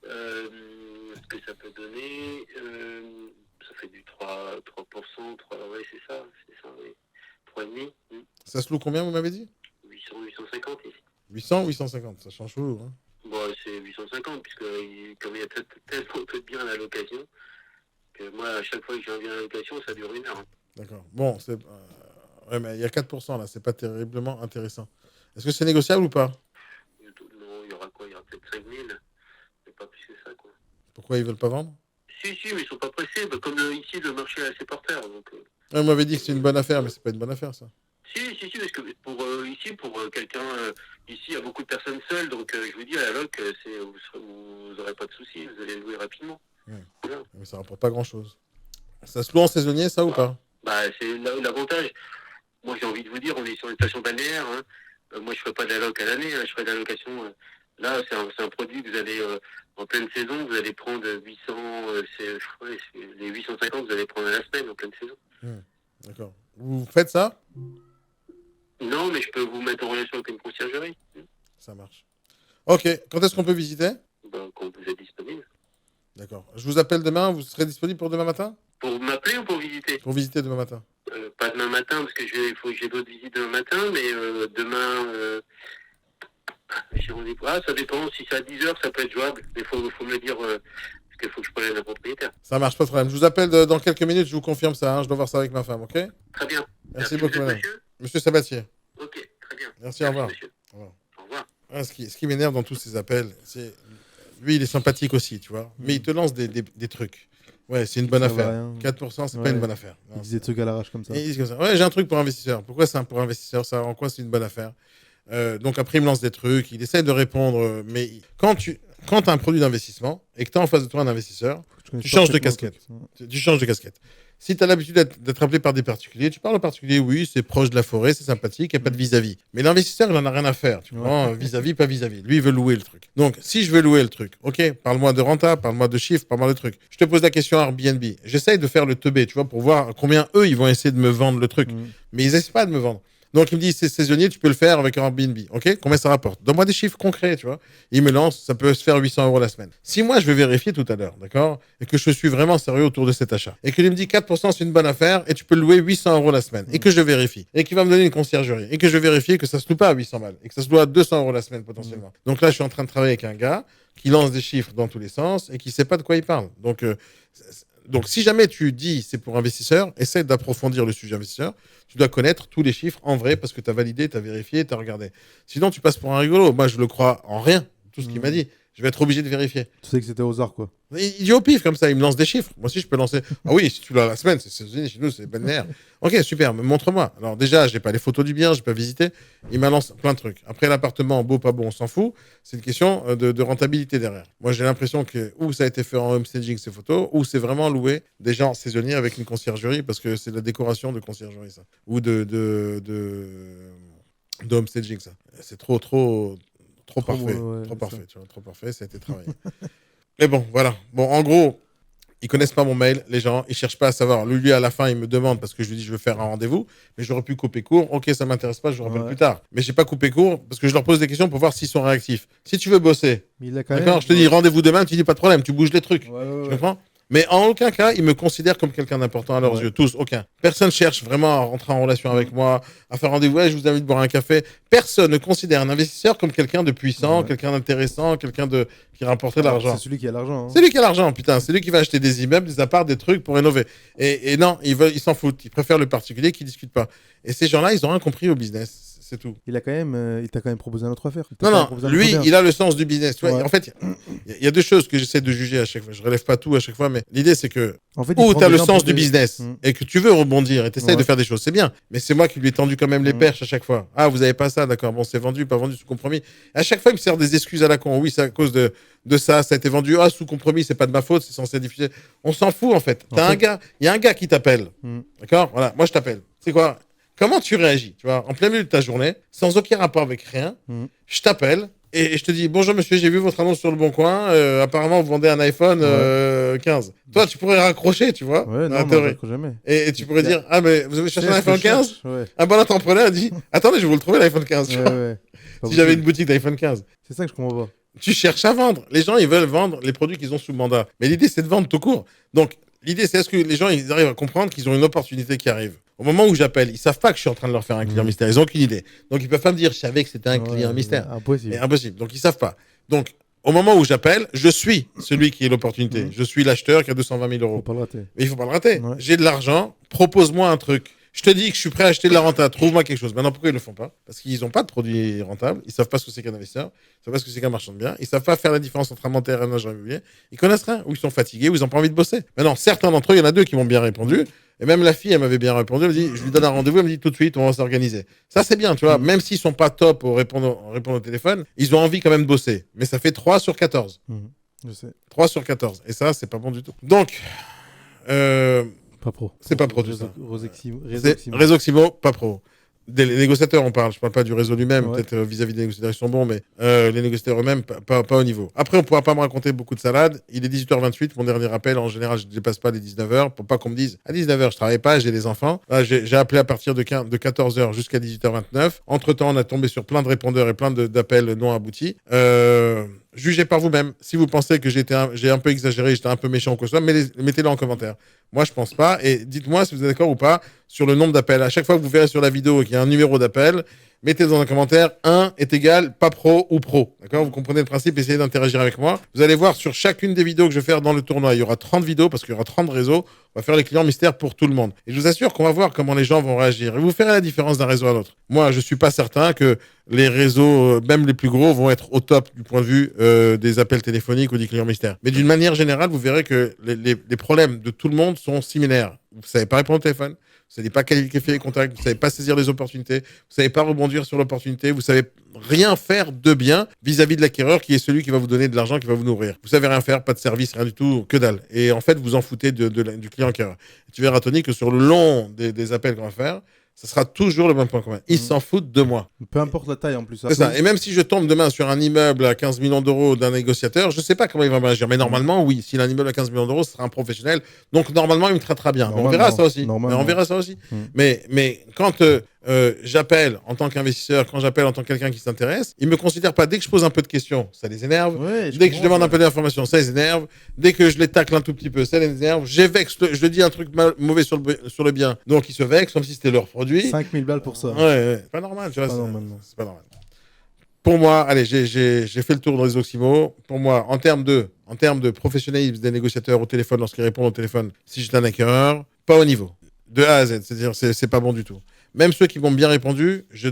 ce que ça peut donner. Ça fait du 3%, ouais, c'est ça, oui. 3,5. Ça se loue combien, vous m'avez dit? 800-850 ici. 800 ou 850? Ça change tout, hein? Bon, c'est 850, puisque comme il y a tellement peu de biens à la location, que moi, à chaque fois que j'ai un bien à la location, ça dure 1 heure. Hein. D'accord. Bon, ouais, mais il y a 4% là, c'est pas terriblement intéressant. Est-ce que c'est négociable ou pas? Non, il y aura quoi? Il y aura peut-être 5000, mais pas plus que ça, quoi. Pourquoi ils veulent pas vendre? Si, mais ils sont pas pressés. Bah, comme ici, le marché est assez porteur. Donc, Vous m'avez dit que c'est une bonne affaire, mais c'est pas une bonne affaire, ça. Si, parce que pour quelqu'un, ici, il y a beaucoup de personnes seules, donc je vous dis, à la loc, vous n'aurez pas de soucis, vous allez louer rapidement. Voilà. Mais ça rapporte pas grand-chose. Ça se loue en saisonnier, ça, ou pas? Bah, c'est l'avantage. Moi, j'ai envie de vous dire, on est sur une station balnéaire. Hein. Moi, je ne ferai pas de la loc à l'année, hein, je ferai de la location. Là, c'est un produit que vous allez, en pleine saison, vous allez prendre 800, les 850, vous allez prendre à la semaine, en pleine saison. D'accord. Vous faites ça? Non, mais je peux vous mettre en relation avec une conciergerie. Ça marche. Ok. Quand est-ce qu'on peut visiter? Quand vous êtes disponible. D'accord. Je vous appelle demain. Vous serez disponible pour demain matin? Pour m'appeler ou pour visiter? Pour visiter demain matin. Pas demain matin, parce que il faut que j'ai d'autres visites demain matin, mais demain, j'ai rendez-vous. Ah, ça dépend. Si c'est à 10h, ça peut être jouable. Mais il faut me le dire, parce qu'il faut que je prenne la propriétaire. Ça marche, pas de problème. Je vous appelle dans quelques minutes. Je vous confirme ça. Je dois voir ça avec ma femme, ok? Très bien. Merci beaucoup, madame. Monsieur, Monsieur Sabatier. ok, très bien. Merci, au revoir. Monsieur. Au revoir. Au revoir. Ce qui m'énerve dans tous ces appels, c'est. Lui, il est sympathique aussi, tu vois. Mais il te lance des trucs. Ouais, c'est une bonne Ça va affaire. rien. 4%, c'est pas Ouais. une bonne affaire. Il dit des trucs à l'arrache comme ça. Et ils disent comme ça. Ouais, j'ai un truc pour investisseur. Pourquoi c'est pour investisseur? Ça, en quoi c'est une bonne affaire? Donc après, il me lance des trucs. Il essaie de répondre. Mais quand tu as un produit d'investissement et que tu as en face de toi un investisseur, tu changes de casquette. Tu changes de casquette. Si tu as l'habitude d'être appelé par des particuliers, tu parles aux particuliers, oui, c'est proche de la forêt, c'est sympathique, il n'y a pas de vis-à-vis. Mais l'investisseur, il n'en a rien à faire. Tu prends vis-à-vis, pas vis-à-vis. Lui, il veut louer le truc. Donc, si je veux louer le truc, ok, parle-moi de renta, parle-moi de chiffres, parle-moi de trucs. Je te pose la question Airbnb. J'essaye de faire le teubé, tu vois, pour voir combien eux, ils vont essayer de me vendre le truc. Mais ils n'essaient pas de me vendre. Donc, il me dit, c'est saisonnier, tu peux le faire avec un Airbnb. OK? Combien ça rapporte? Donne-moi des chiffres concrets, tu vois. Il me lance, ça peut se faire 800 € la semaine. Si moi, je vais vérifier tout à l'heure, d'accord? Et que je suis vraiment sérieux autour de cet achat. Et qu'il me dit 4%, c'est une bonne affaire et tu peux le louer 800 € la semaine. Et que je vérifie. Et qu'il va me donner une conciergerie. Et que je vérifie que ça se loue pas à 800 balles. Et que ça se loue à 200 € la semaine, potentiellement. Donc là, je suis en train de travailler avec un gars qui lance des chiffres dans tous les sens et qui sait pas de quoi il parle. Donc, si jamais tu dis c'est pour investisseurs, essaie d'approfondir le sujet investisseur. Tu dois connaître tous les chiffres en vrai parce que tu as validé, tu as vérifié, tu as regardé. Sinon, tu passes pour un rigolo. Moi, je le crois en rien, tout ce qu'il m'a dit. Je vais être obligé de vérifier. Tu sais que c'était aux arts, quoi. Il dit au pif comme ça, il me lance des chiffres. Moi aussi, je peux lancer. Ah oui, si tu l'as la semaine, c'est chez nous, c'est balnéaire. Ok, super, mais montre-moi. Alors déjà, j'ai pas les photos du bien, j'ai pas visité. Il m'a lancé plein de trucs. Après, l'appartement, beau, pas beau, on s'en fout. C'est une question de rentabilité derrière. Moi, j'ai l'impression que ou ça a été fait en homestaging, ces photos, ou c'est vraiment loué des gens saisonniers avec une conciergerie, parce que c'est de la décoration de conciergerie, ça. Ou de homestaging, ça. C'est trop parfait. Trop parfait, tu vois, trop parfait, ça a été travaillé. Mais bon, voilà. Bon, en gros, ils connaissent pas mon mail, les gens, ils cherchent pas à savoir. Lui, à la fin, il me demande parce que je lui dis je veux faire un rendez-vous, mais j'aurais pu couper court. Ok, ça m'intéresse pas, je vous rappelle plus tard. Mais j'ai pas coupé court parce que je leur pose des questions pour voir s'ils sont réactifs. Si tu veux bosser, Mais il a quand d'accord, même... je te dis rendez-vous demain, tu dis pas de problème, tu bouges les trucs. Tu comprends? Mais en aucun cas, ils me considèrent comme quelqu'un d'important à leurs Ouais. yeux, tous, aucun. Personne cherche vraiment à rentrer en relation avec moi, à faire rendez-vous, ouais, je vous invite à boire un café. Personne ne considère un investisseur comme quelqu'un de puissant, Ouais. quelqu'un d'intéressant, quelqu'un qui rapporterait de C'est l'argent. celui qui a l'argent. hein. C'est lui qui a l'argent, putain. C'est lui qui va acheter des immeubles, des apparts, des trucs pour rénover. Et non, ils s'en foutent. Ils préfèrent le particulier qui ne discute pas. Et ces gens-là, ils ont rien compris au business. C'est tout. Il t'a quand même proposé un autre affaire. Il t'a Non, quand même non, proposé un autre lui, affaire. il a le sens du business. Tu vois, Ouais. en fait, il y a deux choses que j'essaie de juger à chaque fois. Je relève pas tout à chaque fois, mais l'idée, c'est que En fait, il ou prend tu as des le gens sens pour du des- business Mm. et que tu veux rebondir et tu essaies de Ouais. faire des choses, c'est bien. Mais c'est moi qui lui ai tendu quand même les Mm. perches à chaque fois. Ah, vous avez pas ça, d'accord. Bon, c'est vendu, pas vendu, sous compromis. À chaque fois, il me sert des excuses à la con. Oui, c'est à cause de ça a été vendu. Ah, sous compromis, c'est pas de ma faute, c'est censé diffuser. On s'en fout, en fait. En T'as fait- un gars, il y a un gars qui t'appelle. Mm. D'accord. Voilà, moi, je t'appelle. C'est quoi? Comment tu réagis, tu vois, en plein milieu de ta journée, sans aucun rapport avec rien, Mhm. je t'appelle et je te dis bonjour monsieur, j'ai vu votre annonce sur le Bon Coin, apparemment vous vendez un iPhone 15. Toi, tu pourrais raccrocher, tu vois, Ouais, dans la non, théorie. jamais. Et tu pourrais dire ah mais vous avez cherché un C'est ce que iPhone je 15? cherche, Ouais. Un bon entrepreneur dit attendez, je vais vous le trouver l'iPhone 15. tu Ouais, vois. ouais. C'est pas Si j'avais une possible. boutique d'iPhone 15. C'est ça que je comprends pas. Tu cherches à vendre. Les gens, ils veulent vendre les produits qu'ils ont sous mandat. Mais l'idée, c'est de vendre tout court. Donc, l'idée, c'est est-ce que les gens, ils arrivent à comprendre qu'ils ont une opportunité qui arrive. Au moment où j'appelle, ils savent pas que je suis en train de leur faire un client Mhm. mystère. Ils ont aucune idée. Donc, ils peuvent pas me dire, je savais que c'était un Ouais, client mystère. Impossible. C'est impossible. Donc, ils savent pas. Donc, au moment où j'appelle, je suis celui qui est l'opportunité. Mhm. Je suis l'acheteur qui a 220 000 Faut euros. pas le rater. Mais il faut pas le rater. Ouais. J'ai de l'argent, propose-moi un truc. Je te dis que je suis prêt à acheter de la renta, trouve-moi quelque chose. Maintenant, pourquoi ils le font pas? Parce qu'ils n'ont pas de produits rentables, ils savent pas ce que c'est qu'un investisseur, ils savent pas ce que c'est qu'un marchand de biens, ils savent pas faire la différence entre un menteur et un agent immobilier, ils connaissent rien, ou ils sont fatigués, ou ils n'ont pas envie de bosser. Maintenant, certains d'entre eux, il y en a deux qui m'ont bien répondu, et même la fille, elle m'avait bien répondu, elle me dit, je lui donne un rendez-vous, elle me dit tout de suite, on va s'organiser. Ça, c'est bien, tu vois, même s'ils sont pas top au répondre au téléphone, ils ont envie quand même de bosser. Mais ça fait 3 sur 14. Je sais. 3 sur 14. Et ça, c'est pas bon du tout. Donc, Pas pro. C'est pas pro, tout ça. Réseau Réseau Ximo, pas pro. Les négociateurs, on parle. Je parle pas du réseau lui-même. Ouais. Peut-être vis-à-vis des négociateurs, ils sont bons, mais les négociateurs eux-mêmes, pas au niveau. Après, on pourra pas me raconter beaucoup de salades. Il est 18h28, mon dernier appel. En général, je ne dépasse pas les 19h pour pas qu'on me dise à 19h, je travaille pas, j'ai des enfants. Là, j'ai appelé à partir de 14h jusqu'à 18h29. Entre-temps, on a tombé sur plein de répondeurs et plein d'appels non aboutis. Jugez par vous-même. Si vous pensez que j'ai un peu exagéré, j'étais un peu méchant ou quoi que ce soit, mettez-le en commentaire. Moi, je pense pas. Et dites-moi si vous êtes d'accord ou pas sur le nombre d'appels. À chaque fois que vous verrez sur la vidéo qu'il y a un numéro d'appel, mettez dans un commentaire 1 est égal pas pro ou pro. D'accord? Vous comprenez le principe, essayez d'interagir avec moi. Vous allez voir sur chacune des vidéos que je vais faire dans le tournoi, il y aura 30 vidéos parce qu'il y aura 30 réseaux. On va faire les clients mystères pour tout le monde. Et je vous assure qu'on va voir comment les gens vont réagir. Et vous verrez la différence d'un réseau à l'autre. Moi, je suis pas certain que les réseaux, même les plus gros, vont être au top du point de vue des appels téléphoniques ou des clients mystères. Mais d'une manière générale, vous verrez que les problèmes de tout le monde sont similaires. Vous ne savez pas répondre au téléphone, vous ne savez pas qualifier les contacts, vous ne savez pas saisir les opportunités, vous ne savez pas rebondir sur l'opportunité, vous ne savez rien faire de bien vis-à-vis de l'acquéreur qui est celui qui va vous donner de l'argent, qui va vous nourrir. Vous ne savez rien faire, pas de service, rien du tout, que dalle. Et en fait, vous en foutez du client acquéreur. Tu verras, Tony, que sur le long des appels qu'on va faire, ça sera toujours le même point commun. Ils s'en foutent de moi. Peu importe la taille en plus. C'est ça. Et même si je tombe demain sur un immeuble à 15 millions d'euros d'un négociateur, je ne sais pas comment il va réagir. Mais normalement, oui, s'il a un immeuble à 15 millions d'euros, ce sera un professionnel. Donc normalement, il me traitera bien. Mais on verra ça aussi. Normalement. Mais on verra ça aussi. Mm. Mais quand j'appelle en tant qu'investisseur, quand j'appelle en tant que quelqu'un qui s'intéresse, ils ne me considèrent pas. Dès que je pose un peu de questions, ça les énerve. Ouais, Dès que je demande un peu d'informations, ça les énerve. Dès que je les tacle un tout petit peu, ça les énerve. Je dis un truc mauvais sur le bien. Donc ils se vexent comme si c'était leur produit. 5000 balles pour ça. Ouais. C'est pas normal, tu vois. Pas normal, non. C'est pas normal. Pour moi, allez, j'ai fait le tour dans les Oximo. Pour moi, en termes de professionnalisme des négociateurs au téléphone, lorsqu'ils répondent au téléphone, si j'étais un acquéreur, pas au niveau. De A à Z. C'est-à-dire, c'est pas bon du tout. Même ceux qui m'ont bien répondu, je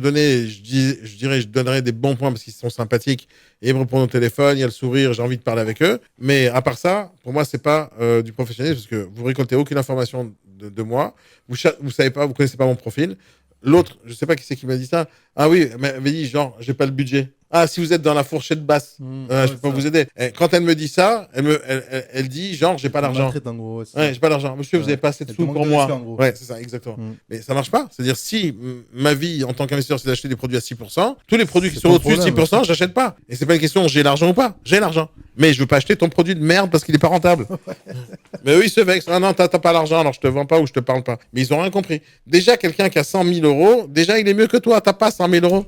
donnerais des bons points parce qu'ils sont sympathiques et ils me répondent au téléphone, il y a le sourire, j'ai envie de parler avec eux. Mais à part ça, pour moi, c'est pas du professionnalisme parce que vous récoltez aucune information de moi. Vous savez pas, vous connaissez pas mon profil. L'autre, je sais pas qui c'est qui m'a dit ça. Ah oui, elle m'a dit genre, j'ai pas le budget. Ah, si vous êtes dans la fourchette basse, je peux pas vous aider. Et quand elle me dit ça, elle dit genre, j'ai pas d'argent. En gros, ouais, c'est Ouais, ça. j'ai pas d'argent. Monsieur, vous Ouais. avez pas assez de Elle sous te manque pour de moi. respect, en gros. Ouais, c'est ça, exactement. Mm. Mais ça marche pas. C'est-à-dire, si ma vie en tant qu'investisseur, c'est d'acheter des produits à 6%, tous les produits qui C'est sont ton au-dessus de problème. 6%, j'achète pas. Et c'est pas une question, j'ai l'argent ou pas. J'ai l'argent. Mais je veux pas acheter ton produit de merde parce qu'il est pas rentable. Mais eux, ils se vexent. Ah non, t'as pas l'argent, alors je te vends pas ou je te parle pas. Mais ils ont rien compris. Déjà, quelqu'un qui a 100 000 euros, déjà, il est mieux que toi. T'as pas 100 000 euros.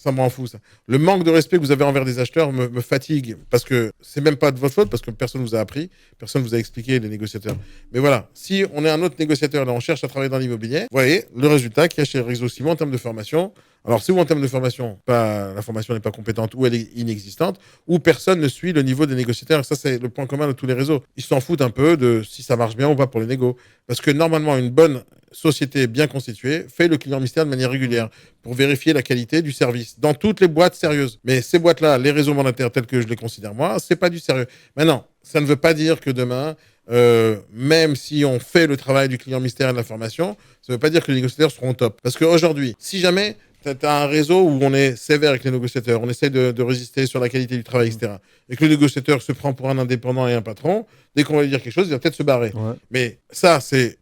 Ça me rend fou, ça. Le manque de respect que vous avez envers des acheteurs me fatigue parce que c'est même pas de votre faute, parce que personne ne vous a appris, personne ne vous a expliqué, les négociateurs. Mais voilà, si on est un autre négociateur, là, on cherche à travailler dans l'immobilier, vous voyez le résultat qu'il y a chez Réseau Simon en termes de formation. Alors, si vous, en termes de formation, la formation n'est pas compétente ou elle est inexistante, ou personne ne suit le niveau des négociateurs, ça, c'est le point commun de tous les réseaux. Ils s'en foutent un peu de si ça marche bien ou pas pour les négos. Parce que normalement, une bonne société bien constituée fait le client mystère de manière régulière pour vérifier la qualité du service dans toutes les boîtes sérieuses. Mais ces boîtes-là, les réseaux mandataires tels que je les considère moi, c'est pas du sérieux. Maintenant, ça ne veut pas dire que demain, même si on fait le travail du client mystère et de la formation, ça ne veut pas dire que les négociateurs seront au top. Parce qu'aujourd'hui, si jamais tu as un réseau où on est sévère avec les négociateurs, on essaie de résister sur la qualité du travail, etc., et que le négociateur se prend pour un indépendant et un patron, dès qu'on va lui dire quelque chose, il va peut-être se barrer. Ouais. Mais ça, c'est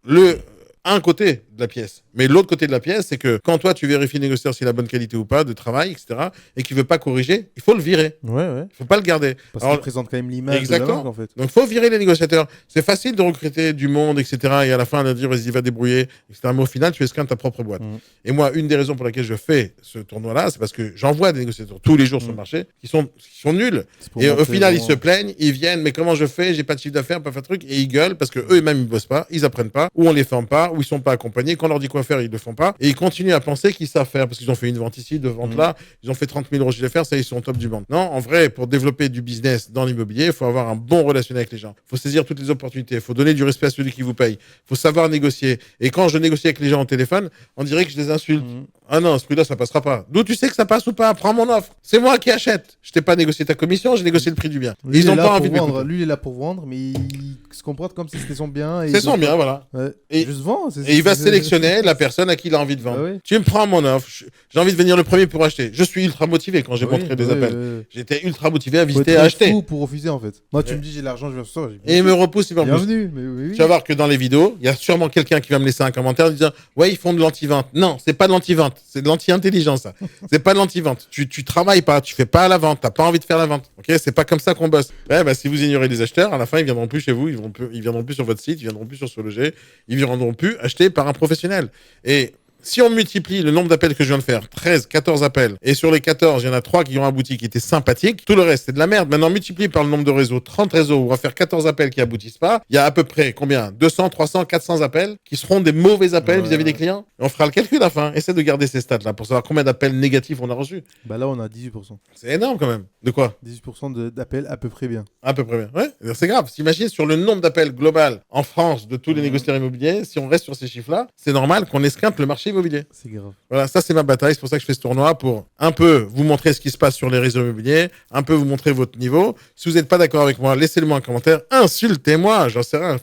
un côté de la pièce. Mais l'autre côté de la pièce, c'est que quand toi, tu vérifies le négociateur s'il a bonne qualité ou pas de travail, etc., et qu'il ne veut pas corriger, il faut le virer. Ouais. Il ne faut pas le garder. Parce Alors, qu'il présente quand même l'image de la exactement. marque, en fait. Donc, il faut virer les négociateurs. C'est facile de recruter du monde, etc. Et à la fin, de dire, vas-y, va débrouiller, etc. Mais au final, tu esquintes ta propre boîte. Et moi, une des raisons pour laquelle je fais ce tournoi-là, c'est parce que j'envoie des négociateurs tous les jours sur le marché qui sont nuls. Et au final, ils se plaignent, ils viennent, mais comment je fais? J'ai pas de chiffre d'affaires, pas fait de truc. Et ils gueulent parce qu'eux-mêmes, ils bossent pas, ils apprennent pas, ou on les forme pas, ou ils sont pas accompagnés. Quand on leur dit quoi faire, ils le font pas. Et ils continuent à penser qu'ils savent faire parce qu'ils ont fait une vente ici, deux ventes là, ils ont fait 30 000 euros de chiffre d'affaires, ça, ils sont au top du monde. Non, en vrai, pour développer du business dans l'immobilier, il faut avoir un bon relationnel avec les gens. Il faut saisir toutes les opportunités. Il faut donner du respect à celui qui vous paye. Il faut savoir négocier. Et quand je négocie avec les gens au téléphone, on dirait que je les insulte. Ah non, ce prix-là, ça passera pas. D'où tu sais que ça passe ou pas? Prends mon offre. C'est moi qui achète. Je t'ai pas négocié ta commission, j'ai négocié le prix du bien. Lui, Ils il est ont là pas pour envie de vendre. m'écouter. Lui, il est là pour vendre, mais il se comporte comme si c'était son bien. C'est son bien, voilà. Ouais. Et- Juste vend. Et il va sélectionner la personne à qui il a envie de vendre. Ah oui. Tu me prends mon offre. J'ai envie de venir le premier pour acheter. Je suis ultra motivé quand j'ai montré des appels. J'étais ultra motivé à Faut visiter être et à très acheter. fou pour refuser, en fait. Moi, tu Ouais. me dis, j'ai l'argent, je viens sur ça. Et il me repousse, il me repousse. Bienvenue. Mais oui, Tu vas voir que dans les vidéos, il y a sûrement quelqu'un qui va me laisser un commentaire en disant ouais, ils font de l'anti-vente. Non, c'est pas de l'anti-vente, c'est de l'anti-intelligence. Ça. C'est pas de l'anti-vente. Tu travailles pas, tu fais pas la vente, t'as pas envie de faire la vente. Ok, c'est pas comme ça qu'on bosse. Ouais, bah, si vous ignorez les acheteurs, à la fin, ils viendront plus chez vous, ils viendront plus sur votre site, ils viendront plus sur ce loger, ils viendront plus acheter par un professionnel. Et si on multiplie le nombre d'appels que je viens de faire, 13, 14 appels, et sur les 14, il y en a 3 qui ont abouti, qui étaient sympathiques, tout le reste, c'est de la merde. Maintenant, multiplié par le nombre de réseaux, 30 réseaux, où on va faire 14 appels qui aboutissent pas, il y a à peu près combien 200, 300, 400 appels qui seront des mauvais appels vis-à-vis des clients. Et on fera le calcul à la fin. Essaie de garder ces stats-là pour savoir combien d'appels négatifs on a reçus. Bah là, on a 18%. C'est énorme quand même. De quoi 18% d'appels à peu près bien. À peu près bien. Ouais, c'est grave. S'imagine sur le nombre d'appels global en France de tous les négociateurs immobiliers, si on reste sur ces chiffres-là, c'est normal qu'on esquinte le marché immobilier. C'est grave. Voilà, ça c'est ma bataille, c'est pour ça que je fais ce tournoi, pour un peu vous montrer ce qui se passe sur les réseaux immobiliers, un peu vous montrer votre niveau. Si vous n'êtes pas d'accord avec moi, laissez-le-moi un commentaire, insultez-moi, j'en sais rien,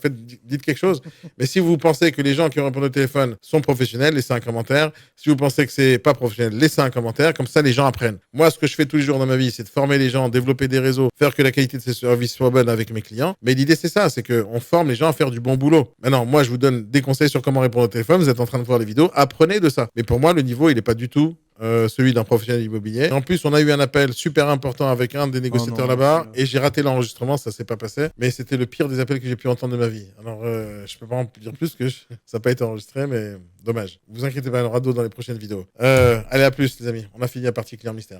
dites quelque chose. Mais si vous pensez que les gens qui ont répondu au téléphone sont professionnels, laissez un commentaire. Si vous pensez que c'est pas professionnel, laissez un commentaire, comme ça les gens apprennent. Moi, ce que je fais tous les jours dans ma vie, c'est de former les gens, développer des réseaux, faire que la qualité de ces services soit bonne avec mes clients. Mais l'idée c'est ça, c'est qu'on forme les gens à faire du bon boulot. Maintenant, moi je vous donne des conseils sur comment répondre au téléphone, vous êtes en train de voir les vidéos, apprenez de ça. Mais pour moi, le niveau, il n'est pas du tout celui d'un professionnel immobilier. Et en plus, on a eu un appel super important avec un des négociateurs là-bas et j'ai raté l'enregistrement, ça s'est pas passé. Mais c'était le pire des appels que j'ai pu entendre de ma vie. Alors, je peux pas en dire plus que ça n'a pas été enregistré, mais dommage. Vous inquiétez pas, il y en aura d'autres dans les prochaines vidéos. Allez, à plus les amis. On a fini la partie client mystère.